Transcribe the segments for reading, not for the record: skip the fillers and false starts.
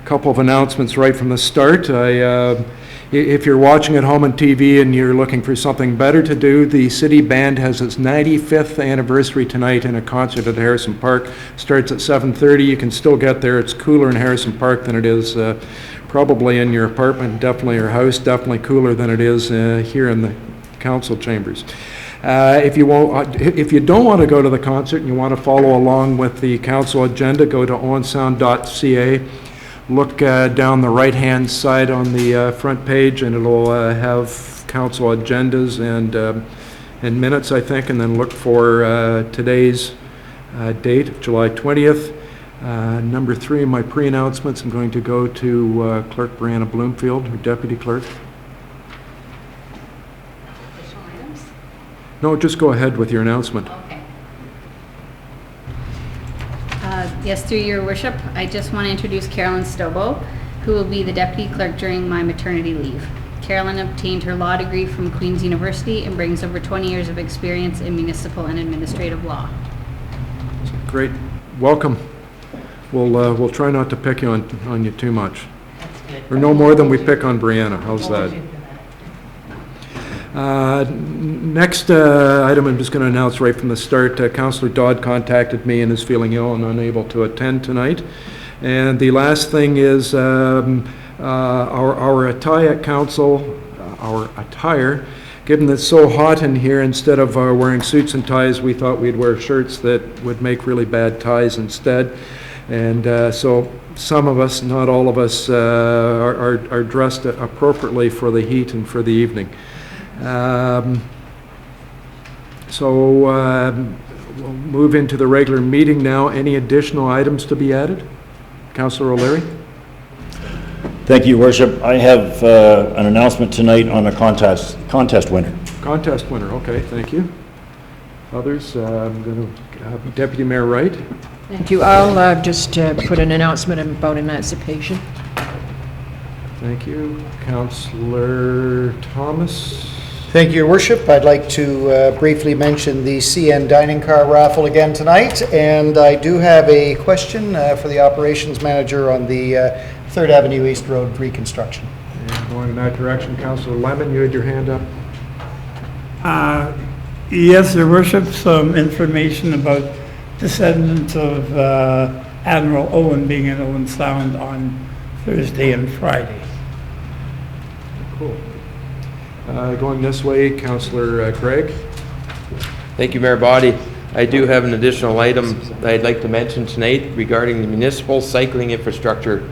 couple of announcements right from the start. If you're watching at home on TV and you're looking for something better to do, the City Band has its 95th anniversary tonight in a concert at Harrison Park. Starts at 7:30. You can still get there. It's cooler in Harrison Park than it is probably in your apartment, definitely your house, definitely cooler than it is here in the council chambers. If you don't want to go to the concert and you want to follow along with the council agenda, go to owensound.ca. Look down the right-hand side on the front page, and it'll have council agendas and minutes, I think, and then look for today's date of July 20th. Number 3 in my pre-announcements, I'm going to go to Clerk Brianna Bloomfield, her Deputy Clerk. Additional items? No, just go ahead with your announcement. Okay. Yes, through your worship, I just want to introduce Carolyn Stobo, who will be the Deputy Clerk during my maternity leave. Carolyn obtained her law degree from Queen's University and brings over 20 years of experience in municipal and administrative law. Great. Welcome. We'll try not to pick on you too much. That's good. Or no more than we pick on Brianna. How's that? Next item I'm just going to announce right from the start. Councillor Dodd contacted me and is feeling ill and unable to attend tonight. And the last thing is our attire at council, our attire, given that it's so hot in here, instead of wearing suits and ties, we thought we'd wear shirts that would make really bad ties instead. And so some of us, not all of us, are dressed appropriately for the heat and for the evening. We'll move into the regular meeting now. Any additional items to be added? Councillor O'Leary? Thank you, Worship. I have an announcement tonight on a contest winner. Contest winner, okay, thank you. Others? I'm going to have Deputy Mayor Wright. Thank you. I'll just put an announcement about emancipation. Thank you. Councillor Thomas. Thank you, Your Worship. I'd like to briefly mention the CN dining car raffle again tonight, and I do have a question for the operations manager on the 3rd Avenue East Road reconstruction. And going in that direction, Councillor Lemon, you had your hand up. Yes, Your Worship, some information about descendants of Admiral Owen being in Owen Sound on Thursday and Friday. Cool. Going this way, Councillor Craig. Thank you, Mayor Boddy. I do have an additional item that I'd like to mention tonight regarding the municipal cycling infrastructure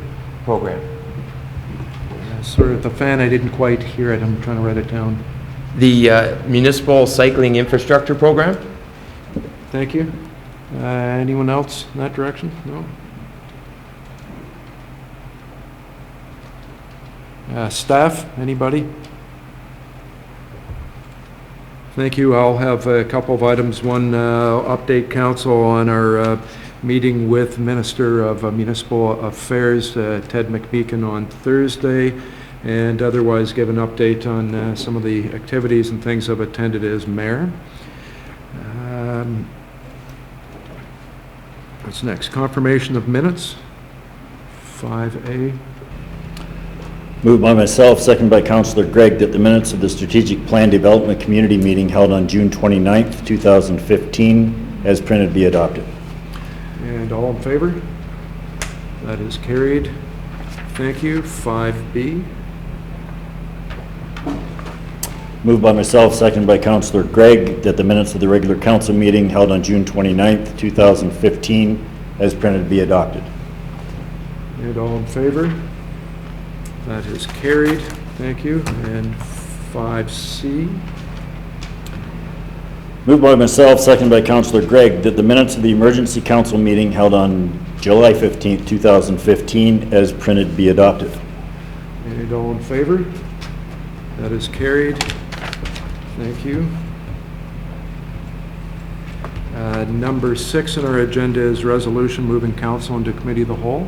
program. Sort of the fan, I didn't quite hear it. I'm trying to write it down. The municipal cycling infrastructure program. Thank you. Anyone else in that direction? No? Staff, anybody? Thank you. I'll have a couple of items. One, update council on our meeting with Minister of Municipal Affairs, Ted McMeekin, on Thursday, and otherwise give an update on some of the activities and things I've attended as mayor. What's next? Confirmation of minutes, 5A. Moved by myself, second by Councillor Gregg, that the minutes of the Strategic Plan Development Community meeting held on June 29th, 2015, as printed, be adopted. And all in favor? That is carried. Thank you. 5B. Moved by myself, second by Councillor Gregg, that the minutes of the regular council meeting held on June 29th, 2015, as printed, be adopted. And all in favor? That is carried. Thank you. And 5C. Moved by myself, second by Councillor Gregg, that the minutes of the emergency council meeting held on July 15th, 2015, as printed, be adopted. And all in favor? That is carried. Thank you. Number 6 on our agenda is resolution moving council into committee of the whole.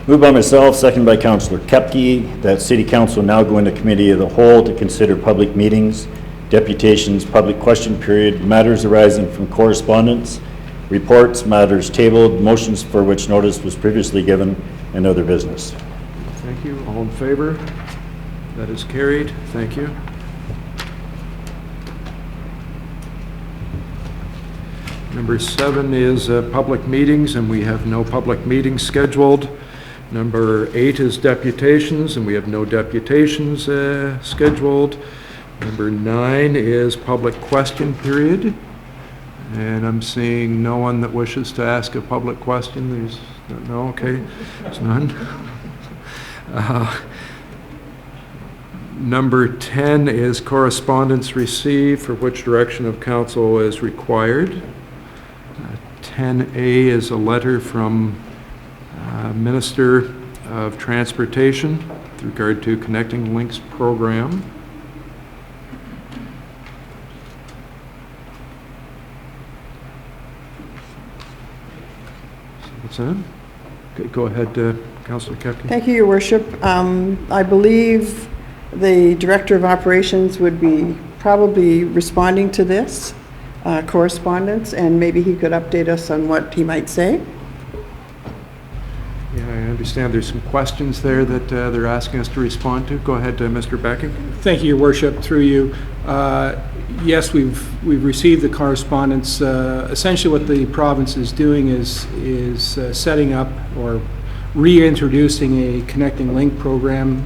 Moved by myself, second by Councillor Kepke, that City Council now go into committee of the whole to consider public meetings, deputations, public question period, matters arising from correspondence, reports, matters tabled, motions for which notice was previously given, and other business. Thank you. All in favor? That is carried. Thank you. Number 7 is public meetings, and we have no public meetings scheduled. Number 8 is deputations, and we have no deputations scheduled. Number 9 is public question period, and I'm seeing no one that wishes to ask a public question. There's no, okay, there's none. Number 10 is correspondence received for which direction of council is required. 10A is a letter from Minister of Transportation with regard to Connecting Links program. So what's that? Okay, go ahead, Councillor Kepke. Thank you, Your Worship. I believe the Director of Operations would be probably responding to this correspondence, and maybe he could update us on what he might say. Yeah, I understand there's some questions there that they're asking us to respond to. Go ahead, Mr. Becking. Thank you, Your Worship. Through you. Yes, we've received the correspondence. Essentially, what the province is doing is setting up or reintroducing a connecting link program.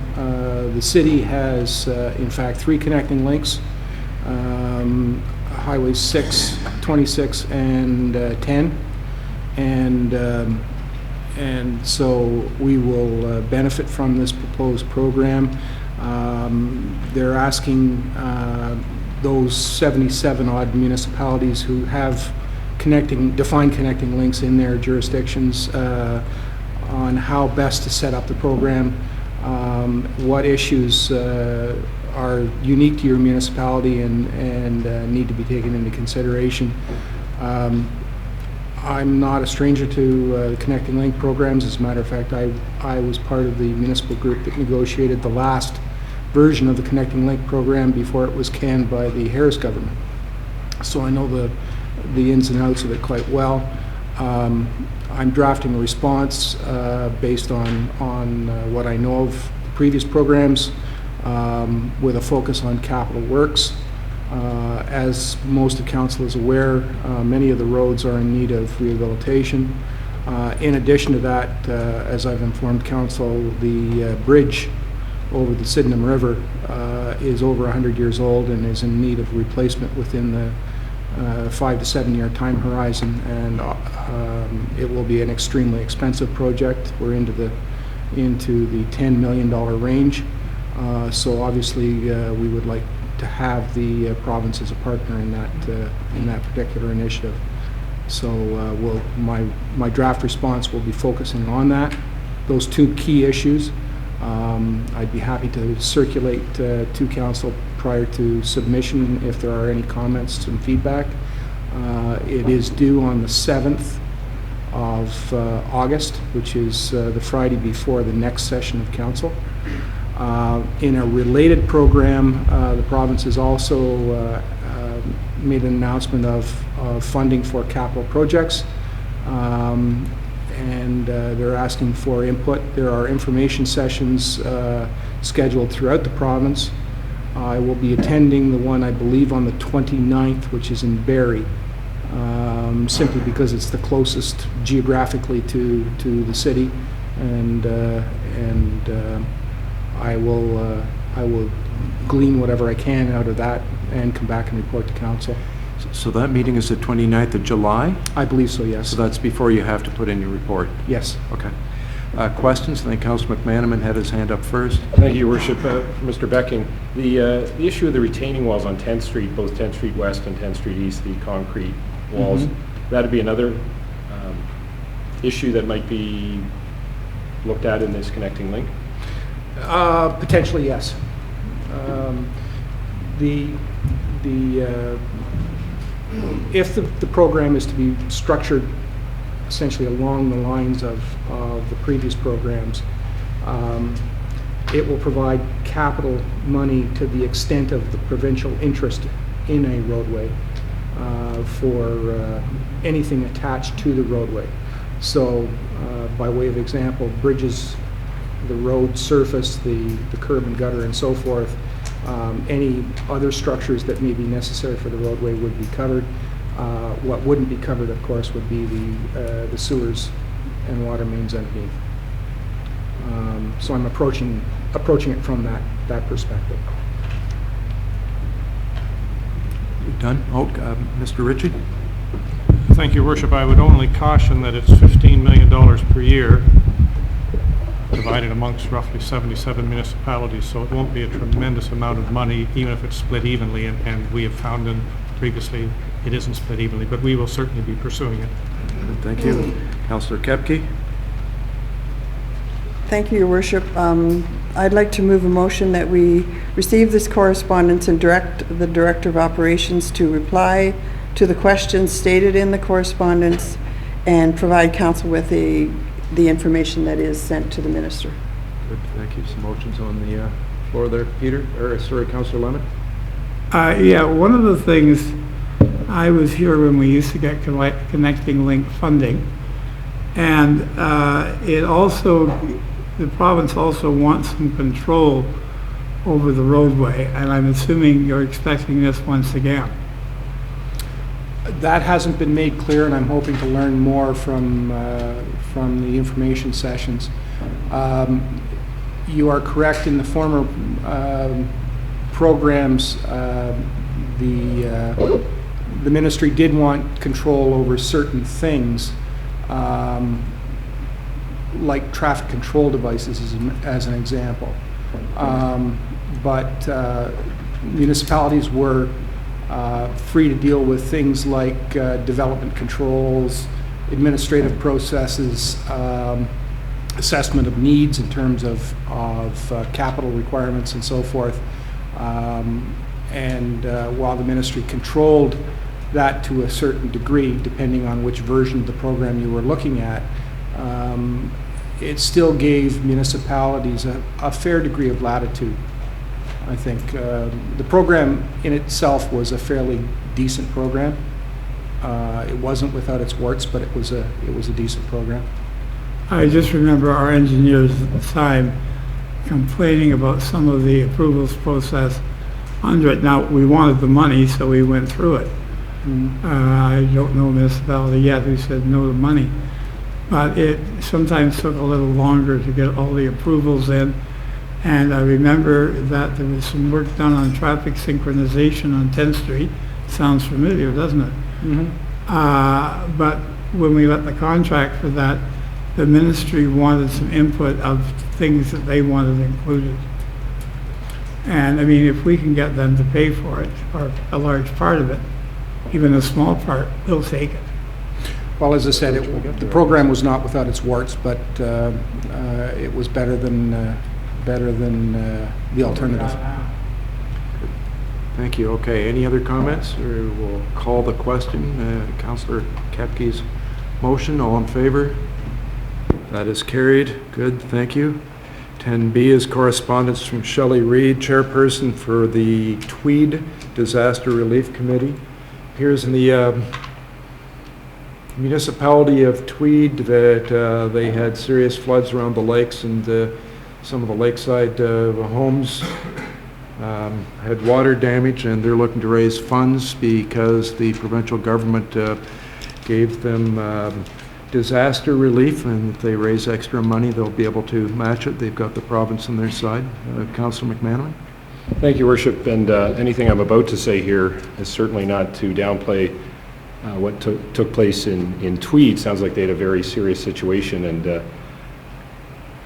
The city has, in fact, 3 connecting links: Highways 6, 26, and 10, and so we will benefit from this proposed program. They're asking those 77 odd municipalities who have defined connecting links in their jurisdictions on how best to set up the program, what issues are unique to your municipality and need to be taken into consideration. I'm not a stranger to Connecting Link programs. As a matter of fact, I was part of the municipal group that negotiated the last version of the Connecting Link program before it was canned by the Harris government. So I know the ins and outs of it quite well. I'm drafting a response based on what I know of the previous programs, with a focus on capital works. As most of council is aware, many of the roads are in need of rehabilitation. In addition to that, as I've informed council, the bridge over the Sydenham River is over 100 years old and is in need of replacement within the 5 to 7 year time horizon, and it will be an extremely expensive project. We're into the $10 million range. So obviously we would like to have the province as a partner in that particular initiative. So my draft response will be focusing on those 2 key issues. I'd be happy to circulate to council prior to submission if there are any comments and feedback. It is due on the 7th of August, which is the Friday before the next session of council. In a related program, the province has also made an announcement of funding for capital projects, and they're asking for input. There are information sessions scheduled throughout the province. I will be attending the one, I believe, on the 29th, which is in Barrie, simply because it's the closest geographically to the city, and I will glean whatever I can out of that and come back and report to council. So that meeting is the 29th of July? I believe so, yes. So that's before you have to put in your report? Yes. Okay. Questions? I think Councillor McManaman had his hand up first. Thank you, Your Worship. Mr. Becking, the issue of the retaining walls on 10th Street, both 10th Street West and 10th Street East, the concrete walls, that'd be another issue that might be looked at in this connecting link? Potentially, yes. If the program is to be structured essentially along the lines of the previous programs, it will provide capital money to the extent of the provincial interest in a roadway. for anything attached to the roadway. So, by way of example, bridges, the road surface, the curb and gutter and so forth, any other structures that may be necessary for the roadway would be covered. What wouldn't be covered, of course, would be the sewers and water mains underneath. So I'm approaching it from that perspective. You done? Oh, Mr. Ritchie? Thank you, Worship. I would only caution that it's $15 million per year, divided amongst roughly 77 municipalities, so it won't be a tremendous amount of money, even if it's split evenly, and we have found previously it isn't split evenly, but we will certainly be pursuing it. Good, thank you. Councillor Kepke? Thank you, Your Worship. I'd like to move a motion that we receive this correspondence and direct the Director of Operations to reply to the questions stated in the correspondence and provide council with the information that is sent to the Minister. Good, thank you. Some motions on the floor there, Peter, or sorry, Councillor Lemon? Yeah, one of the things, I was here when we used to get Connecting Link funding, and it also, the province also wants some control over the roadway, and I'm assuming you're expecting this once again. That hasn't been made clear, and I'm hoping to learn more from the information sessions. You are correct. In the former programs, the ministry did want control over certain things, like traffic control devices, as an example. But municipalities were free to deal with things like development controls, administrative processes, assessment of needs in terms of capital requirements and so forth. While the ministry controlled that to a certain degree, depending on which version of the program you were looking at, it still gave municipalities a fair degree of latitude. I think the program in itself was a fairly decent program. It wasn't without its warts, but it was a decent program. I just remember our engineers at the time complaining about some of the approvals process under it. Now, we wanted the money, so we went through it. I don't know a municipality yet who said no to money, but it sometimes took a little longer to get all the approvals in. And I remember that there was some work done on traffic synchronization on 10th Street. Sounds familiar, doesn't it? But when we let the contract for that, the ministry wanted some input of things that they wanted included. And I mean, if we can get them to pay for it, or a large part of it, even a small part, we'll take it. Well, as I said, the program was not without its warts, but it was better than the alternative. Thank you. Okay, any other comments, or we'll call the question? Councillor Kepke's motion, all in favor? That is carried. Good, thank you. 10B is correspondence from Shelley Reed, chairperson for the Tweed Disaster Relief Committee. Appears in the municipality of Tweed that they had serious floods around the lakes, and some of the lakeside homes had water damage, and they're looking to raise funds because the provincial government gave them disaster relief, and if they raise extra money, they'll be able to match it. They've got the province on their side. Councillor McManaman. Thank you, Worship. And anything I'm about to say here is certainly not to downplay what took place in Tweed. Sounds like they had a very serious situation, and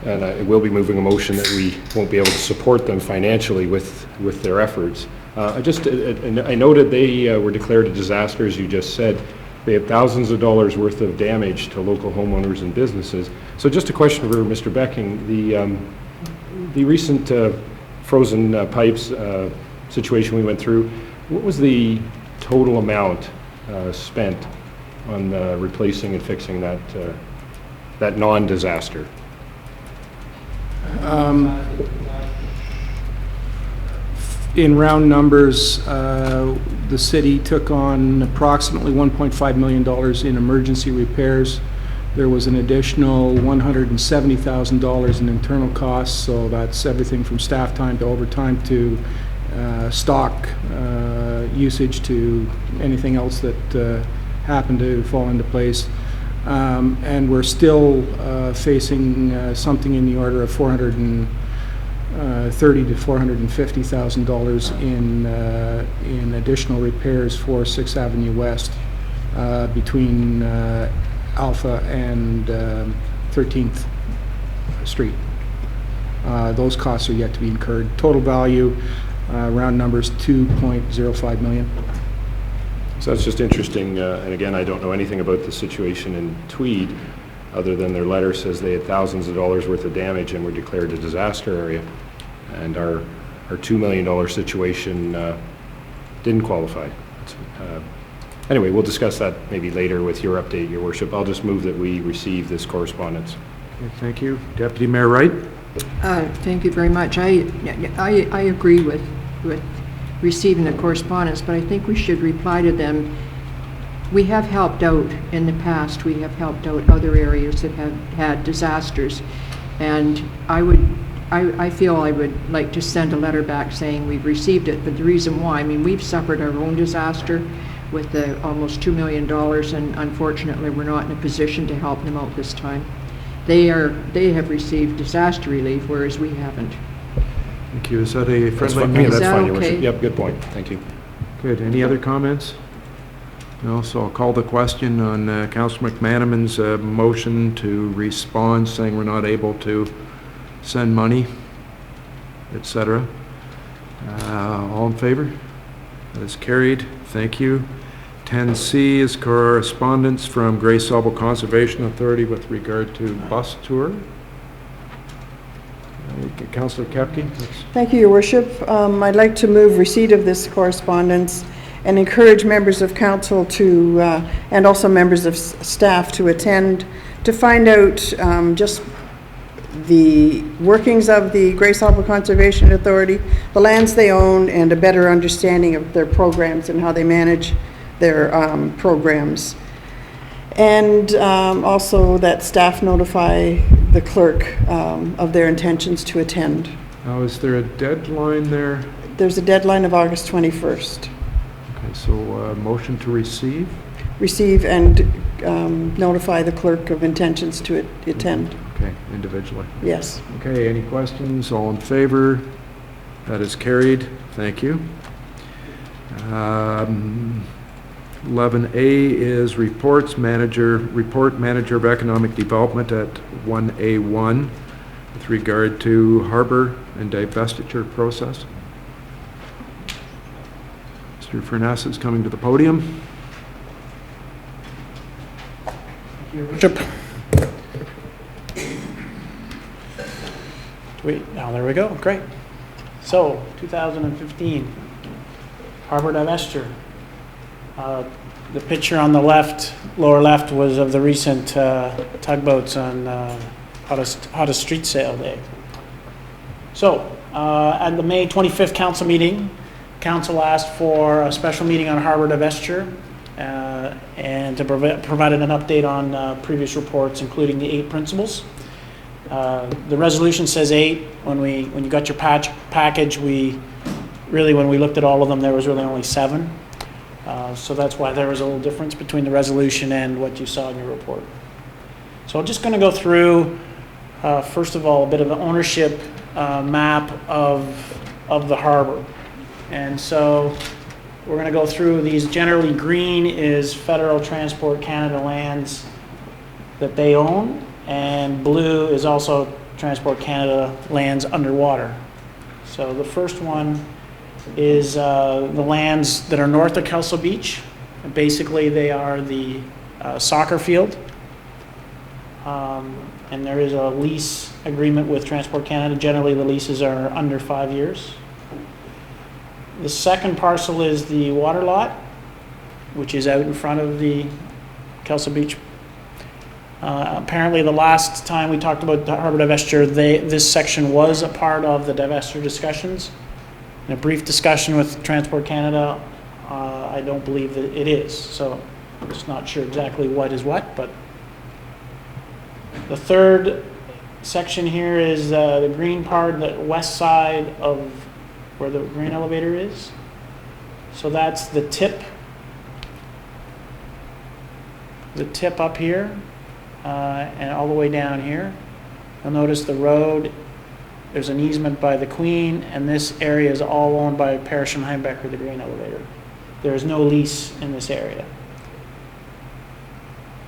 I will be moving a motion that we won't be able to support them financially with their efforts. I noted they were declared a disaster, as you just said. They had thousands of dollars worth of damage to local homeowners and businesses. So just a question for Mr. Becking. The recent frozen pipes situation we went through, what was the total amount spent on replacing and fixing that non-disaster? In round numbers, the city took on approximately $1.5 million in emergency repairs. There was an additional $170,000 in internal costs, so that's everything from staff time to overtime to stock usage to anything else that happened to fall into place. And we're still facing something in the order of $430,000 to $450,000 in additional repairs for 6th Avenue West between Alpha and 13th Street. Those costs are yet to be incurred. Total value, round numbers, $2.05 million. So that's just interesting, and again, I don't know anything about the situation in Tweed, other than their letter says they had thousands of dollars worth of damage and were declared a disaster area. And our $2 million situation didn't qualify. Anyway, we'll discuss that maybe later with your update, Your Worship. I'll just move that we receive this correspondence. Okay, thank you. Deputy Mayor Wright? Thank you very much. I agree with receiving the correspondence, but I think we should reply to them. We have helped out in the past. We have helped out other areas that have had disasters, and I feel I would like to send a letter back saying we've received it, but the reason why, I mean, we've suffered our own disaster with the almost $2 million, and unfortunately we're not in a position to help them out this time. They have received disaster relief, whereas we haven't. Thank you. Is that a That's friendly fine, yeah, amendment? that's that fine, Your okay? Worship. Yep, good point. Thank you. Good. Any other comments? No, so I'll call the question on Councillor McManaman's motion to respond, saying we're not able to send money, etc. All in favor? That is carried. Thank you. 10C is correspondence from Grey Sauble Conservation Authority with regard to bus tour. Councillor Kepke? Thank you, Your Worship. I'd like to move receipt of this correspondence and encourage members of council to, and also members of staff to attend to find out just the workings of the Grey Sauble Conservation Authority, the lands they own, and a better understanding of their programs and how they manage their programs. And also that staff notify the clerk of their intentions to attend. Now, is there a deadline there? There's a deadline of August 21st. Okay, so motion to receive? Receive and notify the clerk of intentions to attend. Okay, individually. Yes. Okay, any questions? All in favor? That is carried. Thank you. 11A is report manager of economic development at 1A1 with regard to harbor and divestiture process. Mr. Furness is coming to the podium. Your Worship. Wait, now there we go, great. So, 2015, harbor divestiture. The picture on the left, lower left, was of the recent tugboats on hottest street sale day. So, at the May 25th council meeting, council asked for a special meeting on harbor divestiture and to provided an update on previous reports, including the 8 principles. The resolution says 8. When you got your package, when we looked at all of them, there was really only 7. So that's why there was a little difference between the resolution and what you saw in your report. So I'm just going to go through, first of all, a bit of an ownership map of the harbor. And so we're going to go through these. Generally, green is Federal Transport Canada lands that they own, and blue is also Transport Canada lands underwater. So the first one is the lands that are north of Kelso Beach. Basically, they are the soccer field. And there is a lease agreement with Transport Canada. Generally, the leases are under 5 years. The second parcel is the water lot, which is out in front of the Kelso Beach. Apparently, the last time we talked about the harbor divestiture, this section was a part of the divestiture discussions. In a brief discussion with Transport Canada, I don't believe that it is. So I'm just not sure exactly what is what, but the third section here is the green part, the west side of where the grain elevator is. So that's the tip up here, and all the way down here. You'll notice the road, there's an easement by the Queen, and this area is all owned by Parrish and Heimbecker, the grain elevator. There is no lease in this area.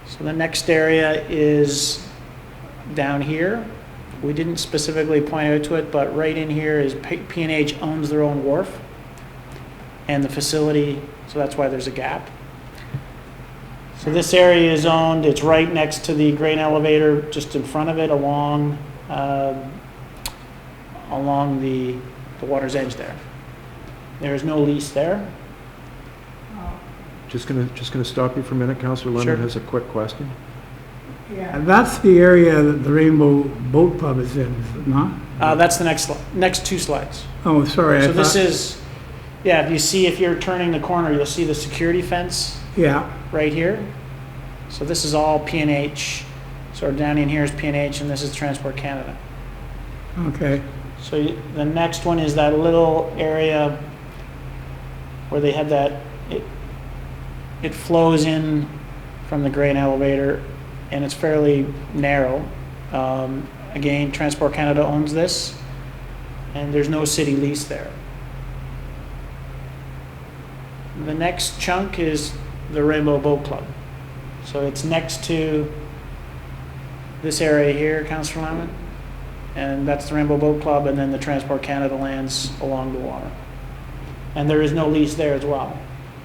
So the next area is down here. We didn't specifically point out to it, but right in here is P&H owns their own wharf and the facility, so that's why there's a gap. So this area is owned, it's right next to the grain elevator, just in front of it, along the water's edge there. There is no lease there. Just gonna stop you for a minute. Councillor Leonard Sure. has a quick question. Yeah, that's the area that the Rainbow Boat Club is in, is it not? That's the next two slides. Oh, sorry, I So this thought, is, yeah, if you see, if you're turning the corner, you'll see the security fence yeah, right here. So this is all P&H. So down in here is P&H, and this is Transport Canada. okay. So the next one is that little area where they had that, it flows in from the grain elevator, and it's fairly narrow. Again, Transport Canada owns this, and there's no city lease there. The next chunk is the Rainbow Boat Club. So it's next to this area here, Councillor Lyman, and that's the Rainbow Boat Club, and then the Transport Canada lands along the water. And there is no lease there as well.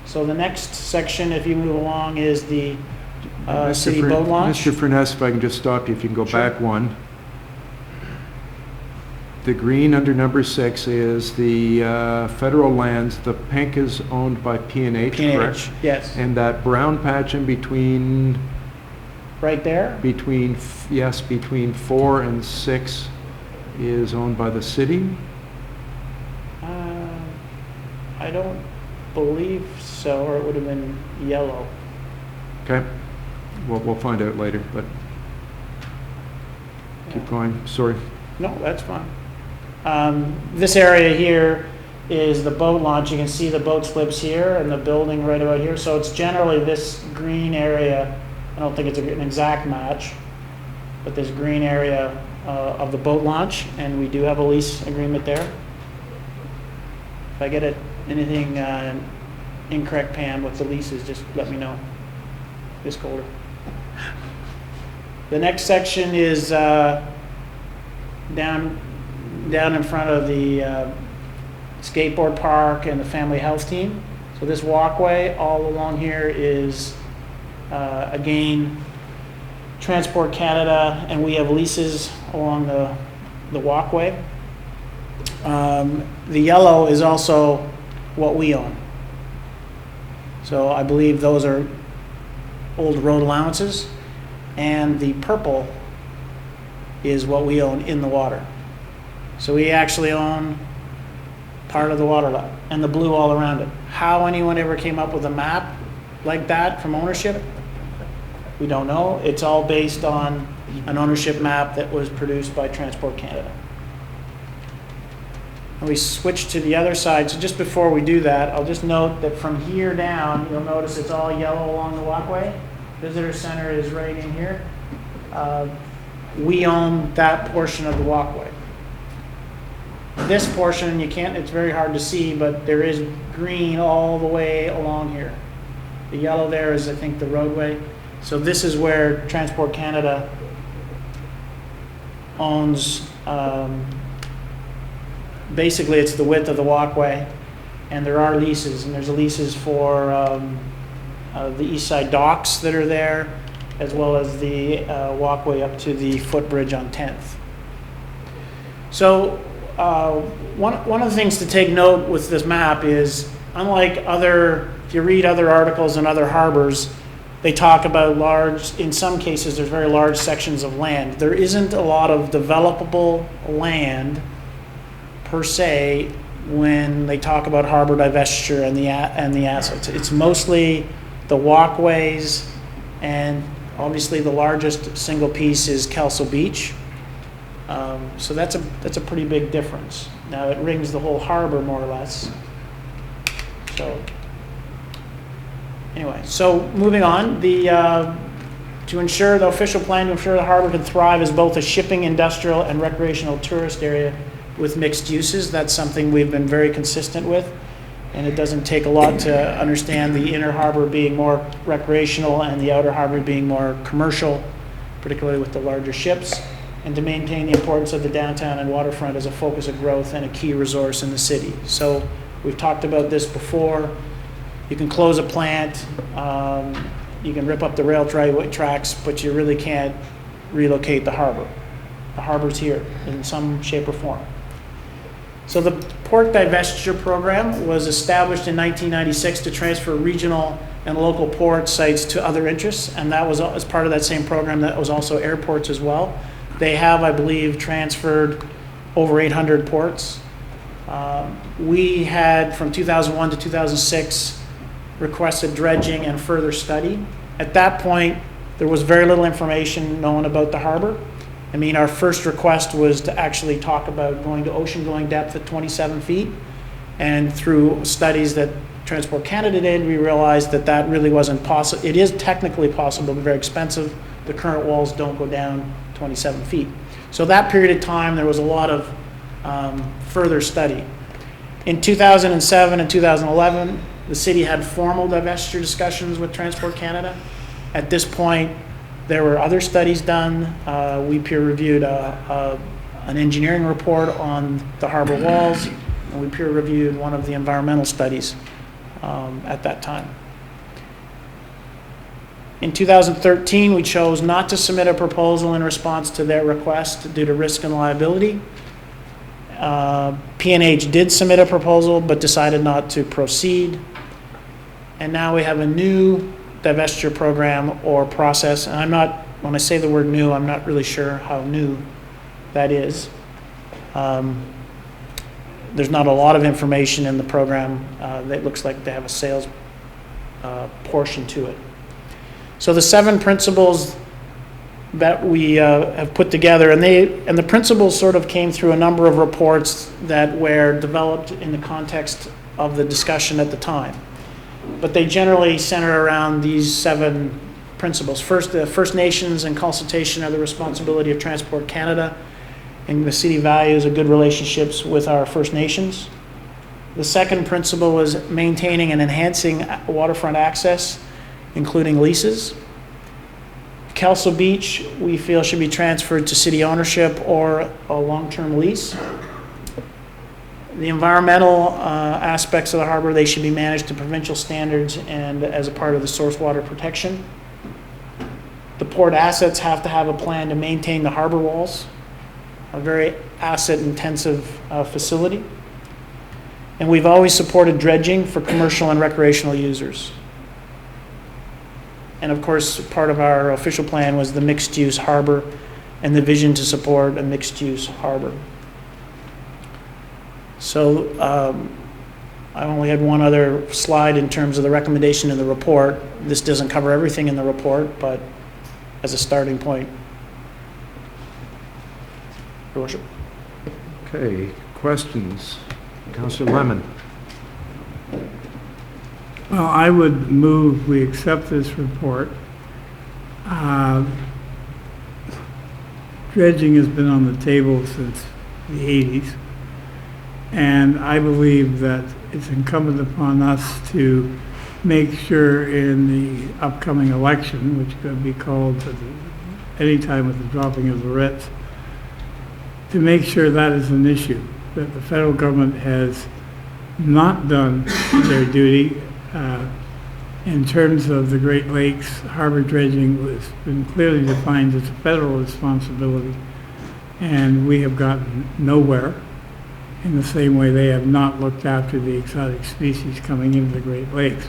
So the next section, if you move along, is the city boat launch. Mr. Furness, if I can just stop you, if you can go Sure. back one. The green under number 6 is the federal lands. The pink is owned by P&H, correct? P&H, yes. And that brown patch in between, Right there? between 4 and 6 is owned by the city? I don't believe so, or it would have been yellow. Okay, we'll find out later, but keep going, sorry. No, that's fine. This area here is the boat launch. You can see the boat slips here and the building right about here. So it's generally this green area. I don't think it's an exact match, but this green area of the boat launch, and we do have a lease agreement there. If I get anything incorrect, Pam, with the leases, just let me know. This colder. The next section is down in front of the skateboard park and the family health team. So this walkway all along here is, again, Transport Canada, and we have leases along the walkway. The yellow is also what we own. So I believe those are old road allowances, and the purple is what we own in the water. So we actually own part of the water lot, and the blue all around it. How anyone ever came up with a map like that from ownership, we don't know. It's all based on an ownership map that was produced by Transport Canada. And we switch to the other side. So just before we do that, I'll just note that from here down, you'll notice it's all yellow along the walkway. Visitor center is right in here. We own that portion of the walkway. This portion, it's very hard to see, but there is green all the way along here. The yellow there is, I think, the roadway. So this is where Transport Canada owns, basically it's the width of the walkway, and there are leases, and there's leases for the east side docks that are there, as well as the walkway up to the footbridge on 10th. So one of the things to take note with this map is, unlike if you read other articles in other harbors, they talk about in some cases, there's very large sections of land. There isn't a lot of developable land per se when they talk about harbor divestiture and the assets. It's mostly the walkways, and obviously the largest single piece is Kelso Beach. So that's a pretty big difference. Now it rings the whole harbor more or less. So anyway, so moving on, to ensure the official plan to ensure the harbor can thrive as both a shipping, industrial, and recreational tourist area with mixed uses. That's something we've been very consistent with, and it doesn't take a lot to understand the inner harbor being more recreational and the outer harbor being more commercial, particularly with the larger ships, and to maintain the importance of the downtown and waterfront as a focus of growth and a key resource in the city. So we've talked about this before. You can close a plant, you can rip up the rail tracks, but you really can't relocate the harbor. The harbor's here in some shape or form. So the port divestiture program was established in 1996 to transfer regional and local port sites to other interests, and that was as part of that same program. That was also airports as well. They have, I believe, transferred over 800 ports. We had, from 2001 to 2006, requested dredging and further study. At that point, there was very little information known about the harbor. I mean, our first request was to actually talk about going to ocean-going depth at 27 feet. And through studies that Transport Canada did, we realized that that really wasn't possible. It is technically possible, but very expensive. The current walls don't go down 27 feet. So that period of time, there was a lot of further study. In 2007 and 2011, the city had formal divestiture discussions with Transport Canada. At this point, there were other studies done. We peer-reviewed an engineering report on the harbor walls, and we peer-reviewed one of the environmental studies at that time. In 2013, we chose not to submit a proposal in response to their request due to risk and liability. P&H did submit a proposal, but decided not to proceed. And now we have a new divestiture program or process. And when I say the word new, I'm not really sure how new that is. There's not a lot of information in the program. That looks like they have a sales portion to it. So the 7 principles that we have put together, and the principles sort of came through a number of reports that were developed in the context of the discussion at the time. But they generally center around these 7 principles. First, the First Nations and consultation are the responsibility of Transport Canada, and the city values a good relationships with our First Nations. The second principle is maintaining and enhancing waterfront access, including leases. Kelso Beach, we feel, should be transferred to city ownership or a long-term lease. The environmental aspects of the harbor, they should be managed to provincial standards and as a part of the source water protection. The port assets have to have a plan to maintain the harbor walls, a very asset-intensive facility. And we've always supported dredging for commercial and recreational users. And of course, part of our official plan was the mixed-use harbor and the vision to support a mixed-use harbor. So I only had one other slide in terms of the recommendation in the report. This doesn't cover everything in the report, but as a starting point. Your Worship. Okay, questions? Councillor Lemon. Well, I would move we accept this report. Dredging has been on the table since the 80s, and I believe that it's incumbent upon us to make sure in the upcoming election, which could be called any time with the dropping of the writs, to make sure that is an issue, that the federal government has not done their duty. In terms of the Great Lakes, harbor dredging has been clearly defined as a federal responsibility, and we have gotten nowhere. In the same way they have not looked after the exotic species coming into the Great Lakes.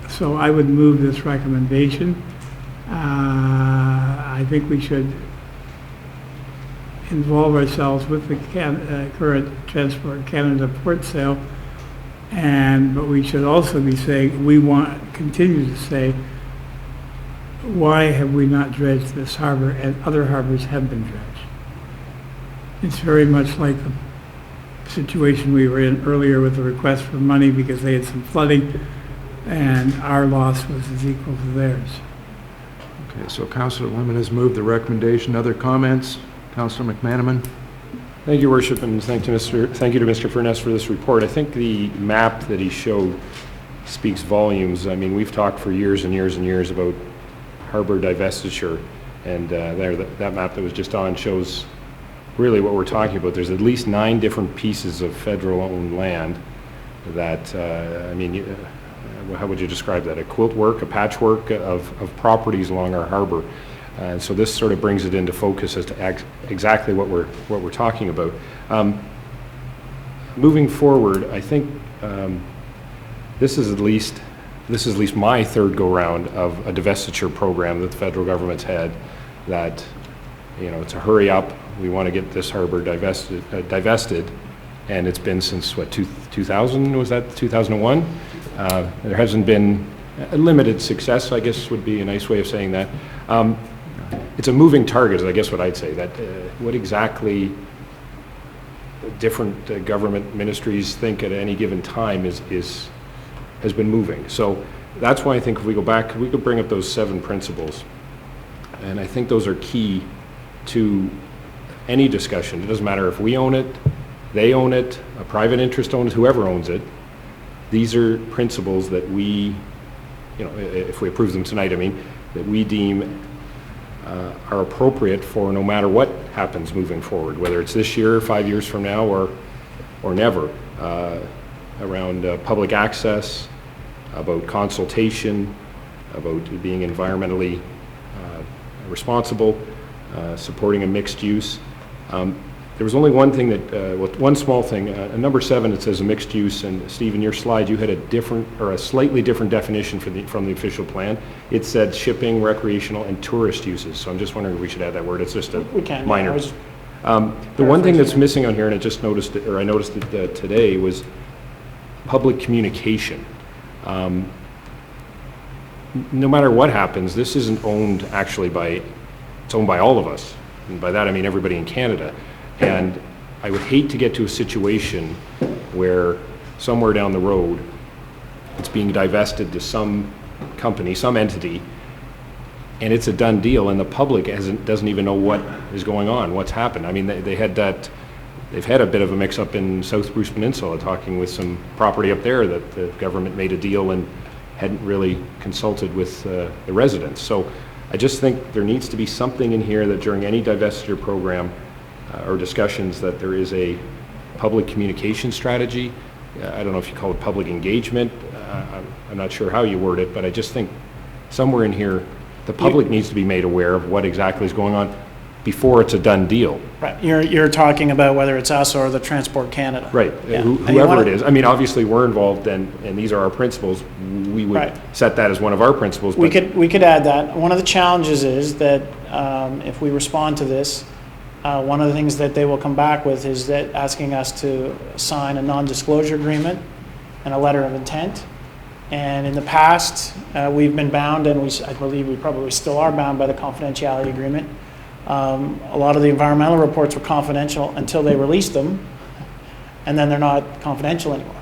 So I would move this recommendation. I think we should involve ourselves with the current Transport Canada port sale, but we should also be saying, continue to say, why have we not dredged this harbor and other harbors have been dredged? It's very much like the situation we were in earlier with the request for money because they had some flooding and our loss was as equal to theirs. Okay, so Councillor Lemon has moved the recommendation. Other comments? Councillor McManaman? Thank you, Worship, and thank you to Mr. Furness for this report. I think the map that he showed speaks volumes. I mean, we've talked for years and years and years about harbor divestiture, and that map that was just on shows really what we're talking about. There's at least 9 different pieces of federal-owned land that, how would you describe that? A quilt work, a patchwork of properties along our harbor. And so this sort of brings it into focus as to exactly what we're talking about. Moving forward, I think this is at least my third go-round of a divestiture program that the federal government's had. That, it's a hurry up. We want to get this harbor divested, and it's been since what, 2000? Was that 2001? There hasn't been a limited success, I guess would be a nice way of saying that. It's a moving target, is I guess what I'd say. That what exactly different government ministries think at any given time has been moving. So that's why I think if we go back, we could bring up those 7 principles, and I think those are key to any discussion. It doesn't matter if we own it, they own it, a private interest owns it, whoever owns it. These are principles that we, if we approve them tonight, that we deem are appropriate for no matter what happens moving forward, whether it's this year, 5 years from now, or never. Around public access, about consultation, about being environmentally responsible, supporting a mixed use. There was only one thing one small thing. Number 7, it says a mixed use, and Steve, in your slide, you had a slightly different definition from the official plan. It said shipping, recreational, and tourist uses. So I'm just wondering if we should add that word. It's just a minor. The one thing that's missing on here, and I noticed it today, was public communication. No matter what happens, this isn't owned actually it's owned by all of us. And by that I mean everybody in Canada. And I would hate to get to a situation where somewhere down the road it's being divested to some company, some entity, and it's a done deal and the public doesn't even know what is going on, what's happened. I mean, they've had a bit of a mix-up in South Bruce Peninsula, talking with some property up there that the government made a deal and hadn't really consulted with the residents. So I just think there needs to be something in here that during any divestiture program or discussions that there is a public communication strategy. I don't know if you call it public engagement. I'm not sure how you word it, but I just think somewhere in here the public needs to be made aware of what exactly is going on before it's a done deal. Right, you're talking about whether it's us or the Transport Canada. Right, Yeah. whoever it is. I mean, obviously we're involved and these are our principles. We would set that as one of our principles. We could add that. One of the challenges is that if we respond to this, one of the things that they will come back with is that asking us to sign a non-disclosure agreement and a letter of intent. And in the past, we've been bound, and I believe we probably still are bound by the confidentiality agreement. A lot of the environmental reports were confidential until they released them, and then they're not confidential anymore.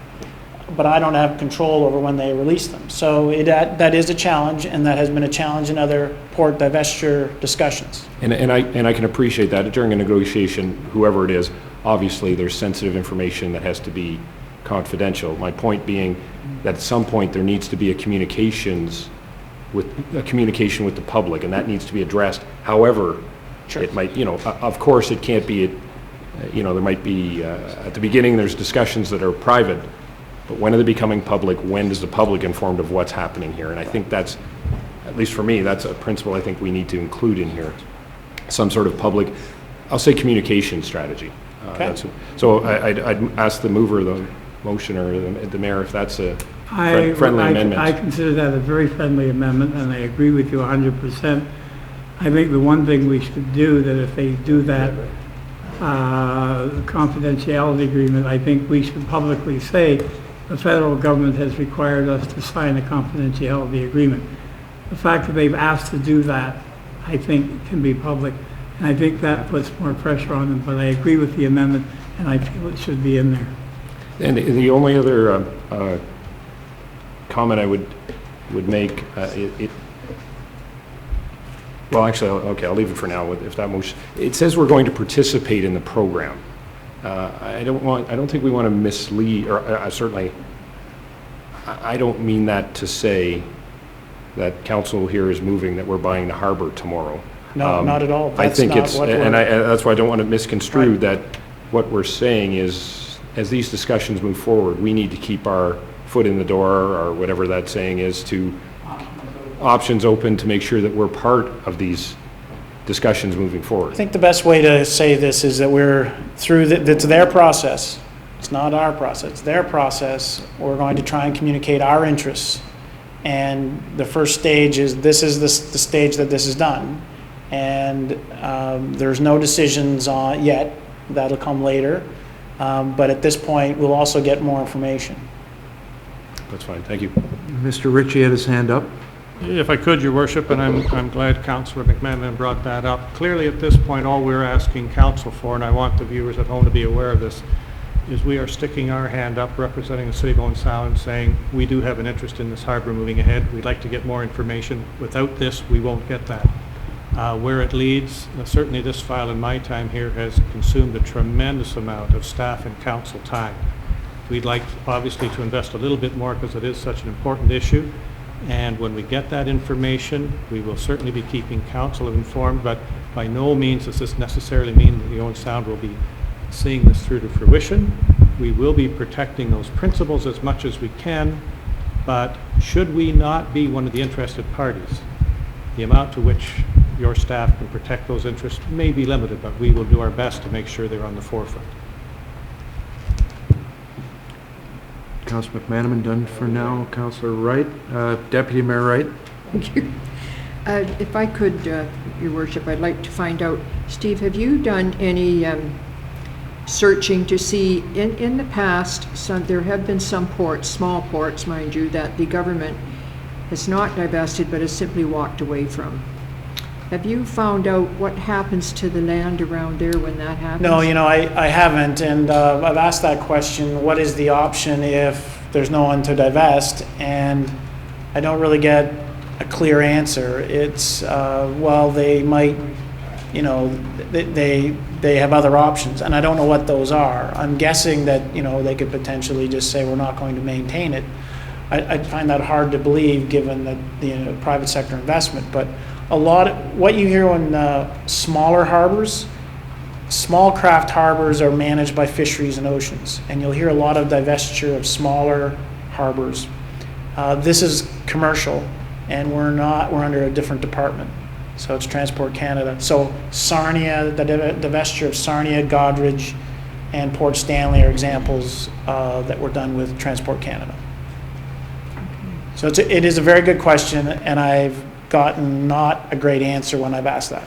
But I don't have control over when they release them. So that is a challenge, and that has been a challenge in other port divestiture discussions. And I can appreciate that. During a negotiation, whoever it is, obviously there's sensitive information that has to be confidential. My point being that at some point there needs to be a communication with the public, and that needs to be addressed. However, it might, of course it can't be, there might be, at the beginning there's discussions that are private, but when are they becoming public? When is the public informed of what's happening here? And I think that's, at least for me, that's a principle I think we need to include in here. Some sort of public, I'll say communication strategy. So I'd ask the mover of the motion or the mayor if that's a friendly amendment. I consider that a very friendly amendment, and I agree with you 100%. I think the one thing we should do, that if they do that, confidentiality agreement, I think we should publicly say the federal government has required us to sign a confidentiality agreement. The fact that they've asked to do that, I think, can be public, and I think that puts more pressure on them, but I agree with the amendment, and I feel it should be in there. And the only other comment I would make, well, actually, okay, I'll leave it for now if that motion. It says we're going to participate in the program. I don't think we want to mislead, or certainly, I don't mean that to say that council here is moving that we're buying the harbor tomorrow. No, not at all. I That's think not it's, what and we're- that's why I don't want to misconstrue Right. that what we're saying is, as these discussions move forward, we need to keep our foot in the door, or whatever that saying is, to options open to make sure that we're part of these discussions moving forward. I think the best way to say this is that we're through, it's their process. It's not our process, it's their process. We're going to try and communicate our interests. And the first stage is, this is the stage that this is done. And there's no decisions on yet, that'll come later. But at this point, we'll also get more information. That's fine, thank you. Mr. Ritchie had his hand up. If I could, Your Worship, and I'm glad Councillor McMahon brought that up. Clearly, at this point, all we're asking council for, and I want the viewers at home to be aware of this, is we are sticking our hand up representing the City of Owen Sound, saying we do have an interest in this harbour moving ahead. We'd like to get more information. Without this, we won't get that. Where it leads, certainly this file in my time here has consumed a tremendous amount of staff and council time. We'd like, obviously, to invest a little bit more because it is such an important issue. And when we get that information, we will certainly be keeping council informed, but by no means does this necessarily mean that the Owen Sound will be seeing this through to fruition. We will be protecting those principles as much as we can, but should we not be one of the interested parties, the amount to which your staff can protect those interests may be limited, but we will do our best to make sure they're on the forefront. Councillor McManaman done for now. Councillor Wright, Deputy Mayor Wright. Thank you. If I could, Your Worship, I'd like to find out, Steve, have you done any searching to see, in the past, there have been some ports, small ports, mind you, that the government has not divested but has simply walked away from. Have you found out what happens to the land around there when that happens? No, I haven't, and I've asked that question, what is the option if there's no one to divest? And I don't really get a clear answer. It's, well, they might, they have other options, and I don't know what those are. I'm guessing that, they could potentially just say, we're not going to maintain it. I find that hard to believe, given the private sector investment, but what you hear on smaller harbors, small craft harbors are managed by fisheries and oceans, and you'll hear a lot of divestiture of smaller harbors. This is commercial, and we're under a different department, so it's Transport Canada. So Sarnia, the divestiture of Sarnia, Godrich, and Port Stanley are examples that were done with Transport Canada. So it is a very good question, and I've gotten not a great answer when I've asked that.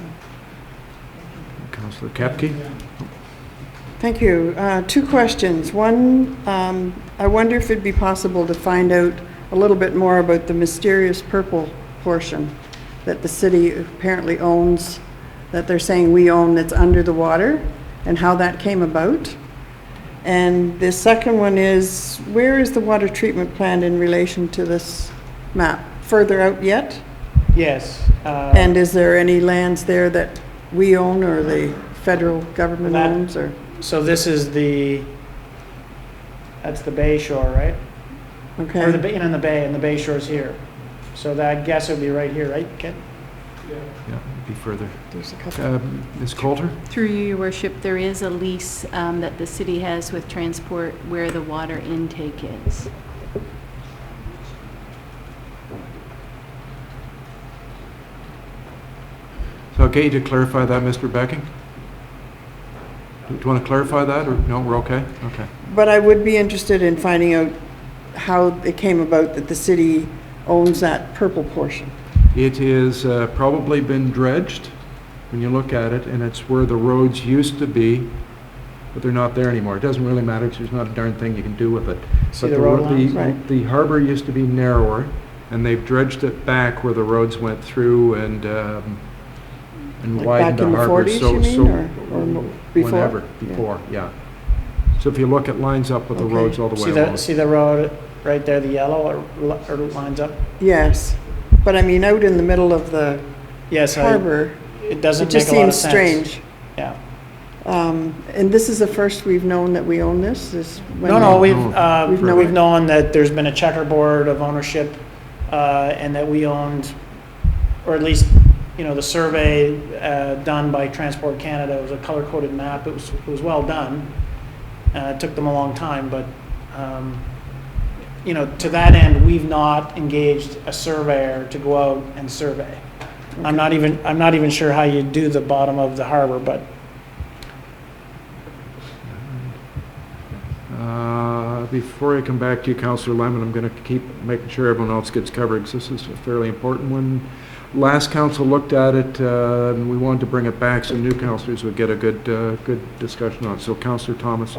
Councillor Kepke. Thank you. Two questions. One, I wonder if it'd be possible to find out a little bit more about the mysterious purple portion that the city apparently owns, that they're saying we own, that's under the water, and how that came about. And the second one is, where is the water treatment plant in relation to this map? Further out yet? Yes. And is there any lands there that we own or the federal government owns, or? So this is that's the bay shore, right? Okay. Or the bay, in the bay, and the bay shore's here. So that, I guess it would be right here, right, Ken? Yeah, be further. There's a couple. Ms. Coulter? Through you, Your Worship, there is a lease that the city has with Transport where the water intake is. So okay to clarify that, Mr. Becking? Do you want to clarify that, or no, we're okay? Okay. But I would be interested in finding out how it came about that the city owns that purple portion. It is probably been dredged when you look at it, and it's where the roads used to be, but they're not there anymore. It doesn't really matter, because there's not a darn thing you can do with it. See But the road lines? Right. The harbor used to be narrower, and they've dredged it back where the roads went through and Like widened back in the the harbor. 40s, So- you mean, so or before? Whenever, Yeah. before, yeah. So if you look, it lines up with the Okay. roads all the way along. See the road right there, the yellow, or lines up? Yes, but I mean, out in the middle of the Yes, harbor, it it doesn't just make a lot of seems sense. strange. Yeah. And this is the first we've known that we own this, is when? No, We've known we've it. known that there's been a checkerboard of ownership, and that we owned, or at least, the survey done by Transport Canada. It was a color-coded map. It was well done. It took them a long time, but, to that end, we've not engaged a surveyor to go out and survey. I'm not even sure how you do the bottom of the harbor, but Before I come back to you, Councillor Lemon, I'm going to keep making sure everyone else gets covered, because this is a fairly important one. Last council looked at it, and we wanted to bring it back so new councillors would get a good discussion on it. So, Councillor Thomas.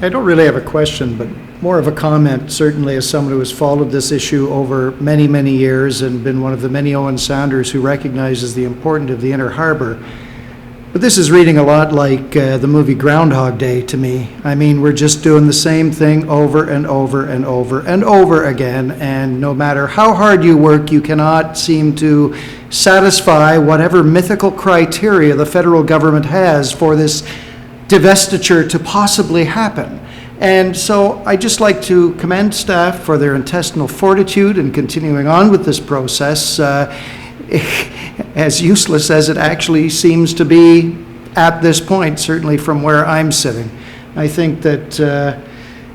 I don't really have a question, but more of a comment, certainly as someone who has followed this issue over many, many years and been one of the many Owen Sounders who recognizes the importance of the inner harbor. But this is reading a lot like the movie Groundhog Day to me. I mean, we're just doing the same thing over and over and over and over again, and no matter how hard you work, you cannot seem to satisfy whatever mythical criteria the federal government has for this divestiture to possibly happen. And so I'd just like to commend staff for their intestinal fortitude in continuing on with this process, as useless as it actually seems to be at this point, certainly from where I'm sitting. I think that,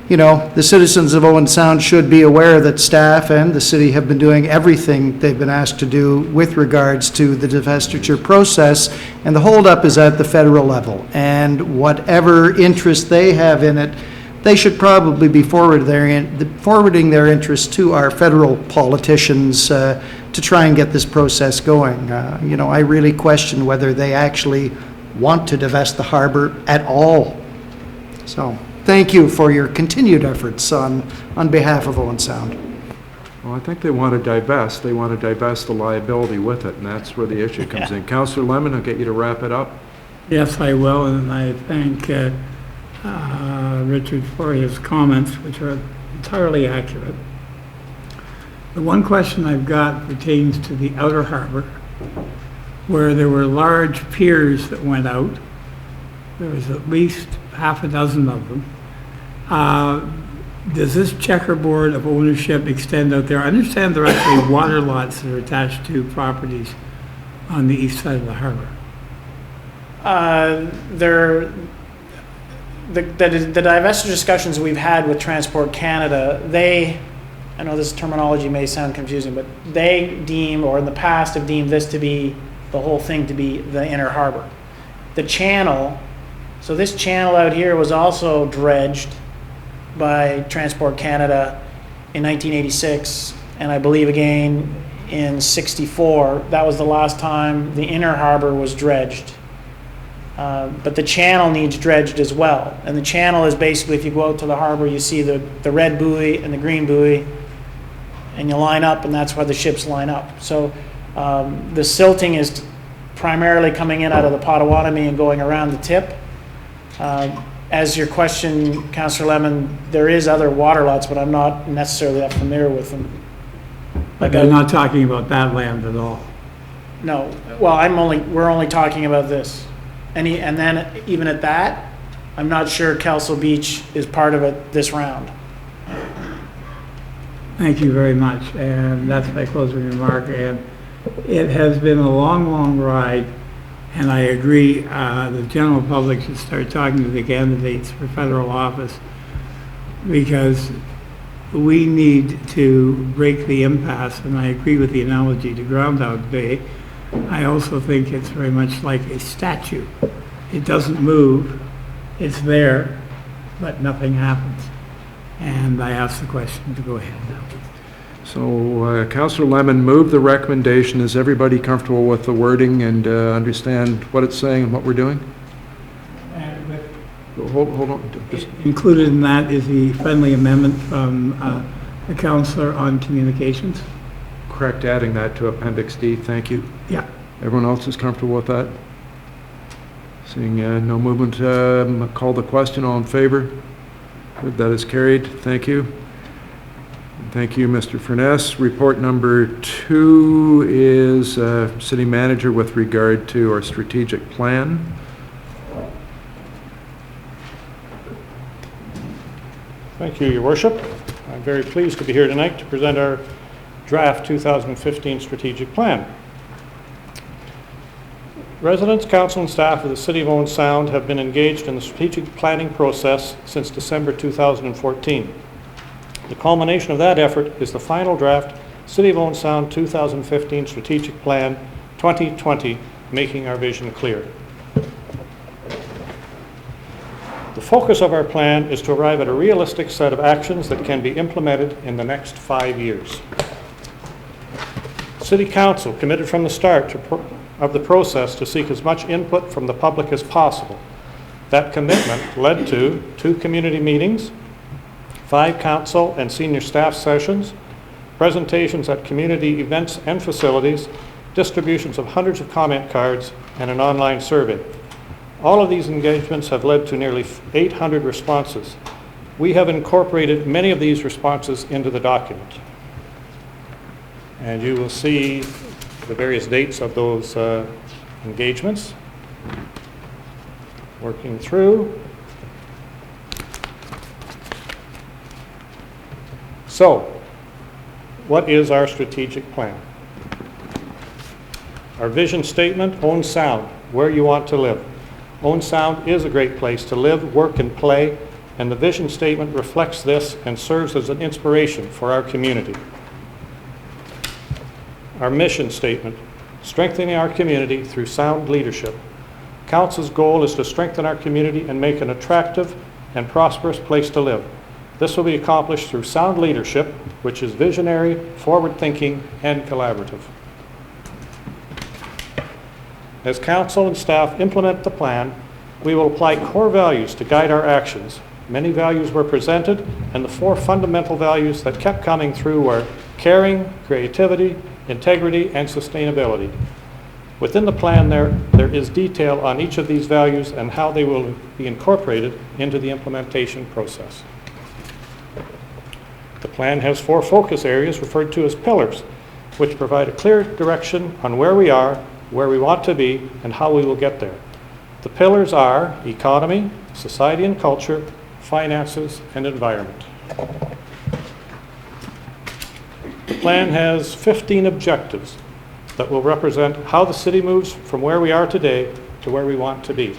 the citizens of Owen Sound should be aware that staff and the city have been doing everything they've been asked to do with regards to the divestiture process, and the holdup is at the federal level. And whatever interest they have in it, they should probably be forwarding their interests to our federal politicians to try and get this process going. I really question whether they actually want to divest the harbor at all. So, thank you for your continued efforts on behalf of Owen Sound. Well, I think they want to divest. They want to divest the liability with it, and that's where the issue comes in. Councillor Lemon, I'll get you to wrap it up. Yes, I will, and I thank Richard for his comments, which are entirely accurate. The one question I've got pertains to the outer harbor, where there were large piers that went out. There was at least half a dozen of them. Does this checkerboard of ownership extend out there? I understand there are actually water lots that are attached to properties on the east side of the harbor. The divestiture discussions we've had with Transport Canada, I know this terminology may sound confusing, but they deem, or in the past have deemed this to be, the whole thing to be the inner harbor. The channel, so this channel out here was also dredged by Transport Canada in 1986, and I believe again in 64. That was the last time the inner harbor was dredged. But the channel needs dredged as well. And the channel is basically, if you go out to the harbor, you see the red buoy and the green buoy, and you line up, and that's where the ships line up. So the silting is primarily coming in out of the Potawatomi and going around the tip. As your question, Councillor Lemon, there is other water lots, but I'm not necessarily that familiar with them. But they're not talking about that land at all. No, well, we're only talking about this. And then even at that, I'm not sure Kelso Beach is part of it this round. Thank you very much, and that's my closing remark. And it has been a long, long ride, and I agree, the general public should start talking to the candidates for federal office, because we need to break the impasse, and I agree with the analogy to Groundhog Day. I also think it's very much like a statue. It doesn't move, it's there, but nothing happens. And I ask the question to go ahead now. So Councillor Lemon moved the recommendation. Is everybody comfortable with the wording and understand what it's saying and what we're doing? And with Hold on. Just- included in that is the friendly amendment from the counselor on communications. Correct, adding that to Appendix D. Thank you. Yeah. Everyone else is comfortable with that? Seeing no movement, call the question. All in favor? Good, that is carried. Thank you. Thank you, Mr. Furness. Report number 2 is City Manager with regard to our strategic plan. Thank you, Your Worship. I'm very pleased to be here tonight to present our draft 2015 strategic plan. Residents, council, and staff of the City of Owen Sound have been engaged in the strategic planning process since December 2014. The culmination of that effort is the final draft City of Owen Sound 2015 Strategic Plan 2020, making our vision clear. The focus of our plan is to arrive at a realistic set of actions that can be implemented in the next 5 years. City Council committed from the start of the process to seek as much input from the public as possible. That commitment led to 2 community meetings, 5 council and senior staff sessions, presentations at community events and facilities, distributions of hundreds of comment cards, and an online survey. All of these engagements have led to nearly 800 responses. We have incorporated many of these responses into the document. And you will see the various dates of those engagements. Working through. So, what is our strategic plan? Our vision statement, Owen Sound, where you want to live. Owen Sound is a great place to live, work, and play, and the vision statement reflects this and serves as an inspiration for our community. Our mission statement, strengthening our community through sound leadership. Council's goal is to strengthen our community and make an attractive and prosperous place to live. This will be accomplished through sound leadership, which is visionary, forward-thinking, and collaborative. As council and staff implement the plan, we will apply core values to guide our actions. Many values were presented, and the 4 fundamental values that kept coming through were caring, creativity, integrity, and sustainability. Within the plan, there is detail on each of these values and how they will be incorporated into the implementation process. The plan has 4 focus areas referred to as pillars, which provide a clear direction on where we are, where we want to be, and how we will get there. The pillars are economy, society and culture, finances, and environment. The plan has 15 objectives that will represent how the city moves from where we are today to where we want to be.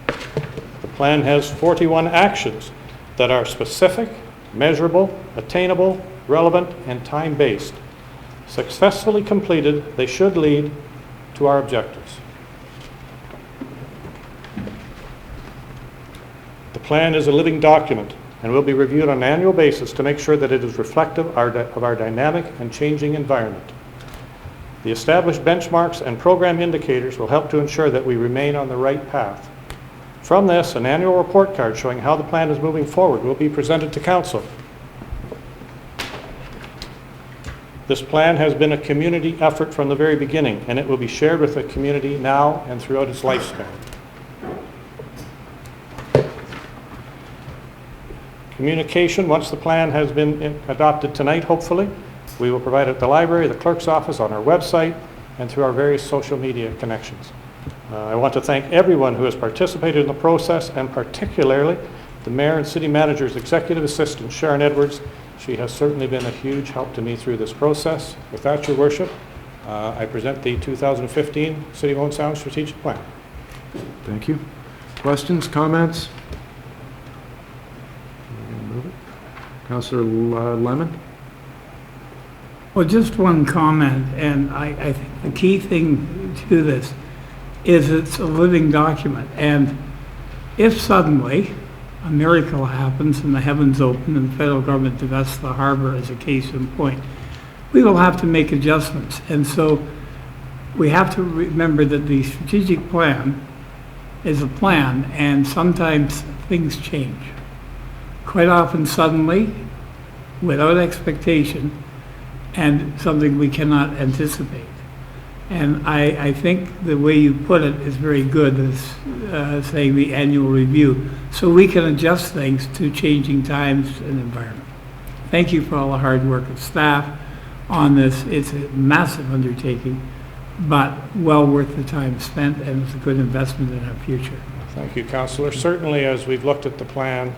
The plan has 41 actions that are specific, measurable, attainable, relevant, and time-based. Successfully completed, they should lead to our objectives. The plan is a living document and will be reviewed on an annual basis to make sure that it is reflective of our dynamic and changing environment. The established benchmarks and program indicators will help to ensure that we remain on the right path. From this, an annual report card showing how the plan is moving forward will be presented to Council. This plan has been a community effort from the very beginning, and it will be shared with the community now and throughout its lifespan. Communication, once the plan has been adopted tonight, hopefully, we will provide it at the library, the clerk's office, on our website, and through our various social media connections. I want to thank everyone who has participated in the process, and particularly the Mayor and City Manager's Executive Assistant, Sharon Edwards. She has certainly been a huge help to me through this process. With that, Your Worship, I present the 2015 City of Owen Sound Strategic Plan. Thank you. Questions, comments? Councillor Lemon? Well, just one comment, and I think the key thing to this is it's a living document, and if suddenly a miracle happens and the heavens open and the federal government divests the harbor as a case in point, we will have to make adjustments. And so we have to remember that the strategic plan is a plan, and sometimes things change. Quite often suddenly, without expectation, and something we cannot anticipate. And I think the way you put it is very good, as saying the annual review, so we can adjust things to changing times and environment. Thank you for all the hard work of staff on this. It's a massive undertaking, but well worth the time spent, and it's a good investment in our future. Thank you, Councillor. Certainly, as we've looked at the plan,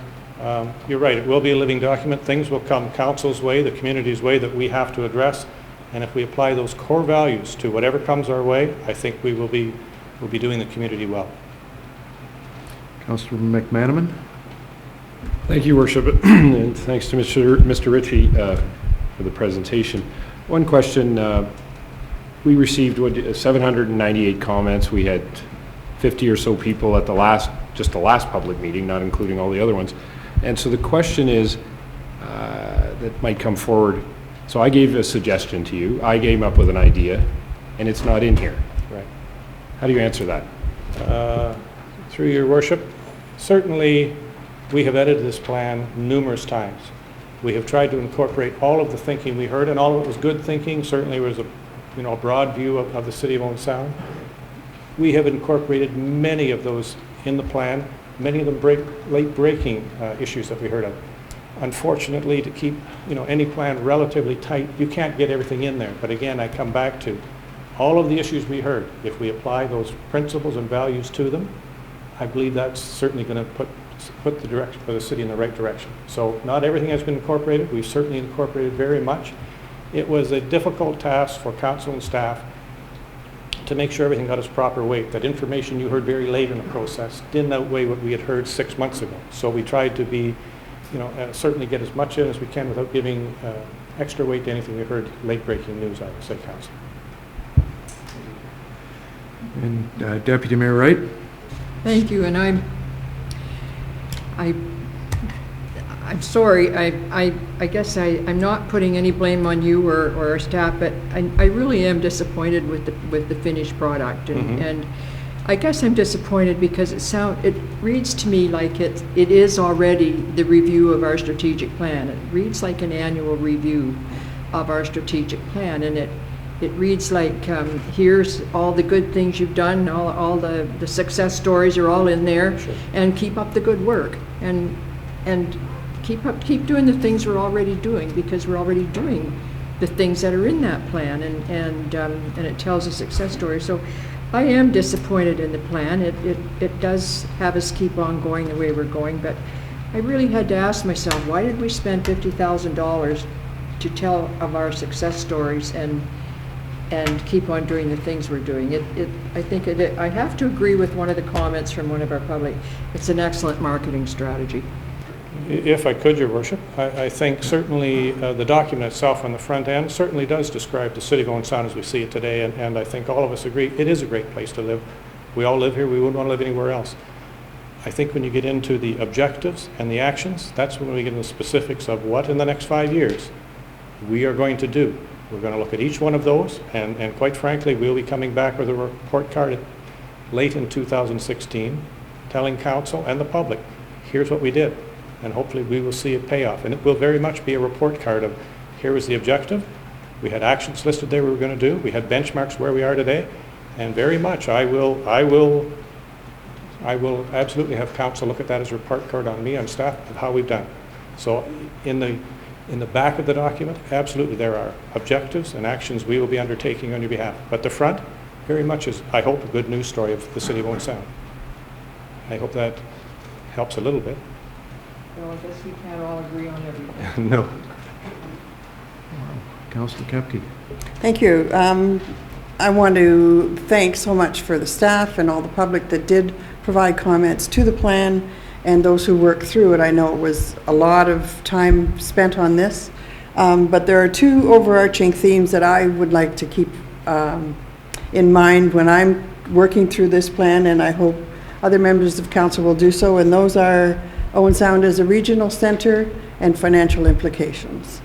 you're right, it will be a living document. Things will come council's way, the community's way, that we have to address. And if we apply those core values to whatever comes our way, I think we'll be doing the community well. Councillor McManaman? Thank you, Worship, and thanks to Mr. Ritchie for the presentation. One question, we received 798 comments. We had 50 or so people at the last public meeting, not including all the other ones. And so the question is, that might come forward. So I gave a suggestion to you. I came up with an idea, and it's not in here. Right. How do you answer that? Through your worship, certainly we have edited this plan numerous times. We have tried to incorporate all of the thinking we heard, and all of it was good thinking. Certainly was a broad view of the city of Owen Sound. We have incorporated many of those in the plan, many of them late-breaking issues that we heard of. Unfortunately, to keep any plan relatively tight, you can't get everything in there. But again, I come back to all of the issues we heard. If we apply those principles and values to them, I believe that's certainly going to put the direction for the city in the right direction. So not everything has been incorporated. We've certainly incorporated very much. It was a difficult task for council and staff to make sure everything got its proper weight. That information you heard very late in the process didn't outweigh what we had heard 6 months ago. So we tried to be, certainly get as much in as we can without giving extra weight to anything we heard late-breaking news, I would say, Council. And Deputy Mayor Wright? Thank you, and I'm sorry, I guess I'm not putting any blame on you or our staff, but I really am disappointed with the finished product, and I guess I'm disappointed because it reads to me like it is already the review of our strategic plan. It reads like an annual review of our strategic plan, and it reads like here's all the good things you've done, all the success stories are all in there, Sure. And keep up the good work, and keep doing the things we're already doing, because we're already doing the things that are in that plan, and it tells a success story. So I am disappointed in the plan. It does have us keep on going the way we're going, but I really had to ask myself, why did we spend $50,000 to tell of our success stories and keep on doing the things we're doing? I have to agree with one of the comments from one of our public. It's an excellent marketing strategy. If I could, Your Worship, I think certainly the document itself on the front end certainly does describe the city of Owen Sound as we see it today, and I think all of us agree it is a great place to live. We all live here. We wouldn't want to live anywhere else. I think when you get into the objectives and the actions, that's when we get into the specifics of what in the next 5 years we are going to do. We're going to look at each one of those, and quite frankly, we'll be coming back with a report card late in 2016 telling council and the public, here's what we did. And hopefully we will see a payoff. And it will very much be a report card of, here was the objective, we had actions listed there we were going to do, we had benchmarks where we are today, and very much I will absolutely have council look at that as a report card on me, on staff, of how we've done. So in the back of the document, absolutely there are objectives and actions we will be undertaking on your behalf. But the front, very much is, I hope, a good news story of the city of Owen Sound. I hope that helps a little bit. Well, I guess we can't all agree on everything. No. Councillor Kepke? Thank you. I want to thank so much for the staff and all the public that did provide comments to the plan, and those who worked through it. I know it was a lot of time spent on this, but there are two overarching themes that I would like to keep in mind when I'm working through this plan, and I hope other members of council will do so, and those are Owen Sound as a regional center, and financial implications.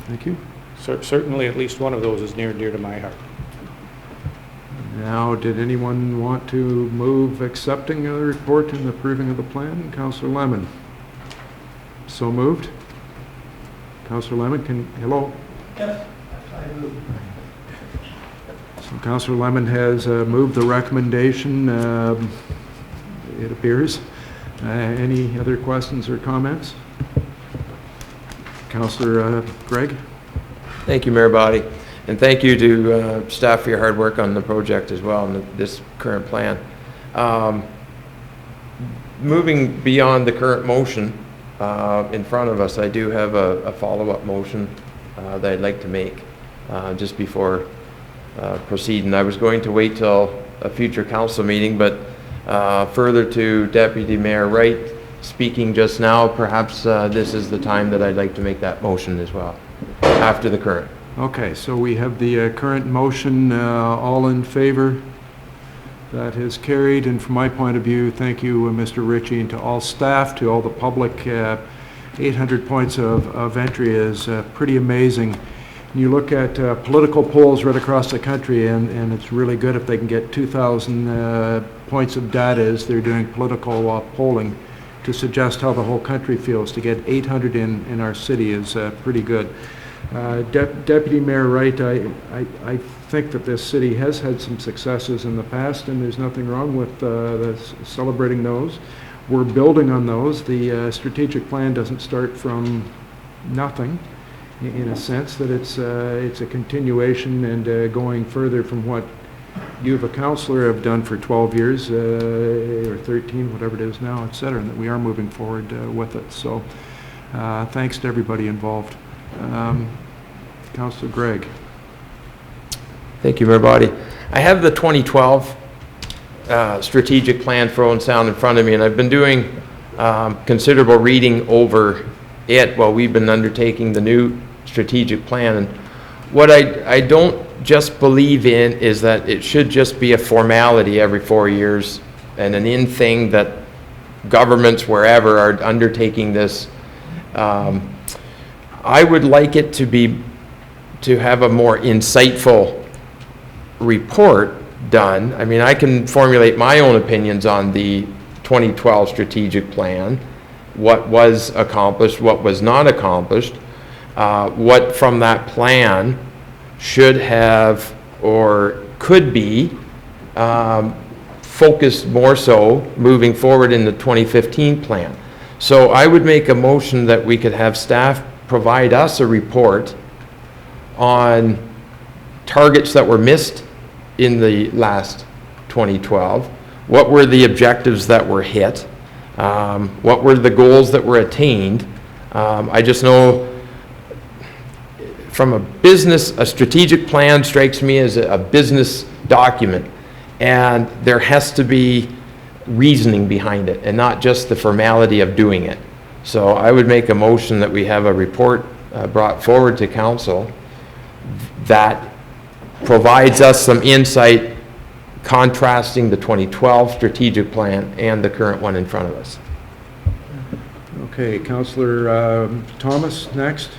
Thank you. Certainly, at least one of those is near and dear to my heart. Now, did anyone want to move accepting the report and approving of the plan? Councillor Lemon? So moved. Councillor Lemon, hello? Yes, I move. So Councillor Lemon has moved the recommendation, it appears. Any other questions or comments? Councillor Gregg? Thank you, Mayor Body, and thank you to staff for your hard work on the project as well, and this current plan. Moving beyond the current motion in front of us, I do have a follow-up motion that I'd like to make just before proceeding. I was going to wait till a future council meeting, but further to Deputy Mayor Wright speaking just now, perhaps this is the time that I'd like to make that motion as well, after the current. Okay, so we have the current motion, all in favor? That is carried, and from my point of view, thank you, Mr. Ritchie, and to all staff, to all the public. 800 points of entry is pretty amazing. You look at political polls right across the country, and it's really good if they can get 2,000 points of data as they're doing political polling to suggest how the whole country feels. To get 800 in our city is pretty good. Deputy Mayor Wright, I think that this city has had some successes in the past, and there's nothing wrong with celebrating those. We're building on those. The strategic plan doesn't start from nothing, in a sense that it's a continuation and going further from what you, as a councillor, have done for 12 years or 13, whatever it is now, et cetera, and that we are moving forward with it. So thanks to everybody involved. Councillor Gregg. Thank you, Mayor Body. I have the 2012 strategic plan for Owen Sound in front of me, and I've been doing considerable reading over it while we've been undertaking the new strategic plan. And what I don't just believe in is that it should just be a formality every 4 years and an in thing that governments wherever are undertaking this. I would like it to have a more insightful report done. I mean, I can formulate my own opinions on the 2012 strategic plan, what was accomplished, what was not accomplished, what from that plan should have or could be focused more so moving forward in the 2015 plan. So I would make a motion that we could have staff provide us a report on targets that were missed in the last 2012, what were the objectives that were hit, what were the goals that were attained. I just know from a strategic plan strikes me as a business document, and there has to be reasoning behind it and not just the formality of doing it. So I would make a motion that we have a report brought forward to council that provides us some insight contrasting the 2012 strategic plan and the current one in front of us. Okay, Councillor Thomas, next.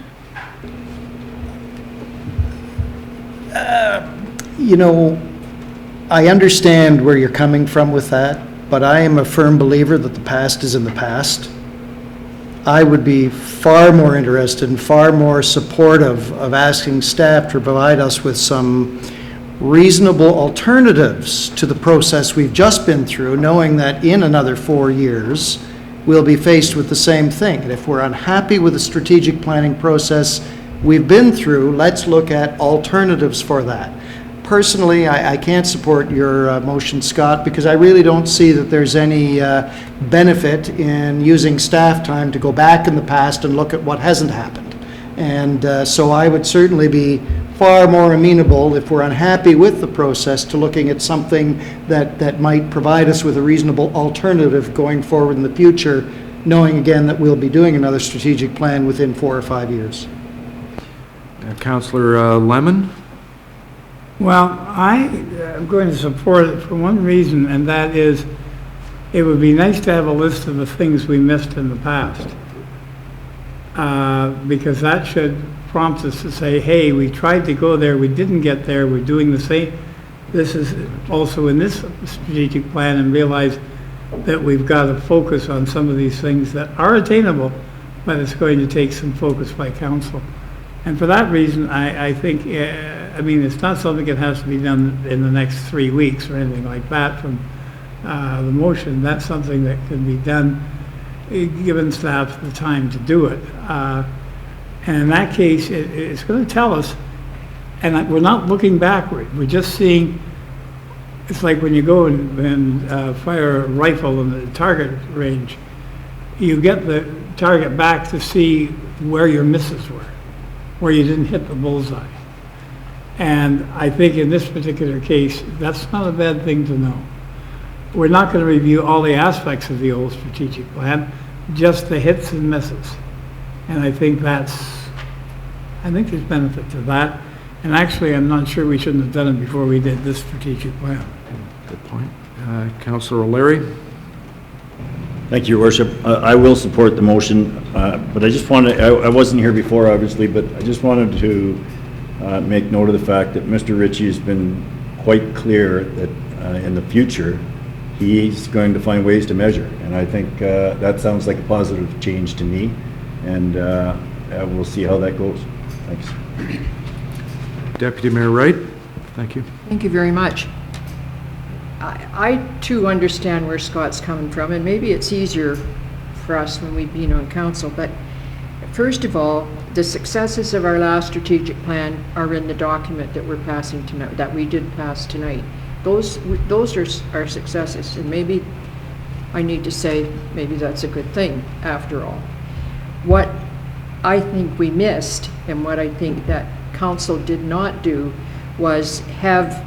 You know, I understand where you're coming from with that, but I am a firm believer that the past is in the past. I would be far more interested and far more supportive of asking staff to provide us with some reasonable alternatives to the process we've just been through, knowing that in another 4 years, we'll be faced with the same thing. And if we're unhappy with the strategic planning process we've been through, let's look at alternatives for that. Personally, I can't support your motion, Scott, because I really don't see that there's any benefit in using staff time to go back in the past and look at what hasn't happened. And so I would certainly be far more amenable, if we're unhappy with the process, to looking at something that might provide us with a reasonable alternative going forward in the future, knowing again that we'll be doing another strategic plan within 4 or 5 years. Councillor Lemon. Well, I am going to support it for one reason, and that is it would be nice to have a list of the things we missed in the past. Because that should prompt us to say, hey, we tried to go there, we didn't get there, we're doing the same. This is also in this strategic plan, and realize that we've got to focus on some of these things that are attainable, but it's going to take some focus by council. And for that reason, I think, I mean, it's not something that has to be done in the next 3 weeks or anything like that from the motion. That's something that can be done, given staff the time to do it. And in that case, it's going to tell us, and we're not looking backward, we're just seeing, it's like when you go and fire a rifle in the target range, you get the target back to see where your misses were, where you didn't hit the bullseye. And I think in this particular case, that's not a bad thing to know. We're not going to review all the aspects of the old strategic plan, just the hits and misses. And I think there's benefit to that. And actually, I'm not sure we shouldn't have done it before we did this strategic plan. Good point. Councillor O'Leary? Thank you, Your Worship. I will support the motion, but I just wanted, I wasn't here before, obviously, but I just wanted to make note of the fact that Mr. Ritchie has been quite clear that in the future, he's going to find ways to measure. And I think that sounds like a positive change to me, and we'll see how that goes. Thanks. Deputy Mayor Wright? Thank you. Thank you very much. I too understand where Scott's coming from, and maybe it's easier for us when we've been on council, but first of all, the successes of our last strategic plan are in the document that we're passing tonight, that we did pass tonight. Those are our successes, and maybe I need to say maybe that's a good thing after all. What I think we missed, and what I think that council did not do, was have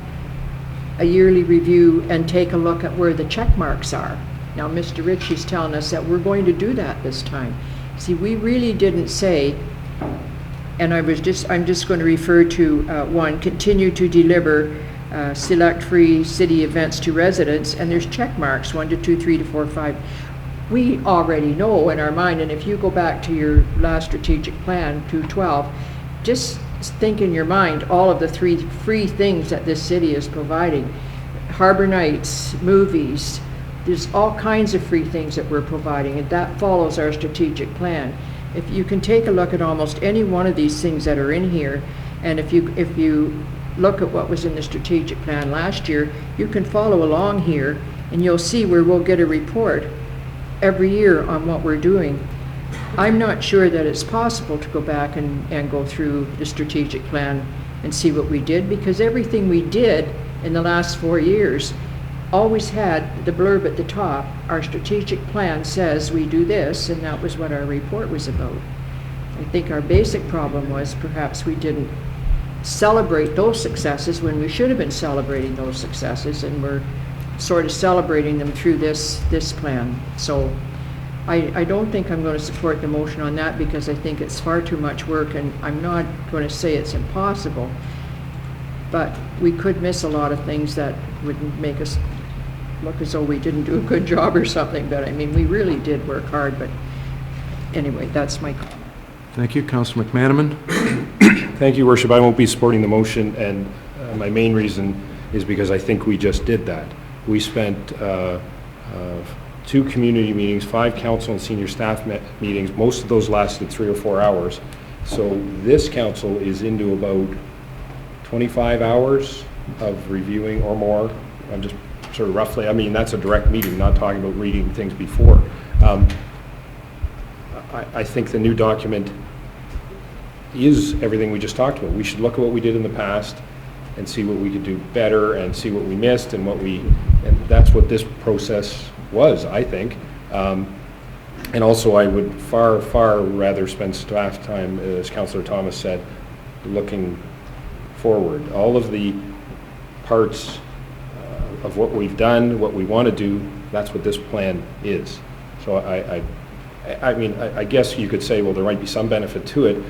a yearly review and take a look at where the check marks are. Now, Mr. Ritchie's telling us that we're going to do that this time. See, we really didn't say, and I'm just going to refer to one, continue to deliver select free city events to residents, and there's check marks, 1 to 2, 3 to 4, 5. We already know in our mind, and if you go back to your last strategic plan, 212, just think in your mind all of the 3 free things that this city is providing. Harbor nights, movies, there's all kinds of free things that we're providing, and that follows our strategic plan. If you can take a look at almost any one of these things that are in here, and if you look at what was in the strategic plan last year, you can follow along here, and you'll see where we'll get a report every year on what we're doing. I'm not sure that it's possible to go back and go through the strategic plan and see what we did, because everything we did in the last 4 years always had the blurb at the top. Our strategic plan says we do this, and that was what our report was about. I think our basic problem was perhaps we didn't celebrate those successes when we should have been celebrating those successes, and we're sort of celebrating them through this plan. So I don't think I'm going to support the motion on that, because I think it's far too much work, and I'm not going to say it's impossible, but we could miss a lot of things that would make us look as though we didn't do a good job or something. But I mean, we really did work hard. But anyway, that's my comment. Thank you. Councillor McManaman? Thank you, Worship. I won't be supporting the motion, and my main reason is because I think we just did that. We spent 2 community meetings, 5 council and senior staff meetings. Most of those lasted 3 or 4 hours. So this council is into about 25 hours of reviewing or more. I'm just sort of roughly, I mean, that's a direct meeting, not talking about reading things before. I think the new document is everything we just talked about. We should look at what we did in the past and see what we could do better, and see what we missed, and and that's what this process was, I think. And also, I would far rather spend staff time, as Councillor Thomas said, looking forward. All of the parts of what we've done, what we want to do, that's what this plan is. So I mean, I guess you could say, well, there might be some benefit to it.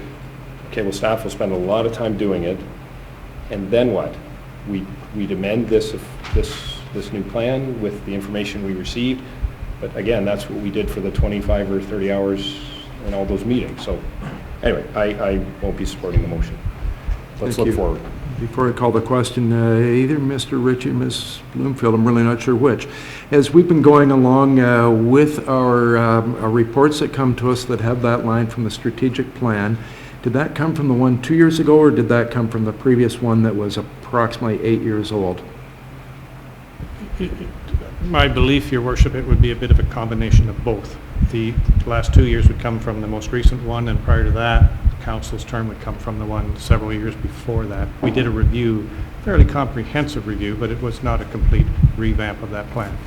Okay, well, staff will spend a lot of time doing it, and then what? We'd amend this this new plan with the information we received. But again, that's what we did for the 25 or 30 hours in all those meetings. So anyway, I won't be supporting the motion. Let's Thank look you. forward. Before I call the question, either Mr. Ritchie or Ms. Bloomfield, I'm really not sure which. As we've been going along with our reports that come to us that have that line from the strategic plan, did that come from the one 2 years ago, or did that come from the previous one that was approximately 8 years old? My belief, Your Worship, it would be a bit of a combination of both. The last 2 years would come from the most recent one, and prior to that, council's term would come from the one several years before that. We did a review, fairly comprehensive review, but it was not a complete revamp of that plan.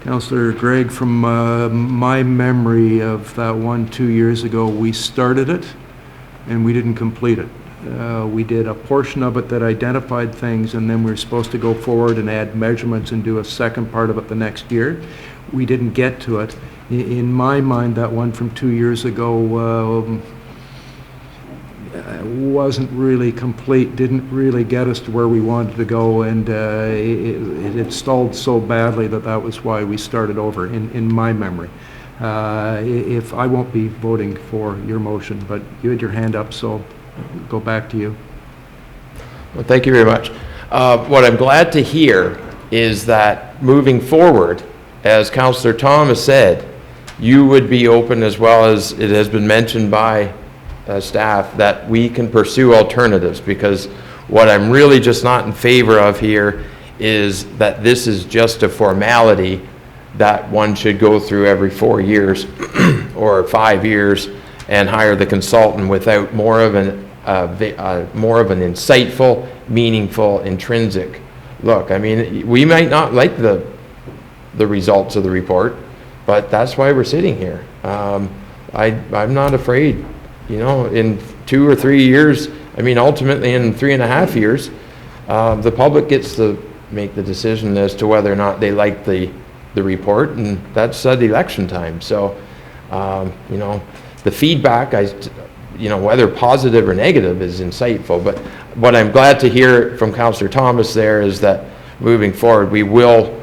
Councillor Gregg, from my memory of that one 2 years ago, we started it and we didn't complete it. We did a portion of it that identified things, and then we were supposed to go forward and add measurements and do a second part of it the next year. We didn't get to it. In my mind, that one from 2 years ago wasn't really complete, didn't really get us to where we wanted to go, and it stalled so badly that was why we started over, in my memory. If I won't be voting for your motion, but you had your hand up, so go back to you. Well, thank you very much. What I'm glad to hear is that moving forward, as Councillor Thomas said, you would be open, as well as it has been mentioned by staff, that we can pursue alternatives, because what I'm really just not in favor of here is that this is just a formality that one should go through every 4 years or 5 years and hire the consultant without more of an insightful, meaningful, intrinsic look. I mean, we might not like the results of the report, but that's why we're sitting here. I'm not afraid, you know, in 2 or 3 years, I mean, ultimately in 3.5 years, the public gets to make the decision as to whether or not they like the report, and that's at election time. So, you know, the feedback, you know, whether positive or negative, is insightful. But what I'm glad to hear from Councillor Thomas there is that moving forward, we will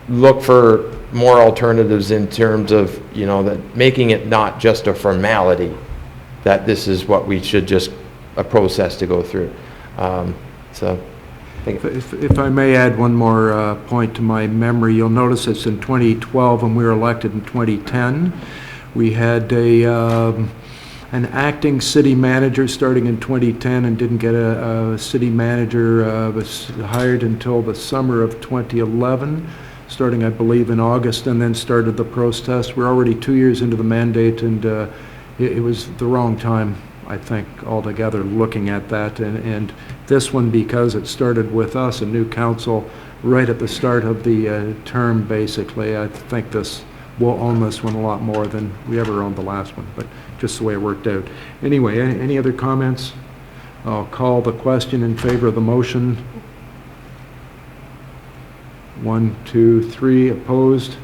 look for more alternatives in terms of, you know, that making it not just a formality, that this is what we should just, a process to go through. So, If I may add one more point to my memory, you'll notice it's in 2012 and we were elected in 2010. We had an acting city manager starting in 2010 and didn't get a city manager was hired until the summer of 2011, starting I believe in August, and then started the process. We're already 2 years into the mandate, and it was the wrong time, I think, altogether, looking at that. And this one, because it started with us, a new council, right at the start of the term, basically, I think we'll own this one a lot more than we ever owned the last one, but just the way it worked out. Anyway, any other comments? I'll call the question in favor of the motion. 1, 2, 3 opposed.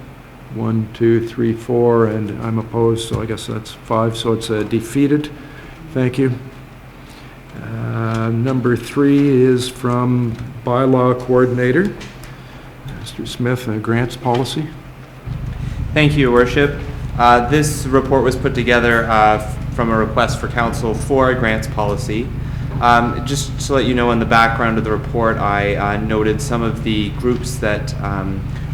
1, 2, 3, 4, and I'm opposed, so I guess that's 5, so it's defeated. Thank you. Number 3 is from Bylaw Coordinator, Mr. Smith, grants policy. Thank you, Your Worship. This report was put together from a request for council for a grants policy. Just to let you know, in the background of the report, I noted some of the groups that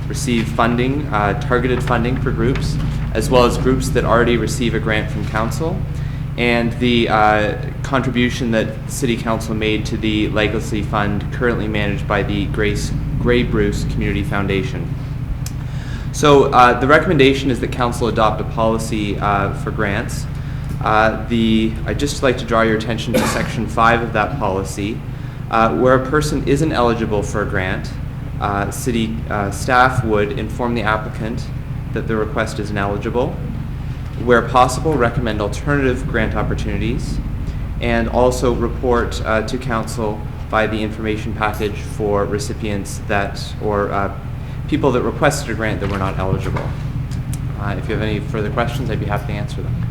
receive funding, targeted funding for groups, as well as groups that already receive a grant from council, and the contribution that City Council made to the Legacy Fund currently managed by the Grey Bruce Community Foundation. So the recommendation is that Council adopt a policy for grants. I'd just like to draw your attention to Section 5 of that policy, where a person isn't eligible for a grant. City staff would inform the applicant that the request is ineligible. Where possible, recommend alternative grant opportunities, and also report to Council by the information package for recipients or people that requested a grant that were not eligible. If you have any further questions, I'd be happy to answer them.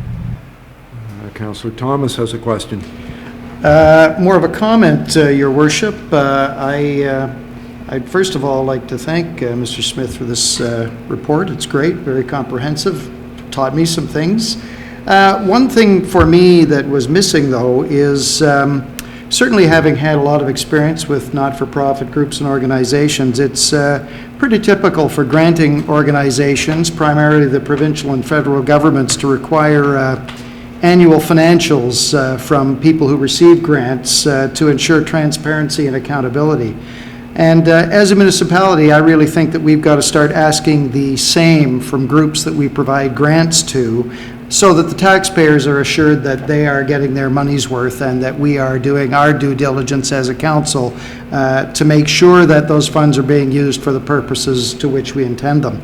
Councillor Thomas has a question. More of a comment, Your Worship. I I'd first of all like to thank Mr. Smith for this report. It's great, very comprehensive, taught me some things. One thing for me that was missing, though, is certainly having had a lot of experience with not-for-profit groups and organizations, it's pretty typical for granting organizations, primarily the provincial and federal governments, to require annual financials from people who receive grants to ensure transparency and accountability. And as a municipality, I really think that we've got to start asking the same from groups that we provide grants to, so that the taxpayers are assured that they are getting their money's worth and that we are doing our due diligence as a council to make sure that those funds are being used for the purposes to which we intend them.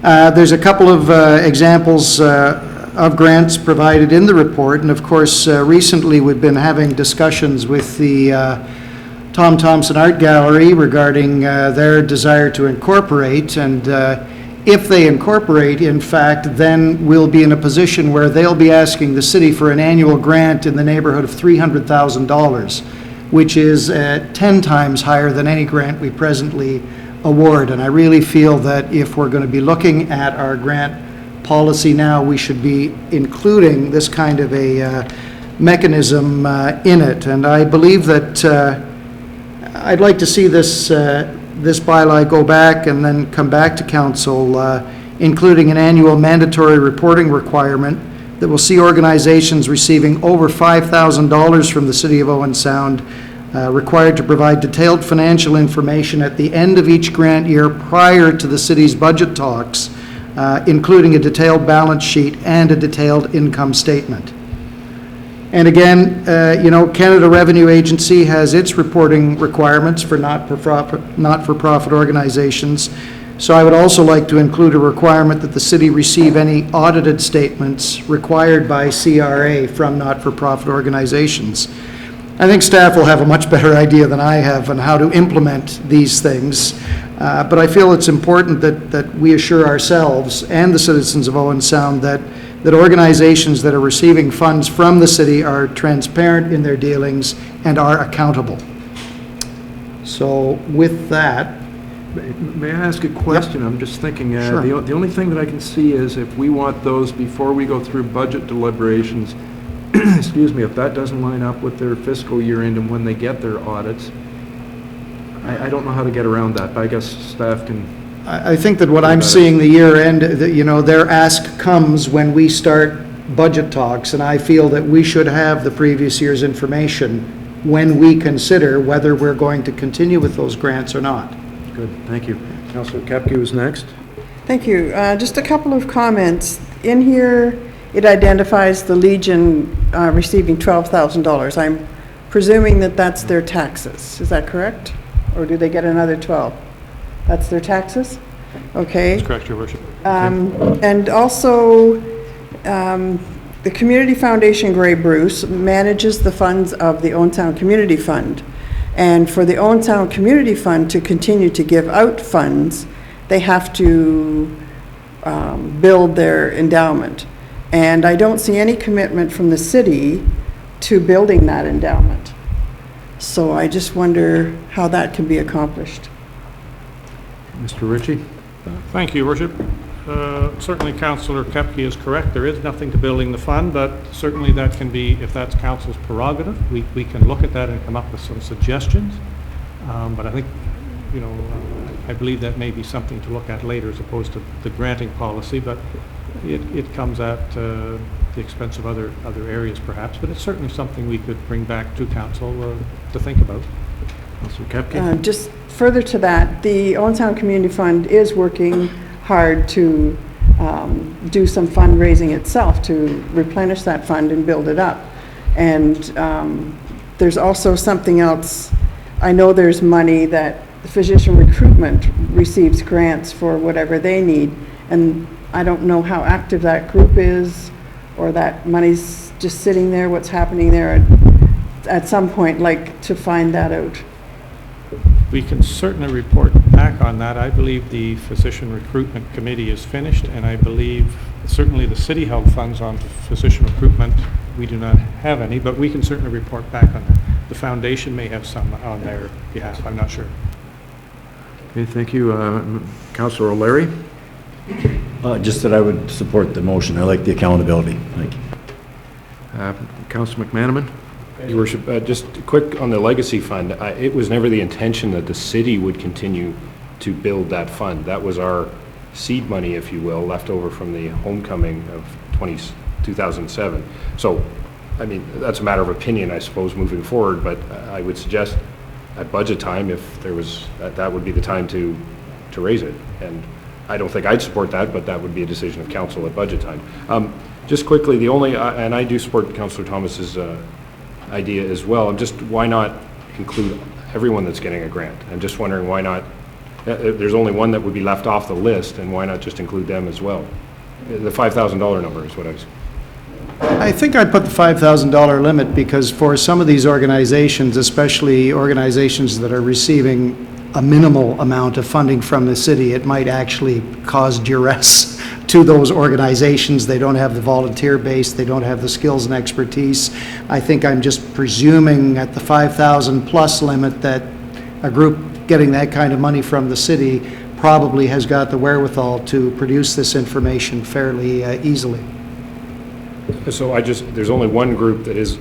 There's a couple of examples of grants provided in the report, and of course recently we've been having discussions with the Tom Thompson Art Gallery regarding their desire to incorporate, and if they incorporate, in fact, then we'll be in a position where they'll be asking the city for an annual grant in the neighborhood of $300,000, which is 10 times higher than any grant we presently award. And I really feel that if we're going to be looking at our grant policy now, we should be including this kind of a mechanism in it. And I believe that I'd like to see this bylaw go back and then come back to council, including an annual mandatory reporting requirement that will see organizations receiving over $5,000 from the City of Owen Sound required to provide detailed financial information at the end of each grant year prior to the city's budget talks, including a detailed balance sheet and a detailed income statement. And again, Canada Revenue Agency has its reporting requirements for not-for-profit organizations. So I would also like to include a requirement that the city receive any audited statements required by CRA from not-for-profit organizations. I think staff will have a much better idea than I have on how to implement these things. But I feel it's important that we assure ourselves and the citizens of Owen Sound that organizations that are receiving funds from the city are transparent in their dealings and are accountable. So with that... May I ask a question? Yep. I'm just thinking, Sure. The only thing that I can see is if we want those before we go through budget deliberations, excuse me, if that doesn't line up with their fiscal year end and when they get their audits, I don't know how to get around that, but I guess staff can... I think that what I'm seeing the year end, their ask comes when we start budget talks, and I feel that we should have the previous year's information when we consider whether we're going to continue with those grants or not. Good, thank you. Councillor Kepke was next. Thank you. Just a couple of comments. In here, it identifies the Legion receiving $12,000. I'm presuming that that's their taxes. Is that correct? Or do they get another 12? That's their taxes? Okay. That's correct, Your Worship. And also, the Community Foundation Grey Bruce manages the funds of the Owen Sound Community Fund. And for the Owen Sound Community Fund to continue to give out funds, they have to build their endowment. And I don't see any commitment from the city to building that endowment. So I just wonder how that can be accomplished. Mr. Ritchie? Thank you, Your Worship. Certainly Councillor Kepke is correct. There is nothing to building the fund, but certainly that can be, if that's council's prerogative, we can look at that and come up with some suggestions. But I think, I believe that may be something to look at later as opposed to the granting policy, but it comes at the expense of other areas perhaps, but it's certainly something we could bring back to council to think about. Councillor Kepke? Just further to that, the Owen Sound Community Fund is working hard to do some fundraising itself to replenish that fund and build it up. And there's also something else. I know there's money that the physician recruitment receives grants for whatever they need, and I don't know how active that group is, or that money's just sitting there, what's happening there. At some point, like to find that out. We can certainly report back on that. I believe the physician recruitment committee is finished, and I believe certainly the city held funds on physician recruitment. We do not have any, but we can certainly report back on that. The foundation may have some on their behalf, I'm not sure. Okay, thank you. Councillor O'Leary? Just that I would support the motion. I like the accountability. Thank you. Councillor McManaman? Your Worship, just quick on the legacy fund, it was never the intention that the city would continue to build that fund. That was our seed money, if you will, left over from the homecoming of 2007. So, I mean, that's a matter of opinion, I suppose, moving forward, but I would suggest at budget time, if there was, that would be the time to raise it. And I don't think I'd support that, but that would be a decision of council at budget time. Just quickly, the only, and I do support Councillor Thomas's idea as well, just why not include everyone that's getting a grant? I'm just wondering why not, there's only one that would be left off the list, and why not just include them as well? The $5,000 number is what I was... I think I'd put the $5,000 limit because for some of these organizations, especially organizations that are receiving a minimal amount of funding from the city, it might actually cause duress to those organizations. They don't have the volunteer base, they don't have the skills and expertise. I think I'm just presuming at the 5,000 plus limit that a group getting that kind of money from the city probably has got the wherewithal to produce this information fairly easily. So there's only one group that is,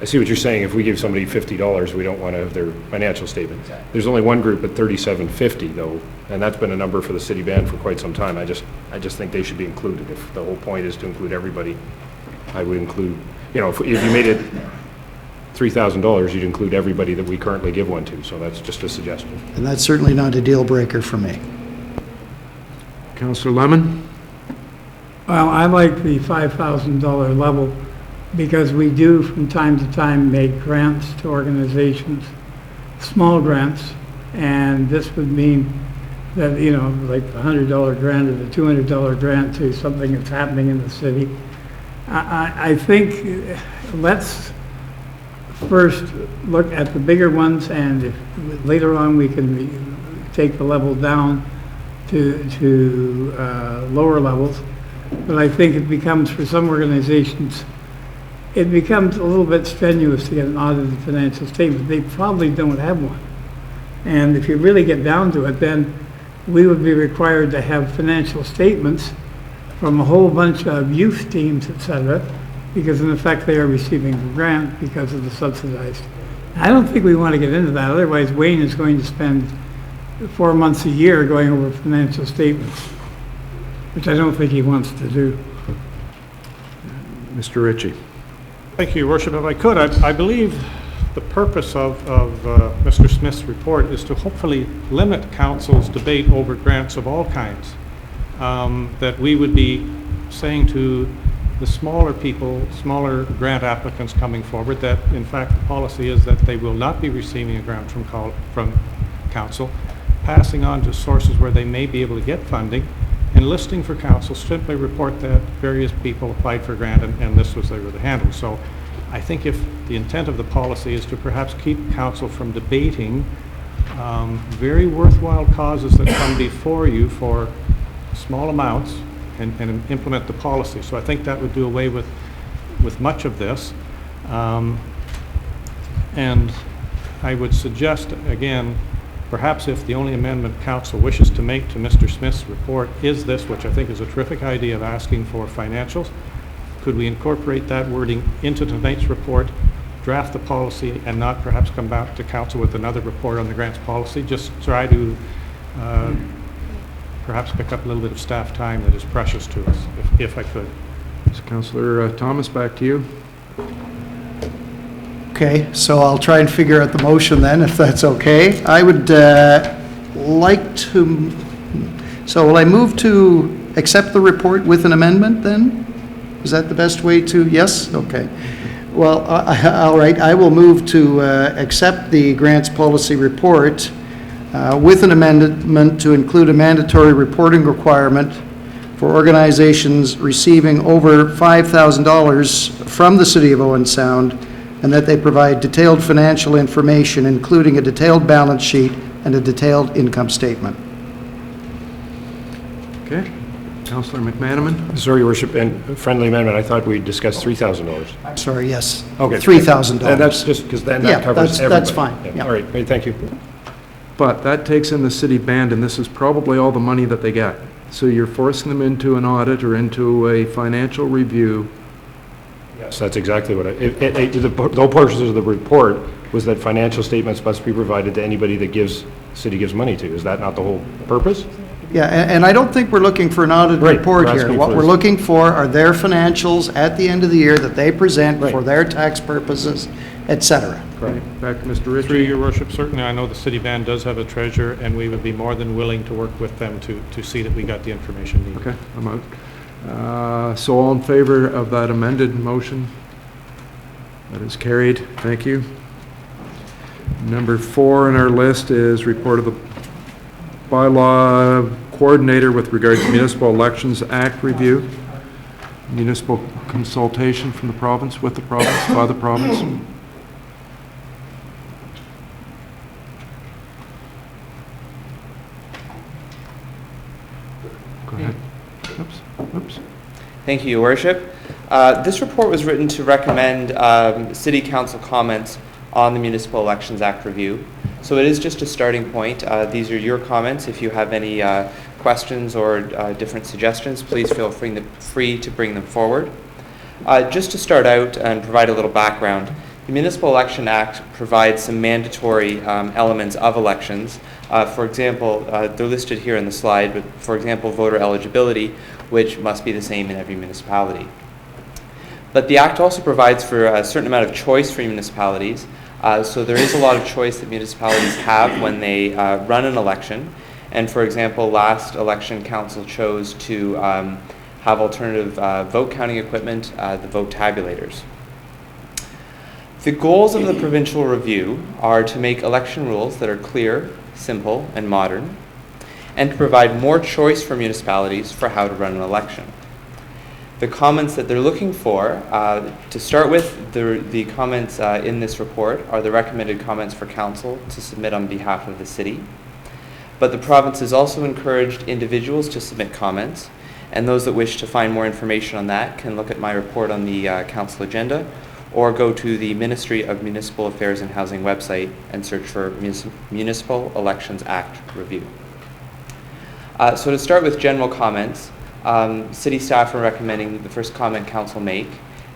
I see what you're saying, if we give somebody $50, we don't want to have their financial statement. There's only one group at $37.50 though, and that's been a number for the city band for quite some time. I just think they should be included. If the whole point is to include everybody, I would include, you know, if you made it $3,000, you'd include everybody that we currently give one to, so that's just a suggestion. And that's certainly not a deal breaker for me. Councillor Lemon? Well, I like the $5,000 level because we do from time to time make grants to organizations, small grants, and this would mean that, you know, like the $100 grant or the $200 grant to something that's happening in the city. I think let's first look at the bigger ones, and if later on we can take the level down to lower levels. But I think it becomes, for some organizations, it becomes a little bit strenuous to get an audited financial statement. They probably don't have one. And if you really get down to it, then we would be required to have financial statements from a whole bunch of youth teams, et cetera, because in effect they are receiving a grant because of the subsidized. I don't think we want to get into that, otherwise Wayne is going to spend 4 months a year going over financial statements, which I don't think he wants to do. Mr. Ritchie. Thank you, Your Worship. If I could, I believe the purpose of Mr. Smith's report is to hopefully limit council's debate over grants of all kinds. That we would be saying to the smaller people, smaller grant applicants coming forward, that in fact the policy is that they will not be receiving a grant from council, passing on to sources where they may be able to get funding, and listing for council, simply report that various people applied for grant and this was they were handled. So I think if the intent of the policy is to perhaps keep council from debating very worthwhile causes that come before you for small amounts and implement the policy. So I think that would do away with much of this. And I would suggest, again, perhaps if the only amendment council wishes to make to Mr. Smith's report is this, which I think is a terrific idea of asking for financials, could we incorporate that wording into tonight's report, draft the policy, and not perhaps come back to council with another report on the grants policy? Just try to perhaps pick up a little bit of staff time that is precious to us, if I could. Councillor Thomas, back to you. Okay, so I'll try and figure out the motion then, if that's okay. I would like to, so will I move to accept the report with an amendment then? Is that the best way to, yes? Okay. Well, all right, I will move to accept the grants policy report with an amendment to include a mandatory reporting requirement for organizations receiving over $5,000 from the City of Owen Sound, and that they provide detailed financial information, including a detailed balance sheet and a detailed income statement. Okay. Councillor McManaman. Sorry, Your Worship, and friendly amendment, I thought we discussed $3,000. Sorry, yes. Okay. $3,000. And that's just because then that covers everybody. That's fine. Yeah. Yeah. All right, great, thank you. But that takes in the city band, and this is probably all the money that they get. So you're forcing them into an audit or into a financial review. Yes, that's exactly what the whole purpose of the report was that financial statements must be provided to anybody that city gives money to. Is that not the whole purpose? Yeah, and I don't think we're looking for an audit Right, report we're here. asking What for we're is- looking for are their financials at the end of the year that they present for Right. their tax purposes, et cetera. Back to Mr. Through Ritchie. your worship, certainly I know the city band does have a treasurer, and we would be more than willing to work with them to see that we got the information needed. Okay, I'm out. So all in favor of that amended motion? That is carried. Thank you. Number 4 in our list is report of the bylaw coordinator with regard to Municipal Elections Act review. Municipal consultation from the province, with the province, by the province. Go ahead. Oops. Thank you, Your Worship. This report was written to recommend City Council comments on the Municipal Elections Act review. So it is just a starting point. These are your comments. If you have any questions or different suggestions, please feel free to bring them forward. Just to start out and provide a little background, the Municipal Election Act provides some mandatory elements of elections. For example, they're listed here in the slide, but for example, voter eligibility, which must be the same in every municipality. But the Act also provides for a certain amount of choice for municipalities. So there is a lot of choice that municipalities have when they run an election. And for example, last election, council chose to have alternative vote counting equipment, the vote tabulators. The goals of the provincial review are to make election rules that are clear, simple, and modern, and to provide more choice for municipalities for how to run an election. The comments that they're looking for, to start with, the comments in this report are the recommended comments for council to submit on behalf of the city. But the province has also encouraged individuals to submit comments, and those that wish to find more information on that can look at my report on the council agenda, or go to the Ministry of Municipal Affairs and Housing website and search for Municipal Elections Act Review. So to start with general comments, city staff are recommending the first comment council make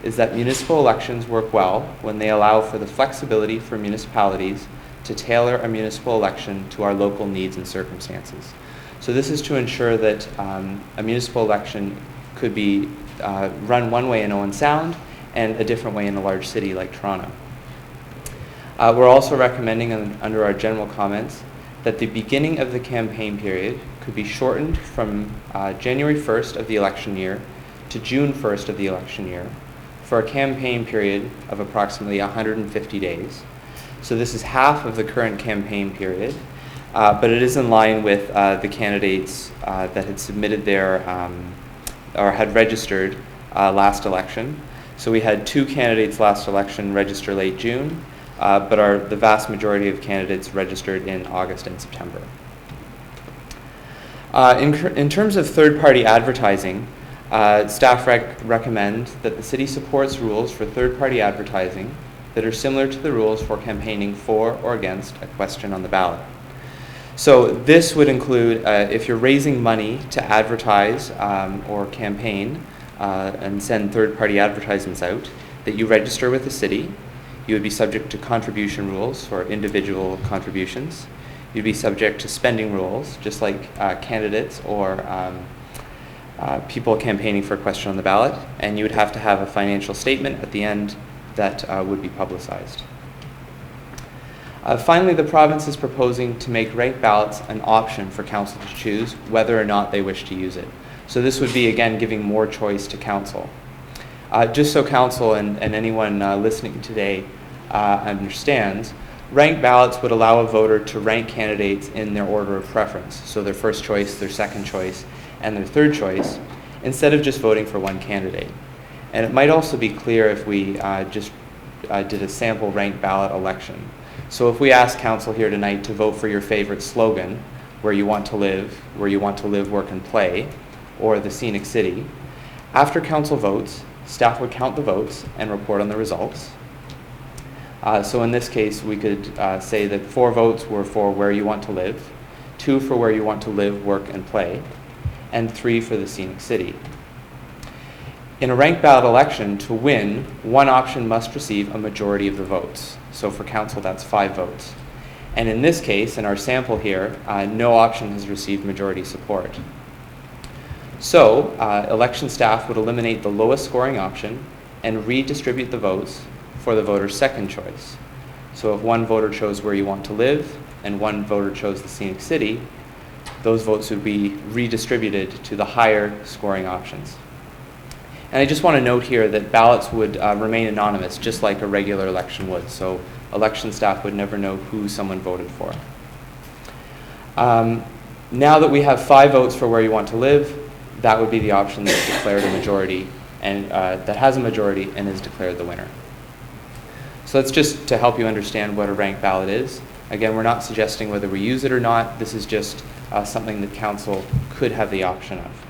is that municipal elections work well when they allow for the flexibility for municipalities to tailor a municipal election to our local needs and circumstances. So this is to ensure that a municipal election could be run one way in Owen Sound and a different way in a large city like Toronto. We're also recommending under our general comments that the beginning of the campaign period could be shortened from January 1st of the election year to June 1st of the election year for a campaign period of approximately 150 days. So this is half of the current campaign period, but it is in line with the candidates that had submitted their, or had registered last election. So we had 2 candidates last election register late June, but the vast majority of candidates registered in August and September. In terms of third-party advertising, staff recommend that the city supports rules for third-party advertising that are similar to the rules for campaigning for or against a question on the ballot. So this would include if you're raising money to advertise or campaign and send third-party advertisements out, that you register with the city. You would be subject to contribution rules for individual contributions. You'd be subject to spending rules, just like candidates or people campaigning for a question on the ballot. And you would have to have a financial statement at the end that would be publicized. Finally, the province is proposing to make ranked ballots an option for council to choose whether or not they wish to use it. So this would be, again, giving more choice to council. Just so council and anyone listening today understands, ranked ballots would allow a voter to rank candidates in their order of preference. So their first choice, their second choice, and their third choice, instead of just voting for one candidate. And it might also be clear if we just did a sample ranked ballot election. So if we ask council here tonight to vote for your favorite slogan, where you want to live, work, and play, or the scenic city, after council votes, staff would count the votes and report on the results. So in this case, we could say that 4 votes were for where you want to live, 2 for where you want to live, work, and play, and 3 for the scenic city. In a ranked ballot election, to win, one option must receive a majority of the votes. So for council, that's 5 votes. And in this case, in our sample here, no option has received majority support. So election staff would eliminate the lowest scoring option and redistribute the votes for the voter's second choice. So if one voter chose where you want to live and one voter chose the scenic city, those votes would be redistributed to the higher scoring options. And I just want to note here that ballots would remain anonymous, just like a regular election would. So election staff would never know who someone voted for. Now that we have 5 votes for where you want to live, that would be the option that's declared a majority, and that has a majority and is declared the winner. So that's just to help you understand what a ranked ballot is. Again, we're not suggesting whether we use it or not. This is just something that council could have the option of.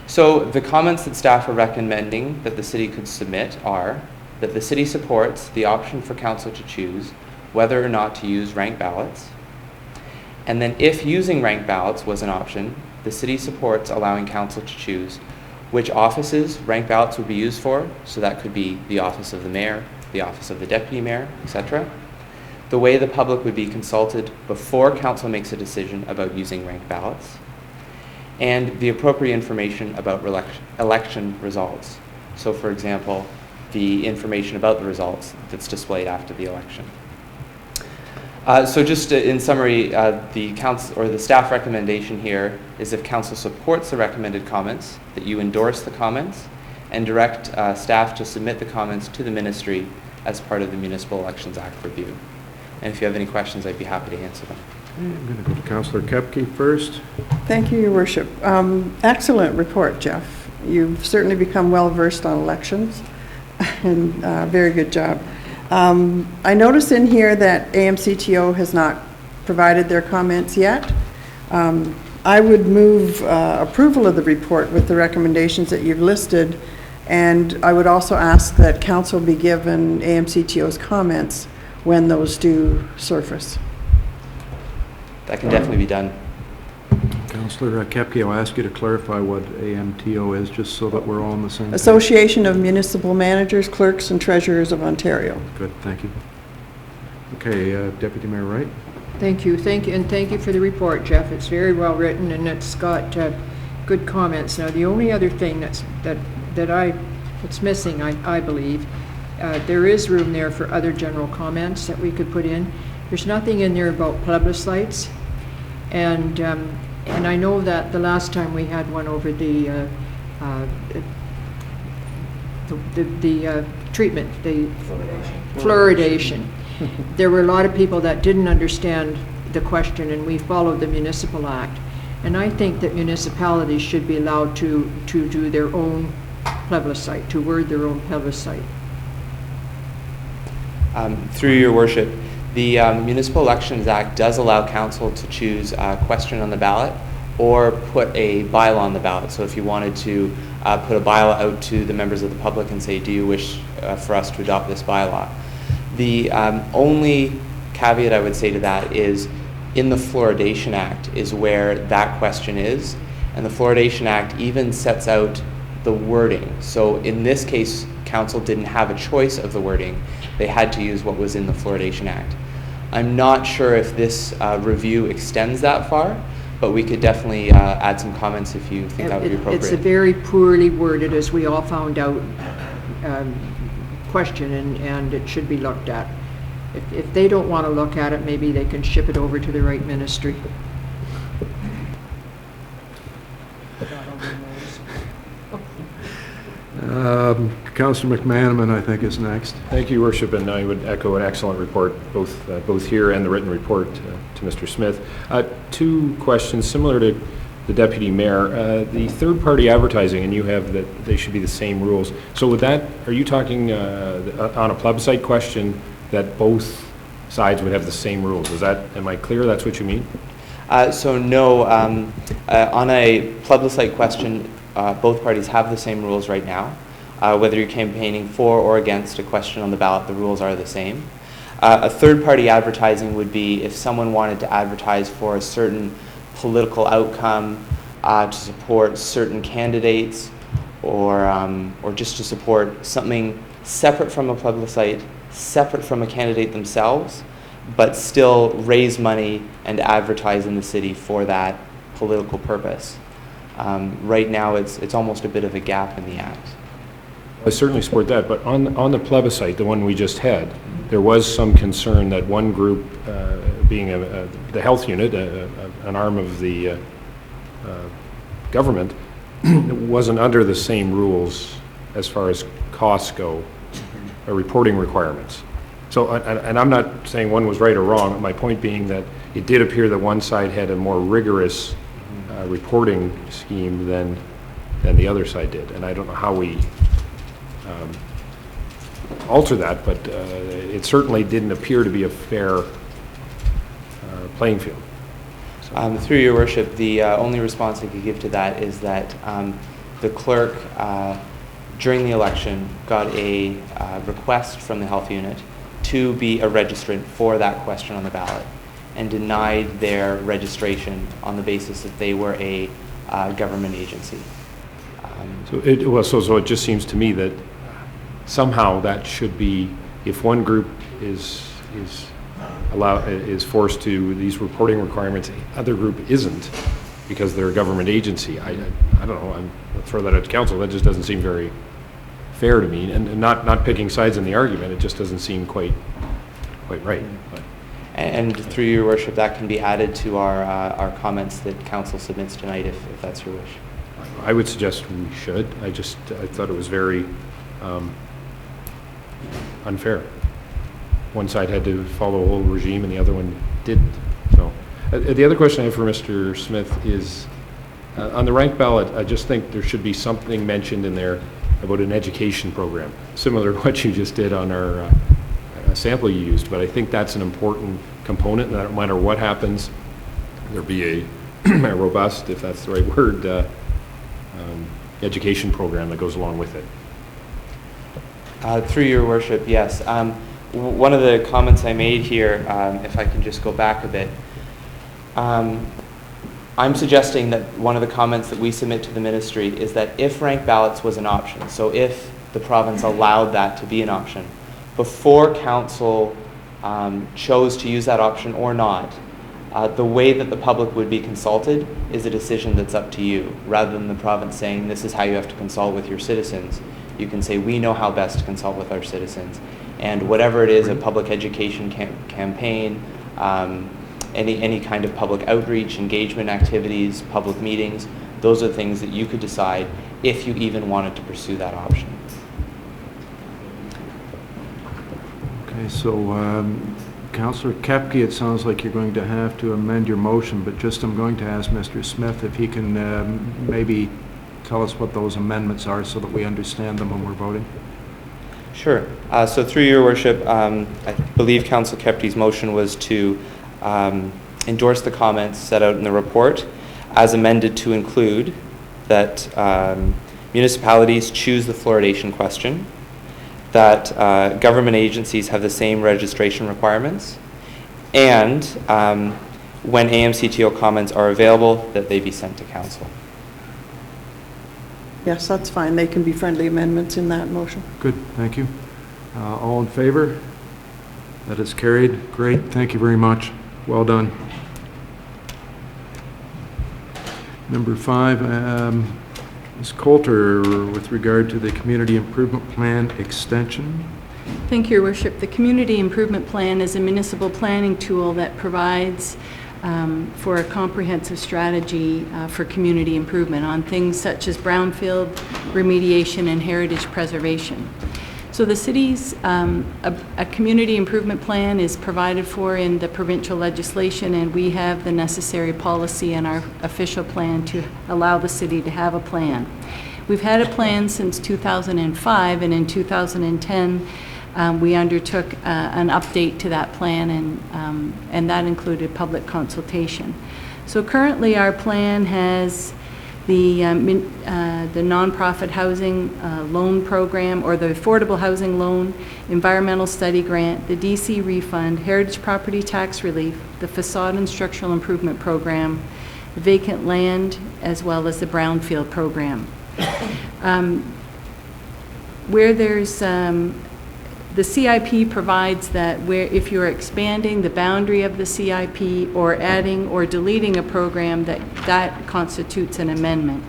So the comments that staff are recommending that the city could submit are that the city supports the option for council to choose whether or not to use ranked ballots. And then if using ranked ballots was an option, the city supports allowing council to choose which offices ranked ballots would be used for. So that could be the office of the mayor, the office of the deputy mayor, etc. The way the public would be consulted before council makes a decision about using ranked ballots, and the appropriate information about election results. So for example, the information about the results that's displayed after the election. So just in summary, the council or the staff recommendation here is if council supports the recommended comments, that you endorse the comments and direct staff to submit the comments to the ministry as part of the Municipal Elections Act review. And if you have any questions, I'd be happy to answer them. I'm going to go to Councillor Kepke first. Thank you, Your Worship. Excellent report, Jeff. You've certainly become well-versed on elections, and very good job. I notice in here that AMCTO has not provided their comments yet. I would move approval of the report with the recommendations that you've listed, and I would also ask that council be given AMCTO's comments when those do surface. That can definitely be done. Councillor Kepke, I'll ask you to clarify what AMTO is, just so that we're all on the same page. Association of Municipal Managers, Clerks, and Treasurers of Ontario. Good, thank you. Okay, Deputy Mayor Wright. Thank you, and thank you for the report, Jeff. It's very well written, and it's got good comments. Now, the only other thing that's missing, I believe, there is room there for other general comments that we could put in. There's nothing in there about plebiscites, and I know that the last time we had one over the treatment, the fluoridation. There were a lot of people that didn't understand the question, and we followed the Municipal Act. And I think that municipalities should be allowed to do their own plebiscite, to word their own plebiscite. Through your worship, the Municipal Elections Act does allow council to choose a question on the ballot or put a bylaw on the ballot. So if you wanted to put a bylaw out to the members of the public and say, do you wish for us to adopt this bylaw? The only caveat I would say to that is in the Fluoridation Act is where that question is, and the Fluoridation Act even sets out the wording. So in this case, council didn't have a choice of the wording. They had to use what was in the Fluoridation Act. I'm not sure if this review extends that far, but we could definitely add some comments if you think that would be appropriate. It's a very poorly worded, as we all found out, question, and it should be looked at. If they don't want to look at it, maybe they can ship it over to the right ministry. Councillor McManaman, I think, is next. Thank you, Worship, and I would echo an excellent report, both here and the written report to Mr. Smith. 2 questions similar to the Deputy Mayor. The third-party advertising, and you have that they should be the same rules. So with that, are you talking on a plebiscite question that both sides would have the same rules? Am I clear that's what you mean? So no, on a plebiscite question, both parties have the same rules right now. Whether you're campaigning for or against a question on the ballot, the rules are the same. A third-party advertising would be if someone wanted to advertise for a certain political outcome, to support certain candidates, or just to support something separate from a plebiscite, separate from a candidate themselves, but still raise money and advertise in the city for that political purpose. Right now, it's almost a bit of a gap in the act. I certainly support that, but on the plebiscite, the one we just had, there was some concern that one group, being the health unit, an arm of the government, wasn't under the same rules as far as costs go, or reporting requirements. So, and I'm not saying one was right or wrong, my point being that it did appear that one side had a more rigorous reporting scheme than the other side did, and I don't know how we alter that, but it certainly didn't appear to be a fair playing field. Through your worship, the only response I could give to that is that the clerk, during the election, got a request from the health unit to be a registrant for that question on the ballot, and denied their registration on the basis that they were a government agency. So it just seems to me that somehow that should be, if one group is forced to these reporting requirements, the other group isn't, because they're a government agency. I don't know, I'll throw that out to council. That just doesn't seem very fair to me, and not picking sides in the argument, it just doesn't seem quite right. But. And through your worship, that can be added to our comments that council submits tonight, if that's your wish. I would suggest we should. I thought it was very unfair. One side had to follow a whole regime and the other one didn't. So, the other question I have for Mr. Smith is, on the ranked ballot, I just think there should be something mentioned in there about an education program, similar to what you just did on our sample you used, but I think that's an important component, and no matter what happens, there'll be a robust, if that's the right word, education program that goes along with it. Through your worship, yes. One of the comments I made here, if I can just go back a bit, I'm suggesting that one of the comments that we submit to the ministry is that if ranked ballots was an option, so if the province allowed that to be an option, before council chose to use that option or not, the way that the public would be consulted is a decision that's up to you. Rather than the province saying, this is how you have to consult with your citizens, you can say, we know how best to consult with our citizens. And whatever it is, a public education campaign, any kind of public outreach, engagement activities, public meetings, those are things that you could decide if you even wanted to pursue that option. Okay, so Councillor Kepke, it sounds like you're going to have to amend your motion, but just I'm going to ask Mr. Smith if he can maybe tell us what those amendments are so that we understand them when we're voting. Sure. So through your worship, I believe Councillor Kepke's motion was to endorse the comments set out in the report as amended to include that municipalities choose the fluoridation question, that government agencies have the same registration requirements, and when AMCTO comments are available, that they be sent to council. Yes, that's fine. They can be friendly amendments in that motion. Good, thank you. All in favor? That is carried. Great, thank you very much. Well done. Number 5, Ms. Coulter, with regard to the Community Improvement Plan extension. Thank you, Your Worship. The Community Improvement Plan is a municipal planning tool that provides for a comprehensive strategy for community improvement on things such as brownfield remediation and heritage preservation. So the city's a community improvement plan is provided for in the provincial legislation, and we have the necessary policy in our official plan to allow the city to have a plan. We've had a plan since 2005, and in 2010 we undertook an update to that plan, and that included public consultation. So currently our plan has the nonprofit housing loan program, or the affordable housing loan, environmental study grant, the DC refund, heritage property tax relief, the facade and structural improvement program, the vacant land, as well as the brownfield program. Where there's the CIP provides that where if you're expanding the boundary of the CIP or adding or deleting a program, that constitutes an amendment.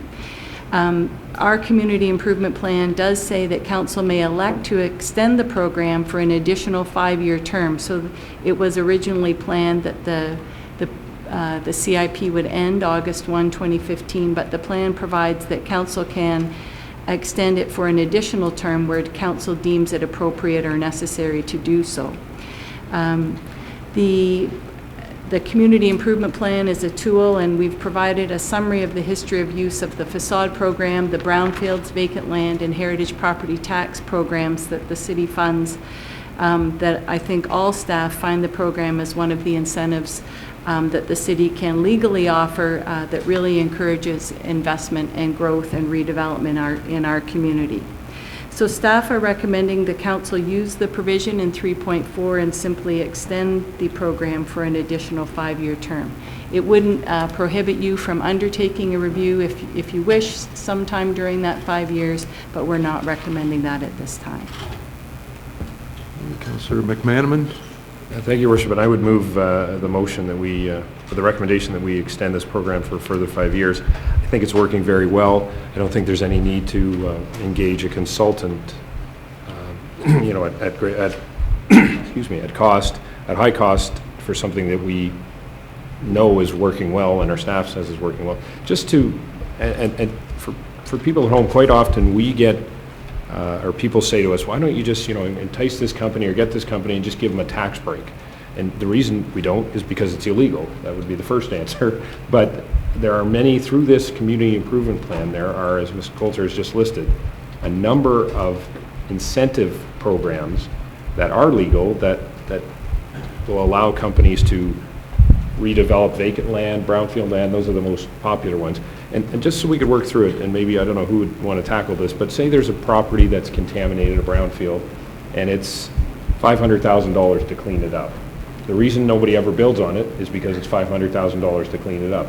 Our community improvement plan does say that council may elect to extend the program for an additional 5-year term. So it was originally planned that the CIP would end August 1, 2015, but the plan provides that council can extend it for an additional term where council deems it appropriate or necessary to do so. The community improvement plan is a tool, and we've provided a summary of the history of use of the facade program, the brownfields, vacant land, and heritage property tax programs that the city funds, that I think all staff find the program as one of the incentives that the city can legally offer that really encourages investment and growth and redevelopment in our community. So staff are recommending the council use the provision in 3.4 and simply extend the program for an additional 5-year term. It wouldn't prohibit you from undertaking a review if you wish sometime during that 5 years, but we're not recommending that at this time. Councillor McManaman. Thank you, Your Worship, and I would move the motion that we, for the recommendation that we extend this program for a further 5 years. I think it's working very well. I don't think there's any need to engage a consultant, you know, at excuse me, at high cost for something that we know is working well and our staff says is working well. Just to, and for people at home, quite often we get or people say to us, why don't you just, you know, entice this company or get this company and just give them a tax break? And the reason we don't is because it's illegal. That would be the first answer. But there are many, through this community improvement plan, there are, as Ms. Coulter has just listed, a number of incentive programs that are legal that will allow companies to redevelop vacant land, brownfield land. Those are the most popular ones. And just so we could work through it, and maybe, I don't know who would want to tackle this, but say there's a property that's contaminated, a brownfield, and it's $500,000 to clean it up. The reason nobody ever builds on it is because it's $500,000 to clean it up.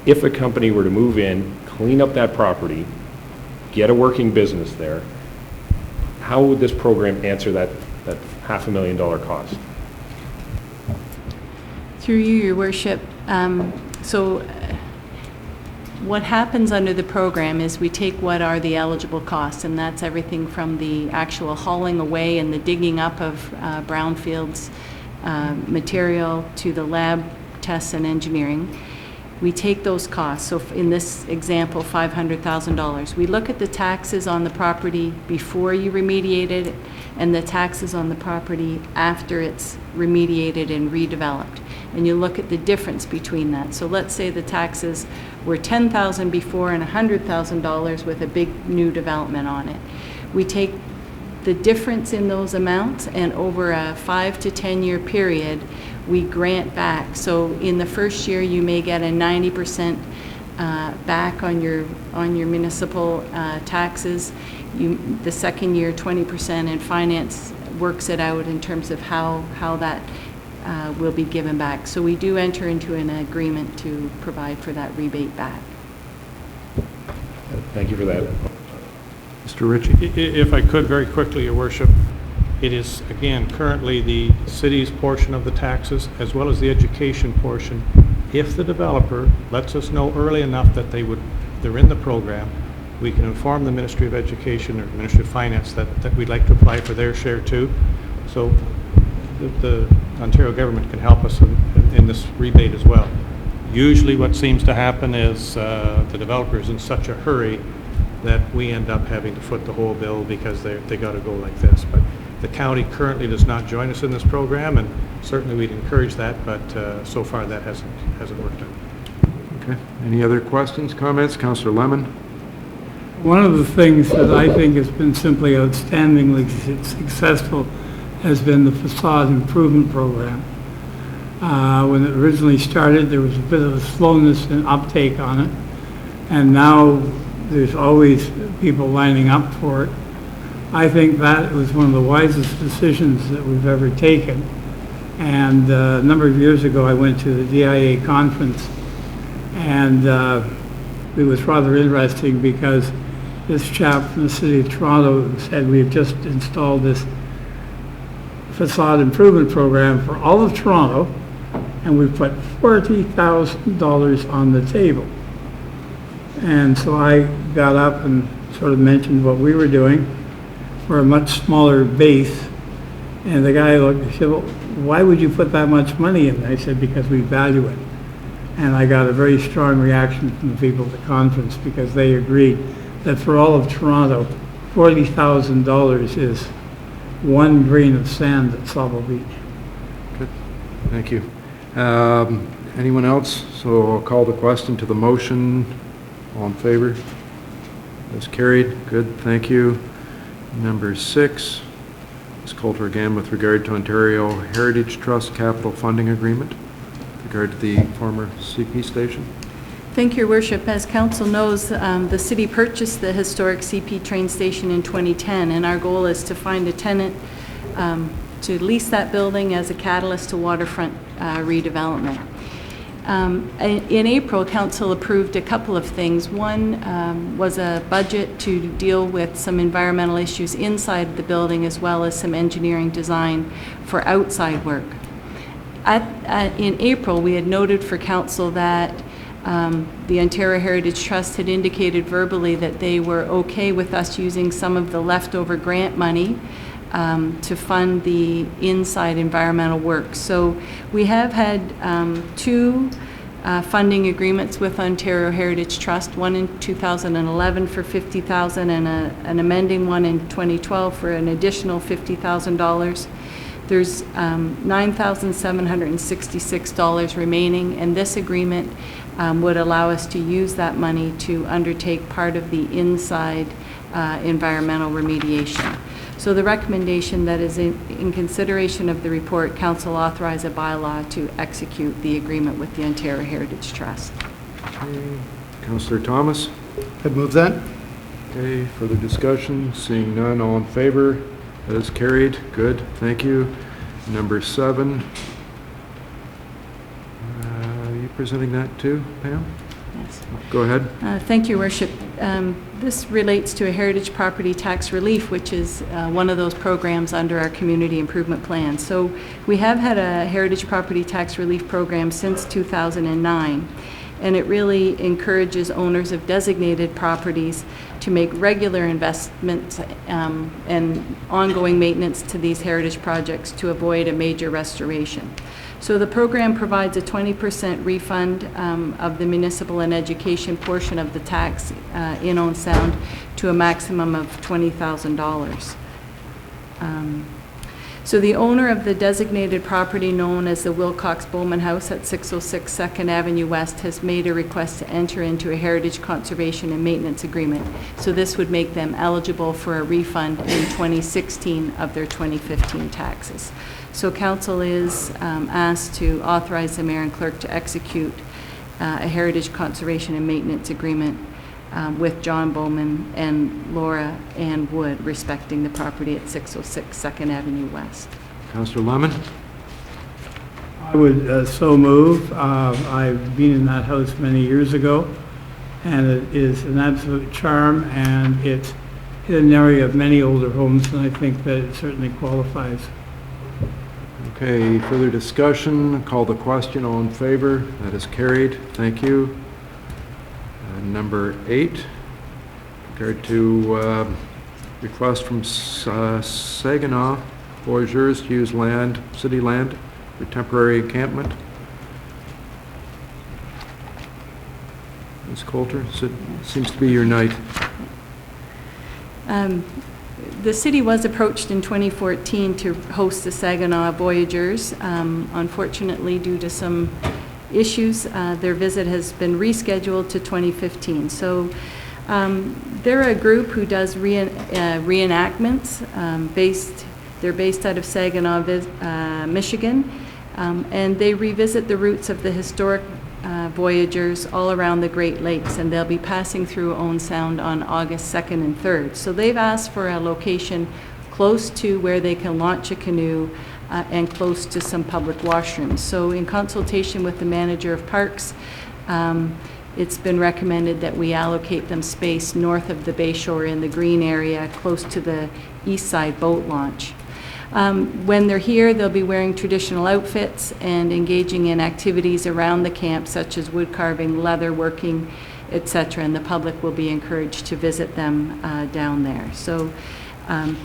If a company were to move in, clean up that property, get a working business there, how would this program answer that $500,000 cost? Through you, Your Worship. What happens under the program is we take what are the eligible costs, and that's everything from the actual hauling away and the digging up of brownfields material to the lab tests and engineering. We take those costs. So in this example, $500,000. We look at the taxes on the property before you remediate it and the taxes on the property after it's remediated and redeveloped. And you look at the difference between that. So let's say the taxes were $10,000 before and $100,000 with a big new development on it. We take the difference in those amounts, and over a 5 to 10 year period, we grant back. So in the first year, you may get a 90% back on your municipal taxes. The second year, 20%, and finance works it out in terms of how that will be given back. So we do enter into an agreement to provide for that rebate back. Thank you for that. Mr. Ritchie. If I could, very quickly, Your Worship, it is, again, currently the city's portion of the taxes as well as the education portion. If the developer lets us know early enough that they're in the program, we can inform the Ministry of Education or Ministry of Finance that we'd like to apply for their share too. So the Ontario government can help us in this rebate as well. Usually what seems to happen is the developer is in such a hurry that we end up having to foot the whole bill because they got to go like this. But the county currently does not join us in this program, and certainly we'd encourage that, but so far that hasn't worked out. Okay. Any other questions, comments? Councillor Lemon. One of the things that I think has been simply outstandingly successful has been the facade improvement program. When it originally started, there was a bit of a slowness in uptake on it. and now there's always people lining up for it. I think that was one of the wisest decisions that we've ever taken. And a number of years ago, I went to the DIA conference, and it was rather interesting because this chap from the city of Toronto said, we've just installed this facade improvement program for all of Toronto, and we put $40,000 on the table. And so I got up and sort of mentioned what we were doing for a much smaller base. And the guy looked and said, well, why would you put that much money in? I said, because we value it. And I got a very strong reaction from the people at the conference because they agreed that for all of Toronto, $40,000 is one grain of sand at Sauble Beach. Good. Thank you. Anyone else? So I'll call the question to the motion. All in favor? That's carried. Good, thank you. Number 6, Ms. Coulter again with regard to Ontario Heritage Trust Capital Funding Agreement with regard to the former CP station. Thank you, Your Worship. As Council knows, the city purchased the historic CP train station in 2010, and our goal is to find a tenant to lease that building as a catalyst to waterfront redevelopment. In April, Council approved a couple of things. One was a budget to deal with some environmental issues inside the building as well as some engineering design for outside work. In April, we had noted for Council that the Ontario Heritage Trust had indicated verbally that they were okay with us using some of the leftover grant money to fund the inside environmental work. So we have had 2 funding agreements with Ontario Heritage Trust, one in 2011 for $50,000 and an amending one in 2012 for an additional $50,000. There's $9,766 remaining, and this agreement would allow us to use that money to undertake part of the inside environmental remediation. So the recommendation that is in consideration of the report, Council authorize a bylaw to execute the agreement with the Ontario Heritage Trust. Okay. Councillor Thomas? I'd move that. Okay, further discussion? Seeing none, all in favor? That is carried. Good, thank you. Number 7. Are you presenting that too, Pam? Yes. Go ahead. Thank you, Worship. This relates to a heritage property tax relief, which is one of those programs under our community improvement plan. So we have had a heritage property tax relief program since 2009, and it really encourages owners of designated properties to make regular investments and ongoing maintenance to these heritage projects to avoid a major restoration. So the program provides a 20% refund of the municipal and education portion of the tax in Owen Sound to a maximum of $20,000. So the owner of the designated property known as the Wilcox Bowman House at 606 2nd Avenue West has made a request to enter into a heritage conservation and maintenance agreement. So this would make them eligible for a refund in 2016 of their 2015 taxes. So Council is asked to authorize the Mayor and Clerk to execute a heritage conservation and maintenance agreement with John Bowman and Laura Ann Wood respecting the property at 606 2nd Avenue West. Councillor Lemon? I would so move. I've been in that house many years ago, and it is an absolute charm, and it's in an area of many older homes, and I think that it certainly qualifies. Okay, further discussion? Call the question. All in favor? That is carried. Thank you. Number 8, regard to request from Saginaw Voyageurs to use land, city land, for temporary encampment. Ms. Coulter, it seems to be your night. The city was approached in 2014 to host the Saginaw Voyageurs. Unfortunately, due to some issues, their visit has been rescheduled to 2015. So they're a group who does reenactments. They're based out of Saginaw, Michigan, and they revisit the roots of the historic Voyagers all around the Great Lakes, and they'll be passing through Owen Sound on August 2nd and 3rd. So they've asked for a location close to where they can launch a canoe and close to some public washrooms. So in consultation with the manager of parks, it's been recommended that we allocate them space north of the Bayshore in the green area, close to the east side boat launch. When they're here, they'll be wearing traditional outfits and engaging in activities around the camp, such as wood carving, leather working, etc., and the public will be encouraged to visit them down there. So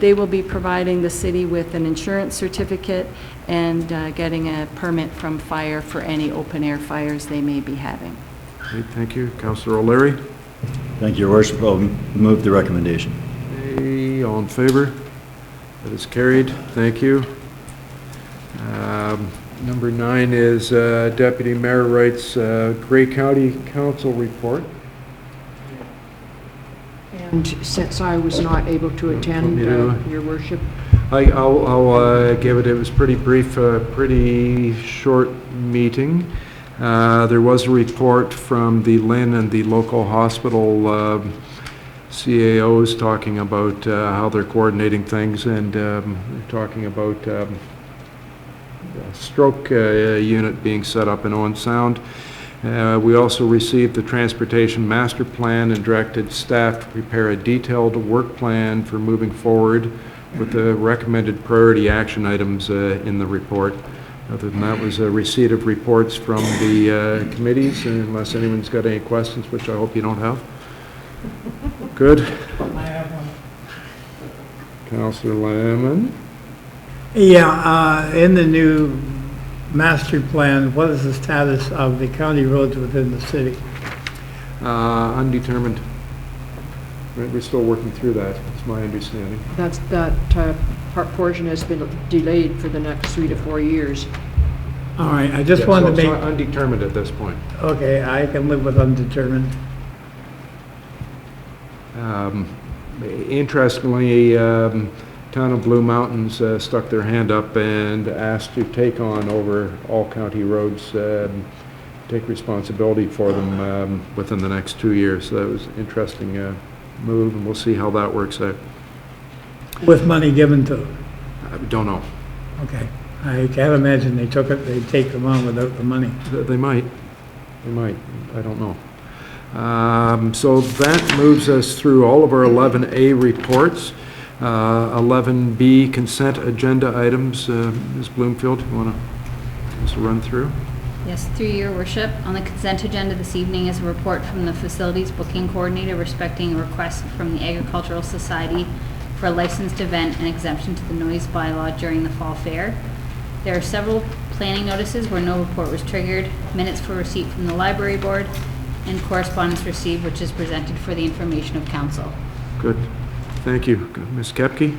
they will be providing the city with an insurance certificate and getting a permit from fire for any open-air fires they may be having. Okay, thank you. Councillor O'Leary? Thank you, Your Worship. I'll move the recommendation. Okay, all in favor? That is carried. Thank you. Number 9 is Deputy Mayor Wright's Grey County Council report. And since I was not able to attend, Your Worship, I'll give it. It was pretty brief, pretty short meeting. There was a report from the Lynn and the local hospital CAOs talking about how they're coordinating things, and talking about a stroke unit being set up in Owen Sound. We also received the Transportation Master Plan and directed staff to prepare a detailed work plan for moving forward with the recommended priority action items in the report. Other than that was a receipt of reports from the committees, unless anyone's got any questions, which I hope you don't have. Good. I have one. Councillor Lamon. Yeah, in the new master plan, what is the status of the county roads within the city? Undetermined. We're still working through that, it's my understanding. that portion has been delayed for the next 3 to 4 years. All right, I just Yeah, wanted so to it's make, undetermined at this point. okay, I can live with undetermined. Interestingly, Town of Blue Mountains stuck their hand up and asked to take on over all county roads, take responsibility for them within the next 2 years. So that was an interesting move, and we'll see how that works out. With money given to, I don't know. okay. I can't imagine they'd take them on without the money. They might. They might. I don't know. So that moves us through all of our 11A reports. 11B consent agenda items. Ms. Bloomfield, you want to give us a run through? Yes, through your worship, on the consent agenda this evening is a report from the facilities booking coordinator respecting a request from the Agricultural Society for a licensed event and exemption to the noise bylaw during the fall fair. There are several planning notices where no report was triggered, minutes for receipt from the library board, and correspondence received which is presented for the information of council. Good. Thank you. Ms. Kepke?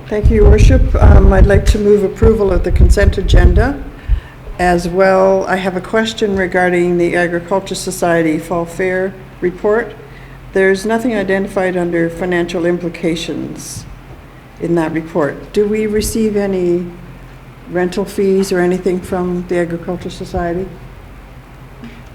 Thank you, Your Worship. I'd like to move approval of the consent agenda. As well, I have a question regarding the Agriculture Society Fall Fair report. There's nothing identified under financial implications in that report. Do we receive any rental fees or anything from the Agriculture Society?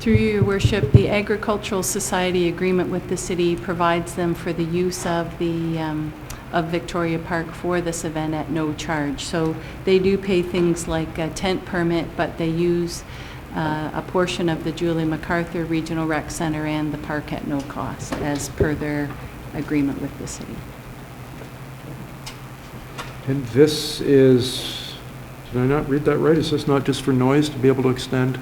Through your worship, the Agricultural Society agreement with the city provides them for the use of the of Victoria Park for this event at no charge. So they do pay things like a tent permit, but they use a portion of the Julie MacArthur Regional Rec Center and the park at no cost, as per their agreement with the city. And this is, did I not read that right? Is this not just for noise to be able to extend?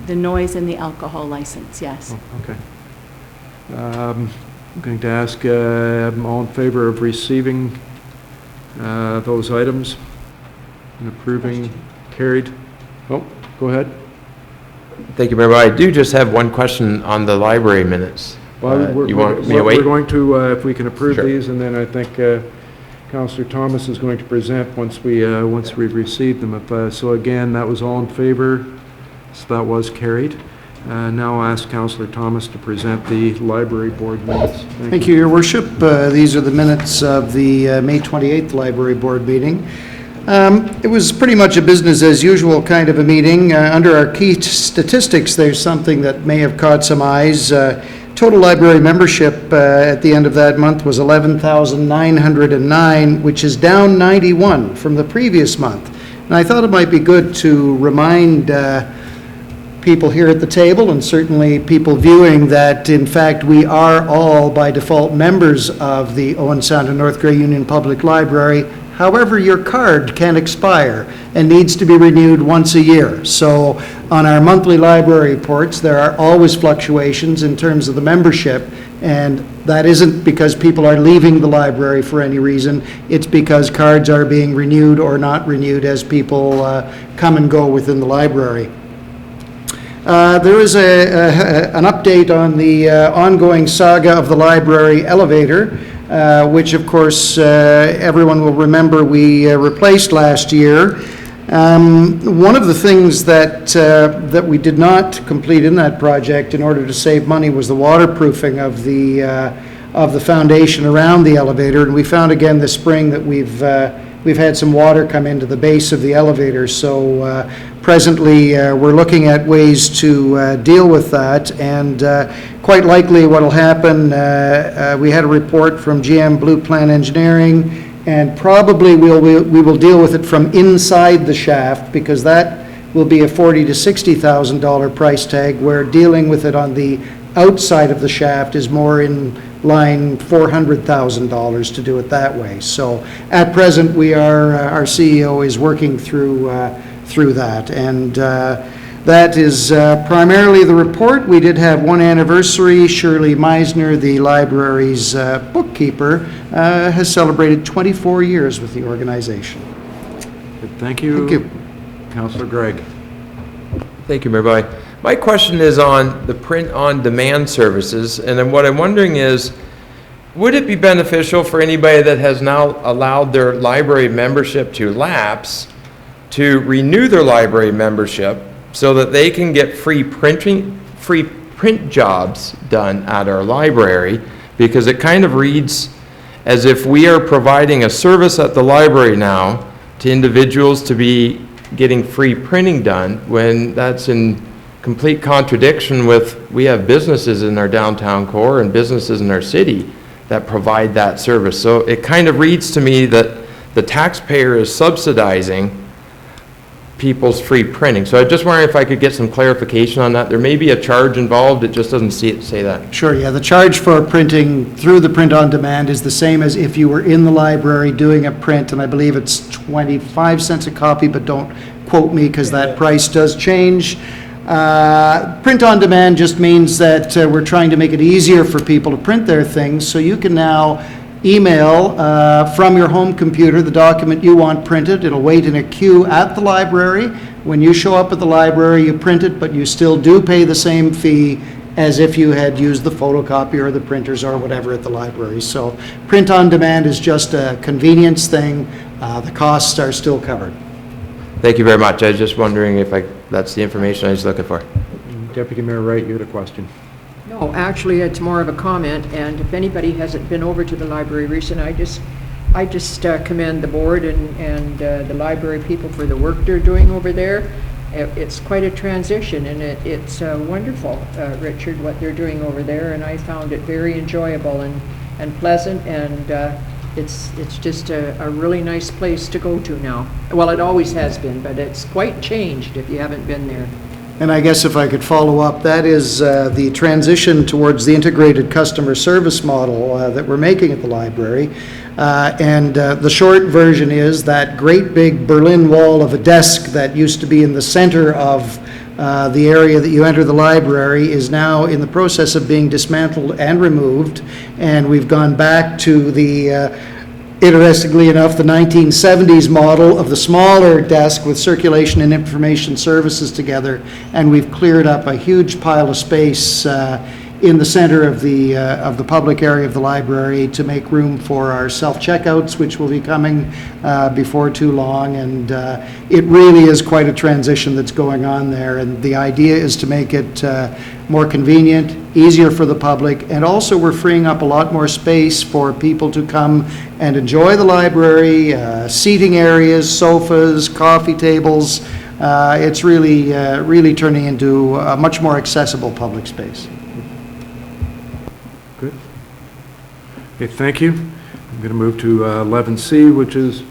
The noise and the alcohol license, yes. Oh, okay. I'm going to ask, all in favor of receiving those items and approving? Carried. Oh, go ahead. Thank you, Mayor. I do just have one question on the library minutes. Well, You want me to wait? We're going to, if we can approve Sure. these, and then I think Councillor Thomas is going to present once we've received them. So again, that was all in favor, so that was carried. Now I'll ask Councillor Thomas to present the library board minutes. Thank you, Your Worship. These are the minutes of the May 28th Library Board meeting. It was pretty much a business as usual kind of a meeting. Under our key statistics, there's something that may have caught some eyes. Total library membership at the end of that month was 11,909, which is down 91 from the previous month. And I thought it might be good to remind people here at the table, and certainly people viewing, that in fact we are all by default members of the Owen Sound and North Grey Union Public Library. However, your card can expire and needs to be renewed once a year. So on our monthly library reports, there are always fluctuations in terms of the membership, and that isn't because people are leaving the library for any reason. It's because cards are being renewed or not renewed as people come and go within the library. There is an update on the ongoing saga of the library elevator, which of course everyone will remember we replaced last year. One of the things that we did not complete in that project in order to save money was the waterproofing of the foundation around the elevator, and we found again this spring that we've had some water come into the base of the elevator. So presently we're looking at ways to deal with that, and quite likely what will happen, we had a report from GM Blue Plan Engineering, and probably we will deal with it from inside the shaft, because that will be a $40,000 to $60,000 price tag, where dealing with it on the outside of the shaft is more in line $400,000 to do it that way. So at present, our CEO is working through that, and that is primarily the report. We did have one anniversary. Shirley Meisner, the library's bookkeeper, has celebrated 24 years with the organization. Good, thank you. Thank you. Councillor Gregg. Thank you, Mayor Bai. My question is on the print-on-demand services, and then what I'm wondering is, would it be beneficial for anybody that has now allowed their library membership to lapse to renew their library membership so that they can get free print jobs done at our library? Because it kind of reads as if we are providing a service at the library now to individuals to be getting free printing done, when that's in complete contradiction with, we have businesses in our downtown core and businesses in our city that provide that service. So it kind of reads to me that the taxpayer is subsidizing people's free printing. So I just wondering if I could get some clarification on that. There may be a charge involved, it just doesn't say that. Sure, yeah, the charge for printing through the print on demand is the same as if you were in the library doing a print, and I believe it's 25 cents a copy, but don't quote me because that price does change. Print on demand just means that we're trying to make it easier for people to print their things, so you can now email from your home computer the document you want printed. It'll wait in a queue at the library. When you show up at the library, you print it, but you still do pay the same fee as if you had used the photocopier or the printers or whatever at the library. So print on demand is just a convenience thing. The costs are still covered. Thank you very much. I was just wondering if that's the information I was looking for. Deputy Mayor Wright, you had a question. No, actually, it's more of a comment, and if anybody hasn't been over to the library recently, I just commend the board and the library people for the work they're doing over there. It's quite a transition, and it's wonderful, Richard, what they're doing over there, and I found it very enjoyable and pleasant, and it's just a really nice place to go to now. Well, it always has been, but it's quite changed if you haven't been there. And I guess if I could follow up, that is the transition towards the integrated customer service model that we're making at the library. And the short version is that great big Berlin Wall of a desk that used to be in the center of the area that you enter the library is now in the process of being dismantled and removed. And we've gone back to the interestingly enough, the 1970s model of the smaller desk with circulation and information services together, and we've cleared up a huge pile of space in the center of the public area of the library to make room for our self-checkouts, which will be coming before too long. And it really is quite a transition that's going on there. And the idea is to make it more convenient, easier for the public, and also we're freeing up a lot more space for people to come and enjoy the library, seating areas, sofas, coffee tables. It's really turning into a much more accessible public space. Good. Okay, thank you. I'm going to move to 11C, which is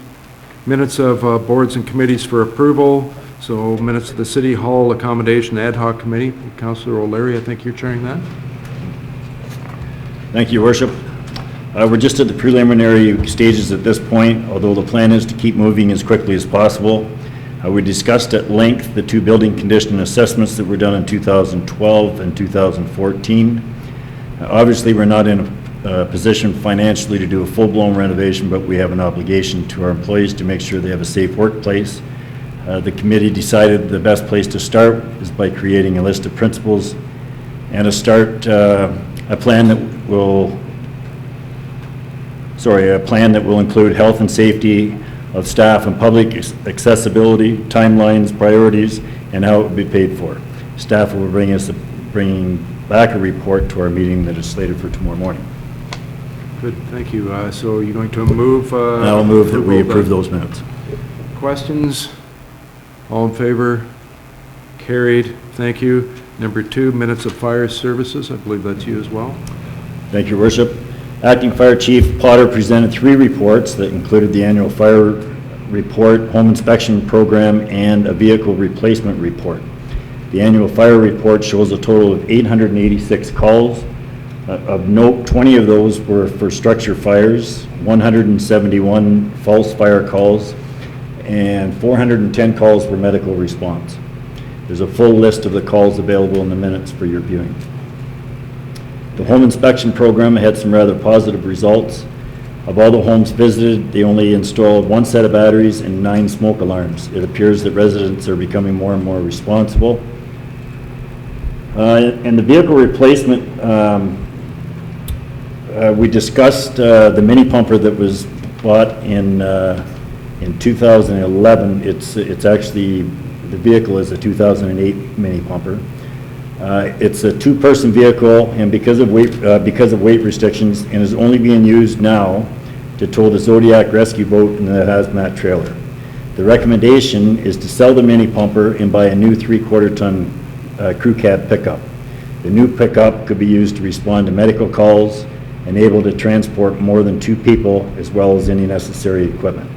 minutes of boards and committees for approval. So minutes of the City Hall Accommodation Ad Hoc Committee. Councillor O'Leary, I think you're chairing that. Thank you, Worship. We're just at the preliminary stages at this point, although the plan is to keep moving as quickly as possible. We discussed at length the two building condition assessments that were done in 2012 and 2014. Obviously, we're not in a position financially to do a full-blown renovation, but we have an obligation to our employees to make sure they have a safe workplace. The committee decided the best place to start is by creating a list of principles and a plan that will include health and safety of staff and public accessibility, timelines, priorities, and how it will be paid for. Staff will bring back a report to our meeting that is slated for tomorrow morning. Good, thank you. So you're going to move? I will move that we approve those minutes. Questions? All in favor? Carried. Thank you. Number 2, minutes of fire services. I believe that's you as well. Thank you, Worship. Acting Fire Chief Potter presented 3 reports that included the annual fire report, home inspection program, and a vehicle replacement report. The annual fire report shows a total of 886 calls. Of note, 20 of those were for structure fires, 171 false fire calls, and 410 calls for medical response. There's a full list of the calls available in the minutes for your viewing. The home inspection program had some rather positive results. Of all the homes visited, they only installed 1 set of batteries and 9 smoke alarms. It appears that residents are becoming more and more responsible. And the vehicle replacement, we discussed the mini pumper that was bought in 2011. It's actually, the vehicle is a 2008 mini pumper. It's a 2-person vehicle, and because of weight restrictions, and is only being used now to tow the Zodiac rescue boat and the hazmat trailer. The recommendation is to sell the mini pumper and buy a new 3/4 ton crew cab pickup. The new pickup could be used to respond to medical calls and able to transport more than 2 people as well as any necessary equipment.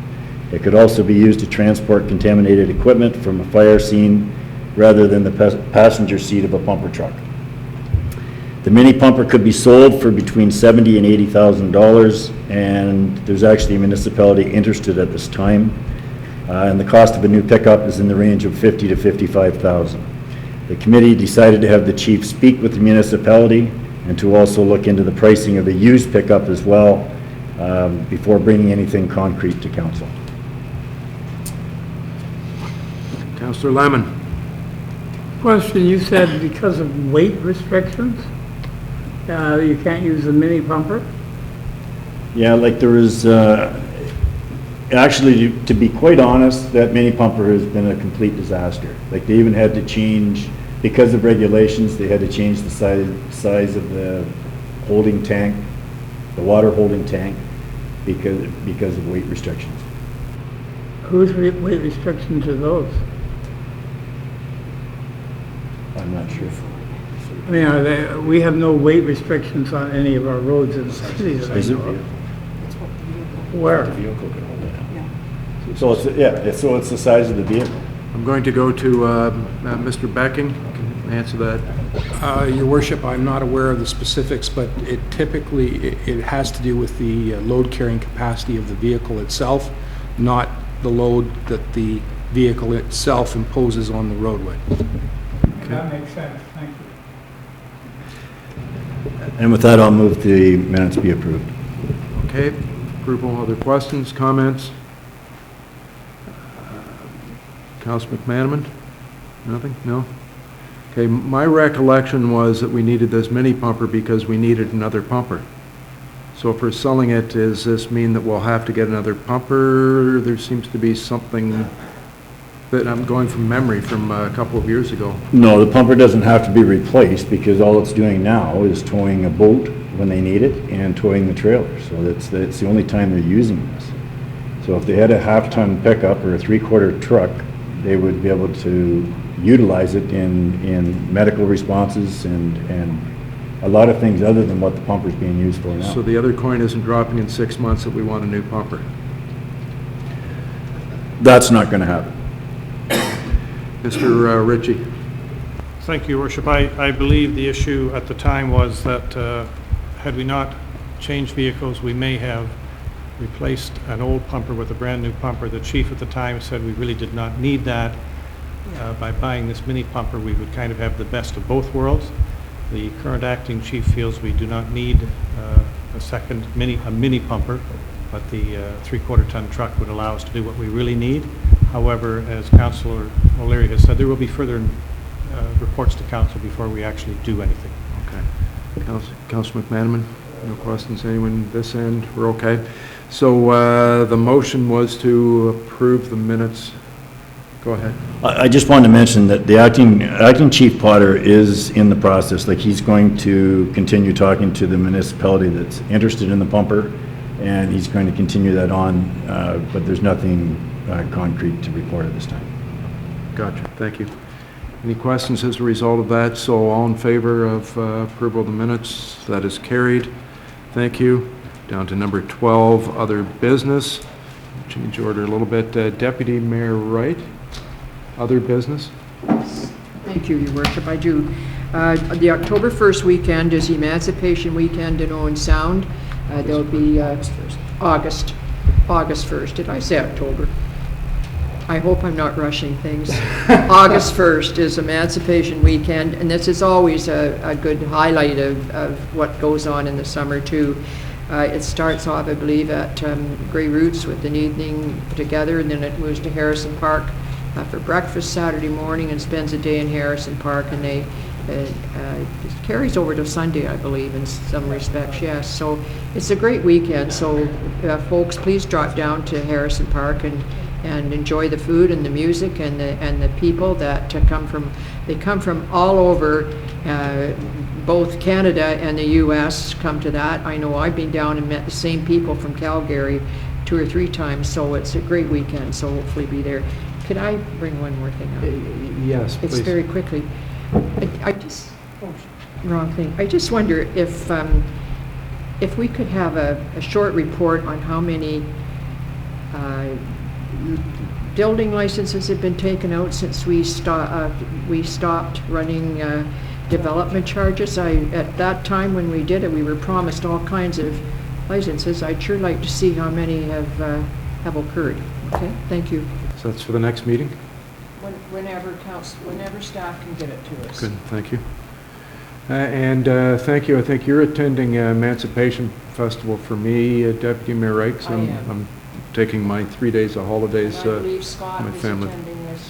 It could also be used to transport contaminated equipment from a fire scene rather than the passenger seat of a pumper truck. The mini pumper could be sold for between $70,000 and $80,000, and there's actually a municipality interested at this time. And the cost of a new pickup is in the range of $50,000 to $55,000. The committee decided to have the chief speak with the municipality and to also look into the pricing of a used pickup as well before bringing anything concrete to council. Councillor Lemon. Question, you said because of weight restrictions, you can't use the mini pumper? Yeah, like there is, actually, to be quite honest, that mini pumper has been a complete disaster. Like, they even had to change, because of regulations, they had to change the size of the holding tank, the water holding tank, because of weight restrictions. Whose weight restrictions are those? I'm not sure. I mean, we have no weight restrictions on any of our roads in the city. Is it? Where? So it's the size of the vehicle. I'm going to go to Mr. Becking. Can answer that. Your worship, I'm not aware of the specifics, but it typically has to do with the load carrying capacity of the vehicle itself, not the load that the vehicle itself imposes on the roadway. That makes sense, thank you. And with that, I'll move the minutes be approved. Okay, approval. Other questions, comments? Councilor McManaman? Nothing? No? Okay, my recollection was that we needed this mini pumper because we needed another pumper. So if we're selling it, does this mean that we'll have to get another pumper? There seems to be something that I'm going from memory from a couple of years ago. No, the pumper doesn't have to be replaced because all it's doing now is towing a boat when they need it and towing the trailer. So that's the only time they're using this. So if they had a half-ton pickup or a three-quarter truck, they would be able to utilize it in medical responses and a lot of things other than what the pumper's being used for now. So the other coin isn't dropping in 6 months that we want a new pumper. That's not going to happen. Mr. Ritchie. Thank you, Your Worship. I believe the issue at the time was that had we not changed vehicles, we may have replaced an old pumper with a brand-new pumper. The chief at the time said we really did not need that. By buying this mini pumper, we would kind of have the best of both worlds. The current acting chief feels we do not need a mini pumper, but the three-quarter ton truck would allow us to do what we really need. However, as Councillor O'Leary has said, there will be further reports to council before we actually do anything. Okay. Councillor McManaman, no questions? Anyone this end? We're okay. So the motion was to approve the minutes. Go ahead. I just wanted to mention that the acting Chief Potter is in the process. Like, he's going to continue talking to the municipality that's interested in the pumper, and he's going to continue that on, but there's nothing concrete to report at this time. Gotcha. Thank you. Any questions as a result of that? So all in favor of approval of the minutes? That is carried. Thank you. Down to number 12, other business. Change order a little bit. Deputy Mayor Wright, other business? Thank you, Your Worship, I do. The October 1st weekend is Emancipation Weekend in Owen Sound. There'll be August 1st. Did I say October? I hope I'm not rushing things. August 1st is Emancipation Weekend, and this is always a good highlight of what goes on in the summer, too. It starts off, I believe, at Grey Roots with an evening together, and then it moves to Harrison Park for breakfast Saturday morning and spends a day in Harrison Park, and it carries over to Sunday, I believe, in some respects, yes. So it's a great weekend, so folks, please drop down to Harrison Park and enjoy the food and the music and the people that come from all over, both Canada and the U.S. come to that. I know I've been down and met the same people from Calgary 2 or 3 times, so it's a great weekend, so hopefully be there. Could I bring one more thing up? Yes, please. It's very quickly. Wrong thing. I just wonder if we could have a short report on how many building licenses have been taken out since we stopped running development charges. At that time when we did it, we were promised all kinds of licenses. I'd sure like to see how many have occurred. Okay, thank you. So that's for the next meeting? Whenever staff can get it to us. Good, thank you. And thank you. I think you're attending Emancipation Festival for me, Deputy Mayor Wright. I am. I'm taking my 3 days of holidays. And I believe Scott my is family. attending this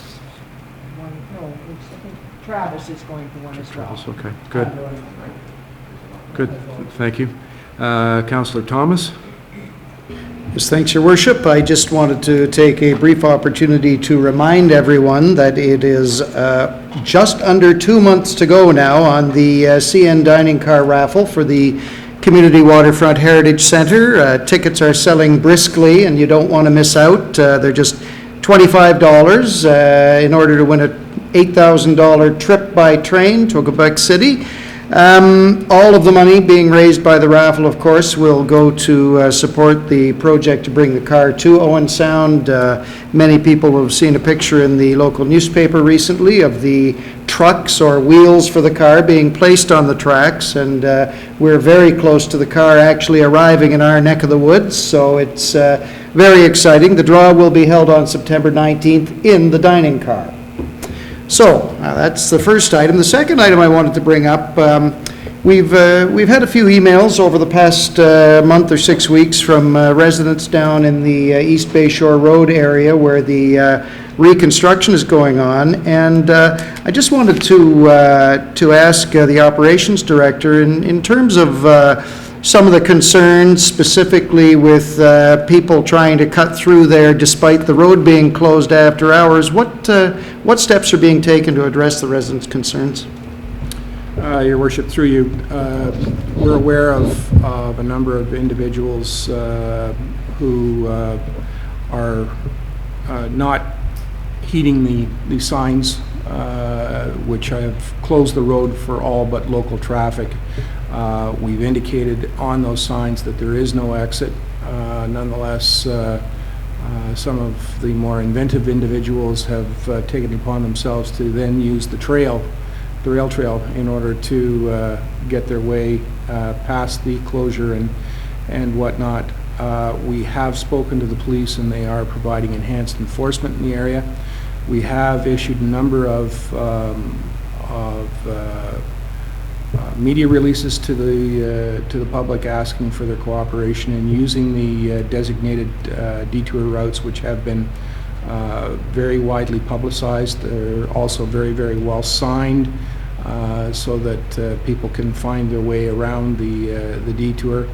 one. No, I think Travis is going to one as well. Travis, okay, good. Good, thank you. Councillor Thomas? Yes, thanks, Your Worship. I just wanted to take a brief opportunity to remind everyone that it is just under 2 months to go now on the CN Dining Car Raffle for the Community Waterfront Heritage Center. Tickets are selling briskly, and you don't want to miss out. They're just $25 in order to win an $8,000 trip by train to Quebec City. All of the money being raised by the raffle, of course, will go to support the project to bring the car to Owen Sound. Many people have seen a picture in the local newspaper recently of the trucks or wheels for the car being placed on the tracks, and we're very close to the car actually arriving in our neck of the woods, so it's very exciting. The draw will be held on September 19th in the dining car. So, that's the first item. The second item I wanted to bring up, we've had a few emails over the past month or 6 weeks from residents down in the East Bay Shore Road area where the reconstruction is going on, and I just wanted to ask the operations director, in terms of some of the concerns specifically with people trying to cut through there despite the road being closed after hours, what steps are being taken to address the residents' concerns? Your worship, through you, we're aware of a number of individuals who are not heeding the signs which have closed the road for all but local traffic. We've indicated on those signs that there is no exit. Nonetheless, some of the more inventive individuals have taken it upon themselves to then use the rail trail in order to get their way past the closure and whatnot. We have spoken to the police, and they are providing enhanced enforcement in the area. We have issued a number of media releases to the public asking for their cooperation in using the designated detour routes, which have been very widely publicized. They're also very, very well signed, so that people can find their way around the detour.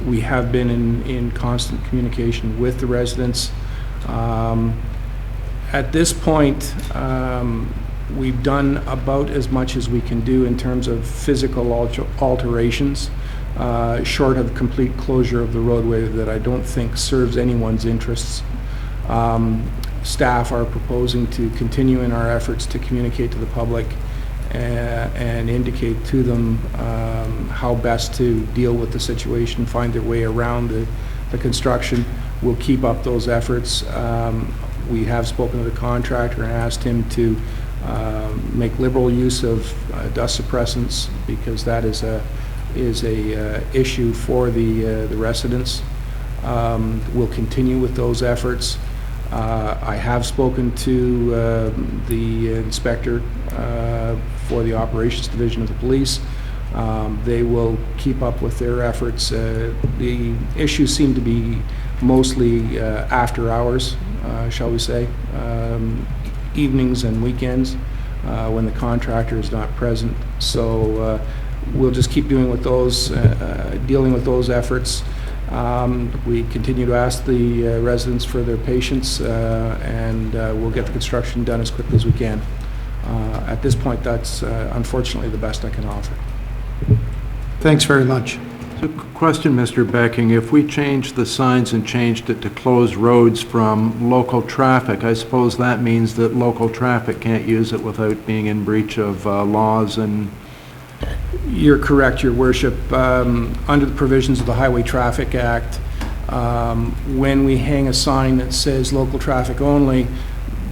We have been in constant communication with the residents. At this point, we've done about as much as we can do in terms of physical alterations, short of complete closure of the roadway that I don't think serves anyone's interests. Staff are proposing to continue in our efforts to communicate to the public and indicate to them how best to deal with the situation, find their way around the construction. We'll keep up those efforts. We have spoken to the contractor and asked him to make liberal use of dust suppressants, because that is a issue for the residents. We'll continue with those efforts. I have spoken to the inspector for the operations division of the police. They will keep up with their efforts. The issues seem to be mostly after hours, shall we say, evenings and weekends when the contractor is not present. So we'll just keep dealing with those efforts. We continue to ask the residents for their patience, and we'll get the construction done as quickly as we can. At this point, that's unfortunately the best I can offer. Thanks very much. So, question, Mr. Becking, if we changed the signs and changed it to closed roads from local traffic, I suppose that means that local traffic can't use it without being in breach of laws and... You're correct, Your Worship. Under the provisions of the Highway Traffic Act, when we hang a sign that says local traffic only,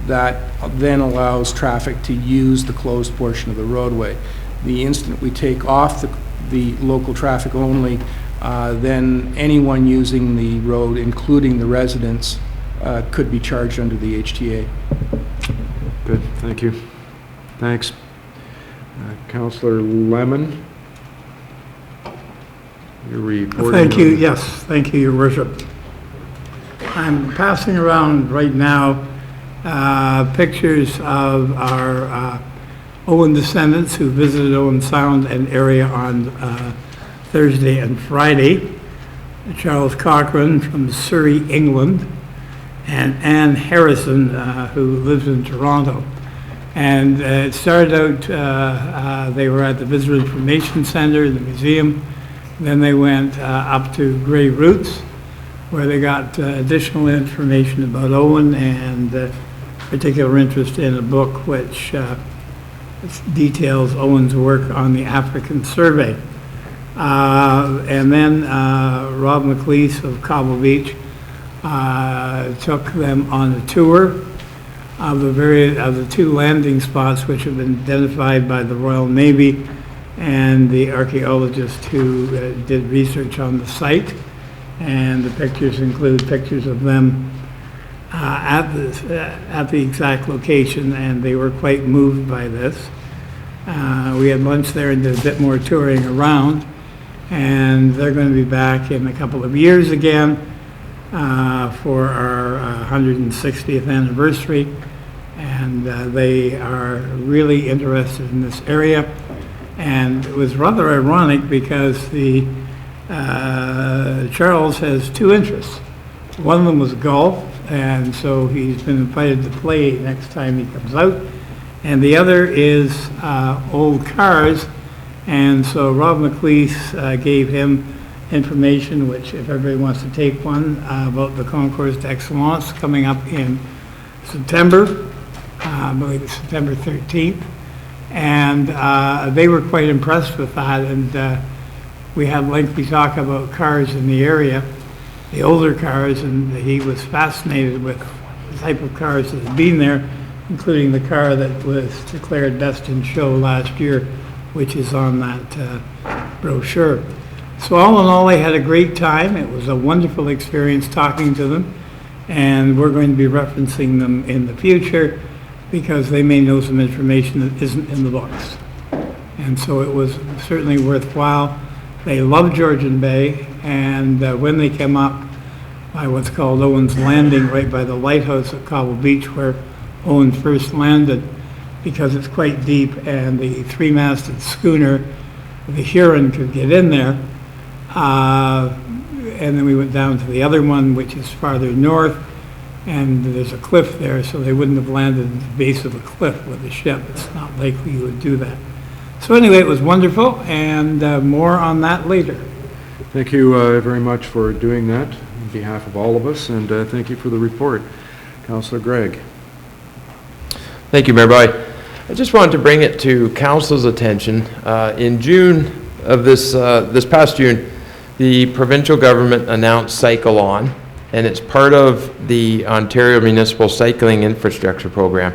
that then allows traffic to use the closed portion of the roadway. The instant we take off the local traffic only, then anyone using the road, including the residents, could be charged under the HTA. Good, thank you. Thanks. Councillor Lemon, you're reporting. Thank you, yes, thank you, Your Worship. I'm passing around right now pictures of our Owen descendants who visited Owen Sound and area on Thursday and Friday. Charles Cochran from Surrey, England, and Anne Harrison, who lives in Toronto. And it started out, they were at the Visitor Information Center in the museum. Then they went up to Grey Roots, where they got additional information about Owen and particular interest in a book which details Owen's work on the African survey. And then Rob McLeese of Cobble Beach took them on a tour of the two landing spots which have been identified by the Royal Navy and the archaeologist who did research on the site. And the pictures include pictures of them at the exact location, and they were quite moved by this. We had lunch there and did a bit more touring around, and they're going to be back in a couple of years again for our 160th anniversary, and they are really interested in this area. And it was rather ironic because the Charles has two interests. One of them was golf, and so he's been invited to play next time he comes out. And the other is old cars, and so Rob McLeese gave him information, which if everybody wants to take one, about the Concours d'Excellence coming up in September, I believe it's September 13th. And they were quite impressed with that, and we had lengthy talk about cars in the area, the older cars, and he was fascinated with the type of cars that had been there, including the car that was declared best in show last year, which is on that brochure. So all in all, they had a great time. It was a wonderful experience talking to them, and we're going to be referencing them in the future because they may know some information that isn't in the books. And so it was certainly worthwhile. They love Georgian Bay, and when they came up by what's called Owen's Landing, right by the lighthouse at Cobble Beach, where Owen first landed, because it's quite deep and the three-masted schooner, the Huron, could get in there. And then we went down to the other one, which is farther north, and there's a cliff there, so they wouldn't have landed at the base of a cliff with a ship. It's not likely you would do that. So anyway, it was wonderful, and more on that later. Thank you very much for doing that on behalf of all of us, and thank you for the report. Councillor Gregg. Thank you, Mayor Boyd. I just wanted to bring it to Council's attention. In June of this past June, the provincial government announced Cycle On, and it's part of the Ontario Municipal Cycling Infrastructure Program.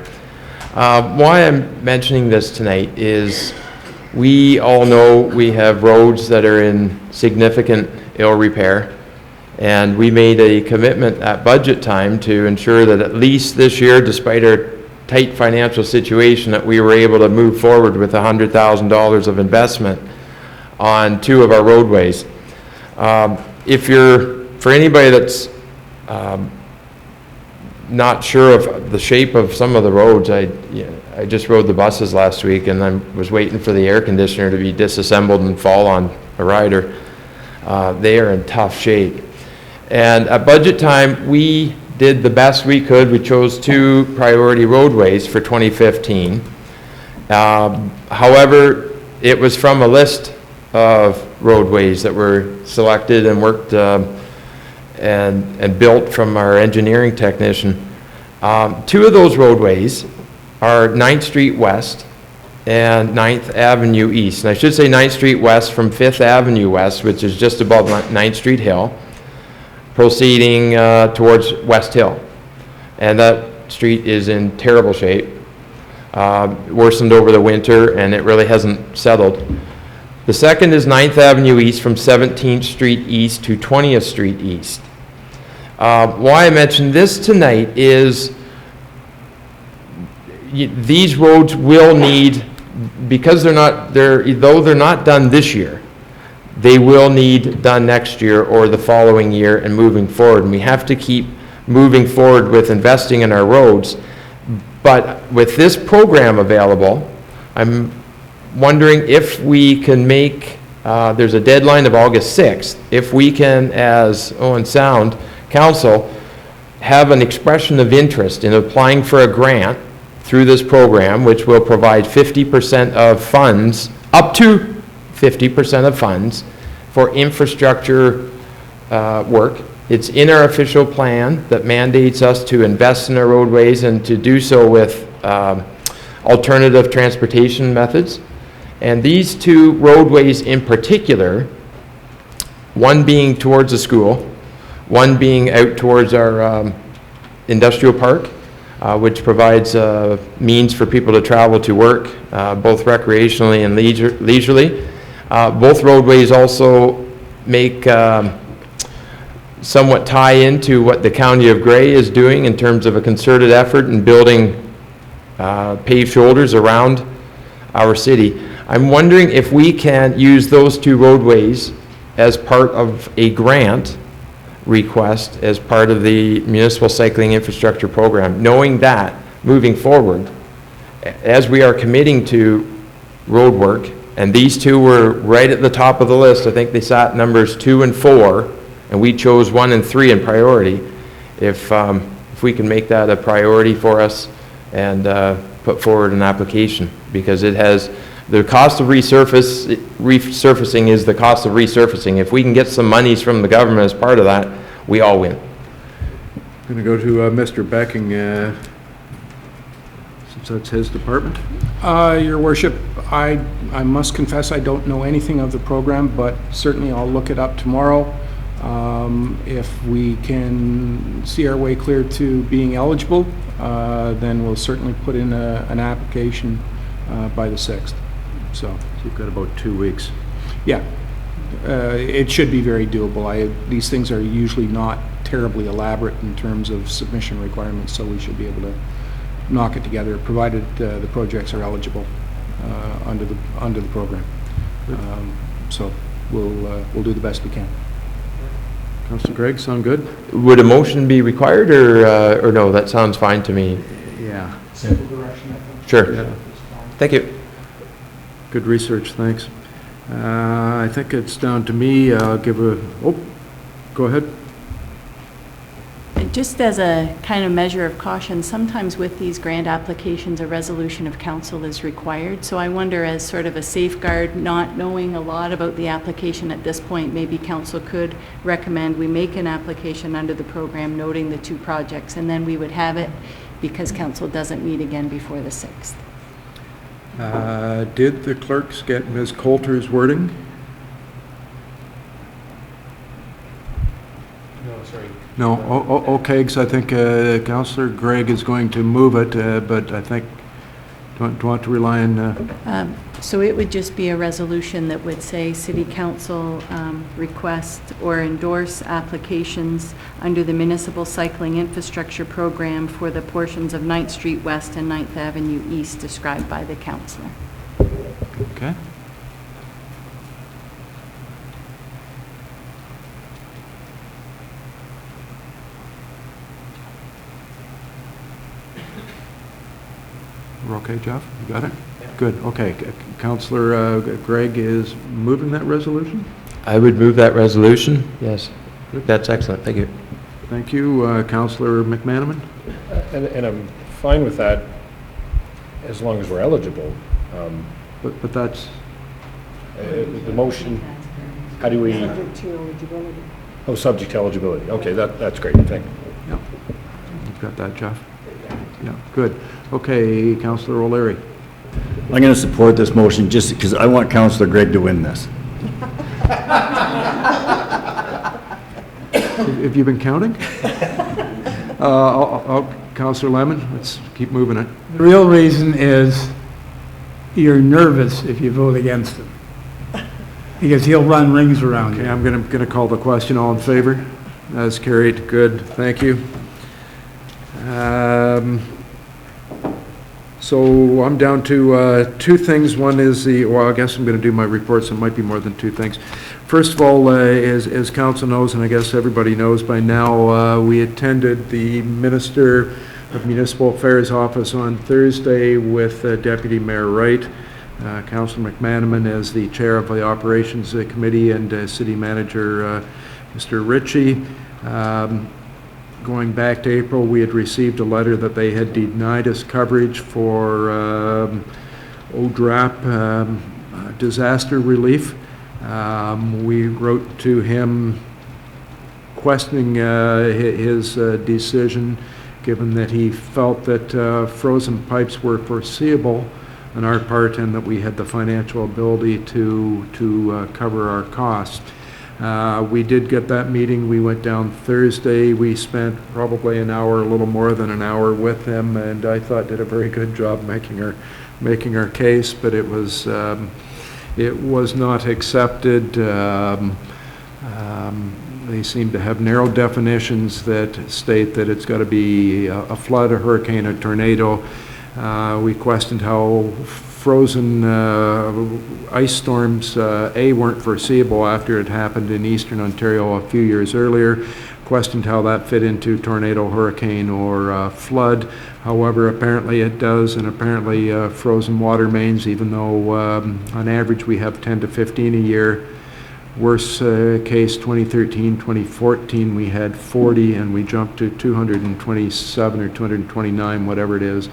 Why I'm mentioning this tonight is we all know we have roads that are in significant ill repair, and we made a commitment at budget time to ensure that at least this year, despite our tight financial situation, that we were able to move forward with $100,000 of investment on two of our roadways. For anybody that's not sure of the shape of some of the roads, I just rode the buses last week, and I was waiting for the air conditioner to be disassembled and fall on a rider. They are in tough shape. And at budget time, we did the best we could. We chose two priority roadways for 2015. However, it was from a list of roadways that were selected and worked and built from our engineering technician. Two of those roadways are 9th Street West and 9th Avenue East. And I should say 9th Street West from 5th Avenue West, which is just above 9th Street Hill, proceeding towards West Hill. And that street is in terrible shape, worsened over the winter, and it really hasn't settled. The second is 9th Avenue East from 17th Street East to 20th Street East. Why I mention this tonight is these roads will need, because though they're not done this year, they will need done next year or the following year and moving forward. And we have to keep moving forward with investing in our roads. But with this program available, I'm wondering if we can make, there's a deadline of August 6th, if we can, as Owen Sound Council, have an expression of interest in applying for a grant through this program, which will provide 50% of funds, up to 50% of funds for infrastructure work. It's in our official plan that mandates us to invest in our roadways and to do so with alternative transportation methods. And these two roadways in particular, one being towards the school, one being out towards our industrial park, which provides means for people to travel to work, both recreationally and leisurely. Both roadways also make somewhat tie into what the County of Grey is doing in terms of a concerted effort in building paved shoulders around our city. I'm wondering if we can use those two roadways as part of a grant request as part of the municipal cycling infrastructure program, knowing that moving forward, as we are committing to road work, and these two were right at the top of the list. I think they sat numbers 2 and 4, and we chose 1 and 3 in priority. If we can make that a priority for us and put forward an application, because it has the cost of resurfacing is the cost of resurfacing. If we can get some monies from the government as part of that, we all win. Going to go to Mr. Becking, since that's his department. Your worship, I must confess I don't know anything of the program, but certainly I'll look it up tomorrow. If we can see our way clear to being eligible, then we'll certainly put in an application by the 6th. So You've got about 2 weeks. yeah, it should be very doable. These things are usually not terribly elaborate in terms of submission requirements, so we should be able to knock it together, provided the projects are eligible under the program. So we'll do the best we can. Councillor Gregg, sound good? Would a motion be required, or no? That sounds fine to me. Yeah. Simple direction, I think. Sure. Yeah. Thank you. Good research, thanks. I think it's down to me. I'll give go ahead. Just as a kind of measure of caution, sometimes with these grant applications, a resolution of council is required. So I wonder, as sort of a safeguard, not knowing a lot about the application at this point, maybe council could recommend we make an application under the program noting the 2 projects, and then we would have it because council doesn't meet again before the 6th. Did the clerks get Ms. Coulter's wording? No, sorry. No, okay, because I think Councillor Gregg is going to move it, but I think, do you want to rely on... So it would just be a resolution that would say City Council request or endorse applications under the Municipal Cycling Infrastructure Program for the portions of 9th Street West and 9th Avenue East described by the councillor. Okay. We're okay, Jeff? You got it? Good, okay. Councillor Gregg is moving that resolution? I would move that resolution. Yes. That's excellent. Thank you. Thank you. Councillor McManaman? And I'm fine with that as long as we're eligible. But that's... The motion, how do we... Subject to eligibility. Oh, subject to eligibility. Okay, that's great. Thank you. Yeah. You've got that, Jeff? Yeah, good. Okay, Councillor O'Leary. I'm going to support this motion just because I want Councillor Gregg to win this. Have you been counting? Councillor Lemon, let's keep moving it. The real reason is you're nervous if you vote against him, because he'll run rings around Okay, you. I'm going to call the question. All in favor? That's carried. Good. Thank you. So I'm down to 2 things. One is well, I guess I'm going to do my report, so it might be more than 2 things. First of all, as council knows, and I guess everybody knows by now, we attended the Minister of Municipal Affairs office on Thursday with Deputy Mayor Wright, Councillor McManaman as the chair of the Operations Committee, and City Manager Mr. Ritchie. Going back to April, we had received a letter that they had denied us coverage for ODRAP disaster relief. We wrote to him questioning his decision, given that he felt that frozen pipes were foreseeable on our part and that we had the financial ability to cover our costs. We did get that meeting. We went down Thursday. We spent probably an hour, a little more than an hour with him, and I thought did a very good job making our case, but it was not accepted. They seem to have narrow definitions that state that it's got to be a flood, a hurricane, a tornado. We questioned how frozen ice storms, weren't foreseeable after it happened in eastern Ontario a few years earlier. questioned how that fit into tornado, hurricane, or flood. However, apparently it does, and apparently frozen water mains, even though on average we have 10 to 15 a year. Worst case, 2013, 2014, we had 40, and we jumped to 227 or 229, whatever it is.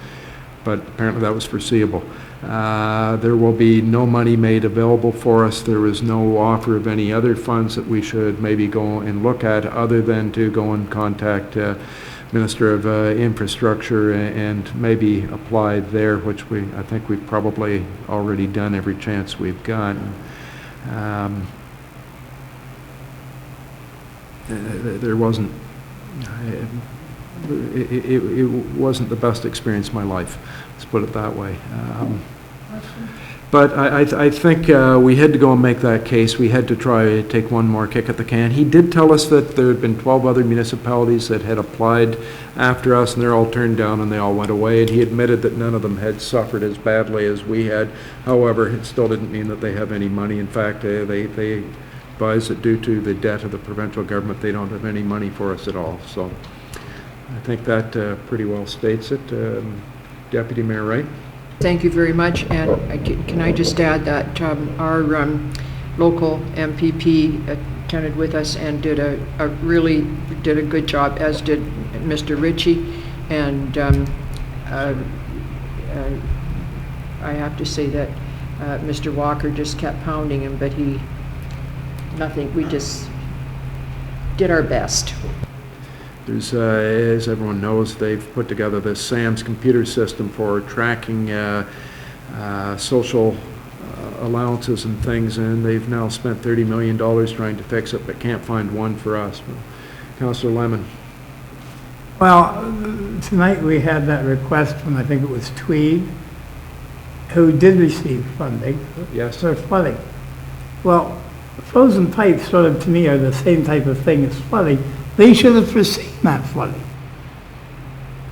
But apparently that was foreseeable. There will be no money made available for us. There is no offer of any other funds that we should maybe go and look at, other than to go and contact Minister of Infrastructure and maybe apply there, which I think we've probably already done every chance we've gotten. There wasn't, it wasn't the best experience of my life, let's put it that way. But I think we had to go and make that case. We had to try to take one more kick at the can. He did tell us that there had been 12 other municipalities that had applied after us, and they're all turned down and they all went away. And he admitted that none of them had suffered as badly as we had. However, it still didn't mean that they have any money. In fact, they advise that due to the debt of the provincial government, they don't have any money for us at all. So I think that pretty well states it. Deputy Mayor Wright? Thank you very much, and can I just add that our local MPP attended with us and really did a good job, as did Mr. Ritchie, and I have to say that Mr. Walker just kept pounding him, but we just did our best. There's, as everyone knows, they've put together this SAMS computer system for tracking social allowances and things, and they've now spent $30 million trying to fix it, but can't find one for us. Councillor Lemon. Well, tonight we had that request from, I think it was Tweed, who did receive funding. Yes. For flooding. Well, frozen pipes sort of, to me, are the same type of thing as flooding. They should have foreseen that flooding.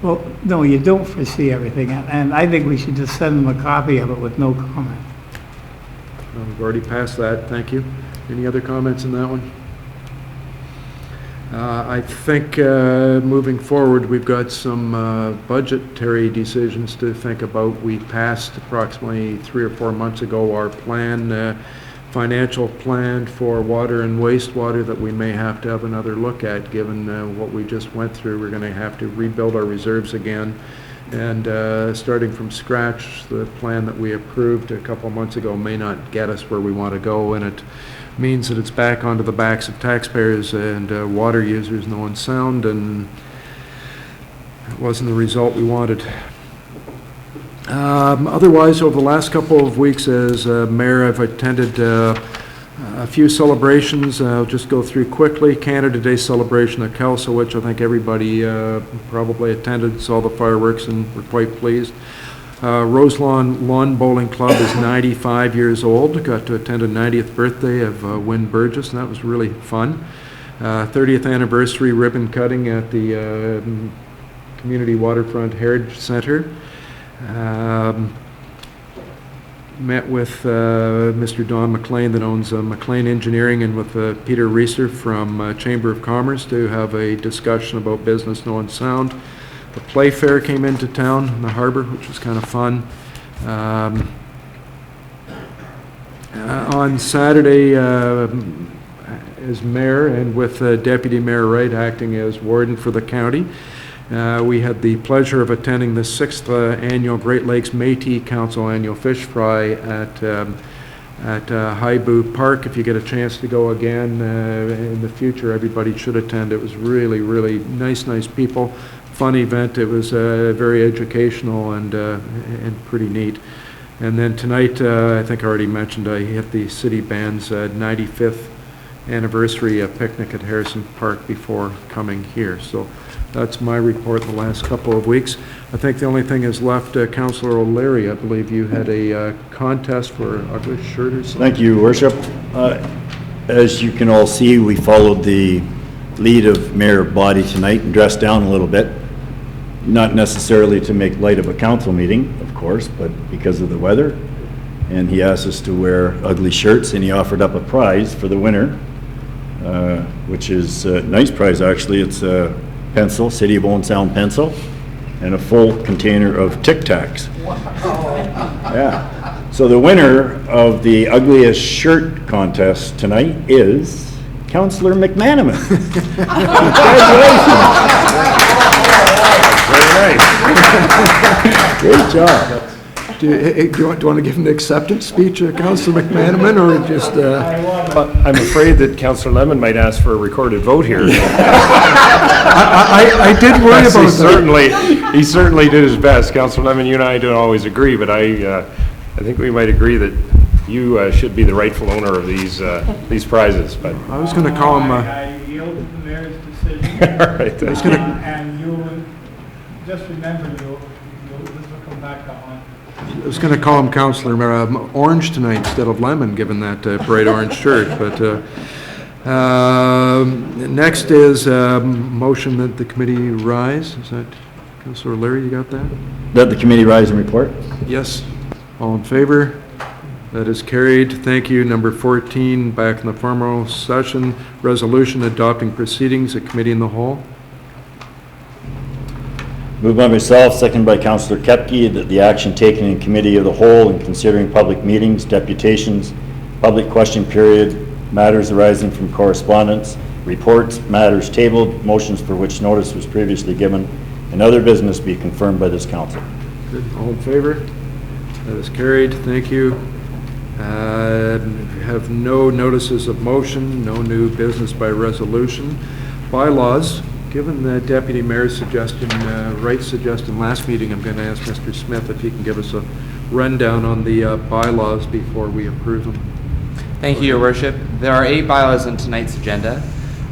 Well, no, you don't foresee everything, and I think we should just send them a copy of it with no comment. We've already passed that, thank you. Any other comments on that one? I think moving forward, we've got some budgetary decisions to think about. We passed approximately 3 or 4 months ago our plan, financial plan for water and wastewater that we may have to have another look at, given what we just went through. We're going to have to rebuild our reserves again, and starting from scratch, the plan that we approved a couple months ago may not get us where we want to go, and it means that it's back onto the backs of taxpayers and water users, no one's sound, and it wasn't the result we wanted. Otherwise, over the last couple of weeks as mayor, I've attended a few celebrations. I'll just go through quickly. Canada Day celebration at Kelso, which I think everybody probably attended, saw the fireworks and were quite pleased. Roselawn Lawn Bowling Club is 95 years old. Got to attend a 90th birthday of Wynne Burgess, and that was really fun. 30th anniversary ribbon cutting at the Community Waterfront Heritage Center. Met with Mr. Don McLean that owns McLean Engineering, and with Peter Reeser from Chamber of Commerce to have a discussion about business no and sound. The Playfair came into town in the harbor, which was kind of fun. On Saturday, as mayor and with Deputy Mayor Wright acting as warden for the county, we had the pleasure of attending the 6th annual Great Lakes Métis Council annual fish fry at Haibu Park. If you get a chance to go again in the future, everybody should attend. It was really, really nice people. Fun event. It was very educational and pretty neat. And then tonight, I think I already mentioned, I hit the City Band's 95th anniversary picnic at Harrison Park before coming here. So that's my report the last couple of weeks. I think the only thing is left, Councillor O'Leary, I believe you had a contest for ugly shirt or something. Thank you, Worship. As you can all see, we followed the lead of Mayor Body tonight and dressed down a little bit. Not necessarily to make light of a council meeting, of course, but because of the weather. And he asked us to wear ugly shirts, and he offered up a prize for the winner. which is a nice prize, actually. It's a pencil, City of Owen Sound pencil, and a full container of Tic Tacs. Yeah. So the winner of the ugliest shirt contest tonight is Councillor McManaman. Congratulations. Very nice. Great job. Do you want to give an acceptance speech, Councillor McManaman, or just... I'm afraid that Councillor Lemon might ask for a recorded vote here. I did worry about that. He certainly did his best. Councillor Lemon, you and I don't always agree, but I think we might agree that you should be the rightful owner of these prizes. But I was going to call him... I yield to the mayor's decision. All right, that's good. And you will, just remember, this will come back on. I was going to call him Councillor Orange tonight instead of Lemon, given that bright orange shirt, but next is motion that the committee rise. Is that, Councillor O'Leary, you got that? That the committee rise and report? Yes. All in favor? That is carried. Thank you. Number 14, back in the formal session, resolution adopting proceedings at committee in the whole. Moved by myself, seconded by Councillor Kepke, that the action taken in committee of the whole in considering public meetings, deputations, public question period, matters arising from correspondence, reports, matters tabled, motions for which notice was previously given, and other business be confirmed by this council. Good. All in favor? That is carried. Thank you. Have no notices of motion, no new business by resolution. Bylaws. Given the Deputy Mayor's suggestion, Wright's suggestion last meeting, I'm going to ask Mr. Smith if he can give us a rundown on the bylaws before we approve them. Thank you, Your Worship. There are 8 bylaws on tonight's agenda.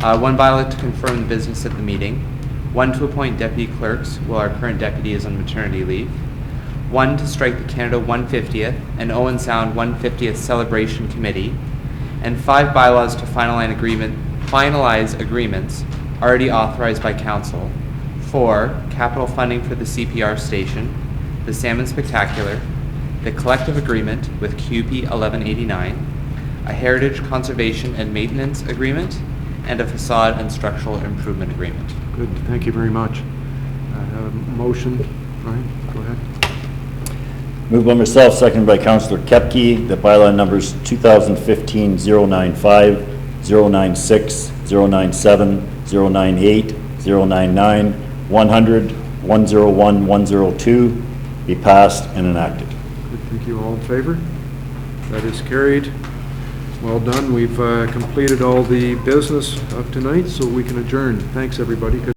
1 bylaw to confirm the business at the meeting, 1 to appoint deputy clerks while our current deputy is on maternity leave, 1 to strike the Canada 150th and Owen Sound 150th Celebration Committee, and 5 bylaws to finalize agreements already authorized by Council for capital funding for the CPR station, the Salmon Spectacular, the collective agreement with QP 1189, a heritage conservation and maintenance agreement, and a facade and structural improvement agreement. Good, thank you very much. Motion, Brian, go ahead. Moved by myself, seconded by Councillor Kepke, that bylaw numbers 2015-095, 096, 097, 098, 099, 100, 101, 102 be passed and enacted. Good, thank you. All in favor? That is carried. Well done. We've completed all the business of tonight, so we can adjourn. Thanks, everybody. Good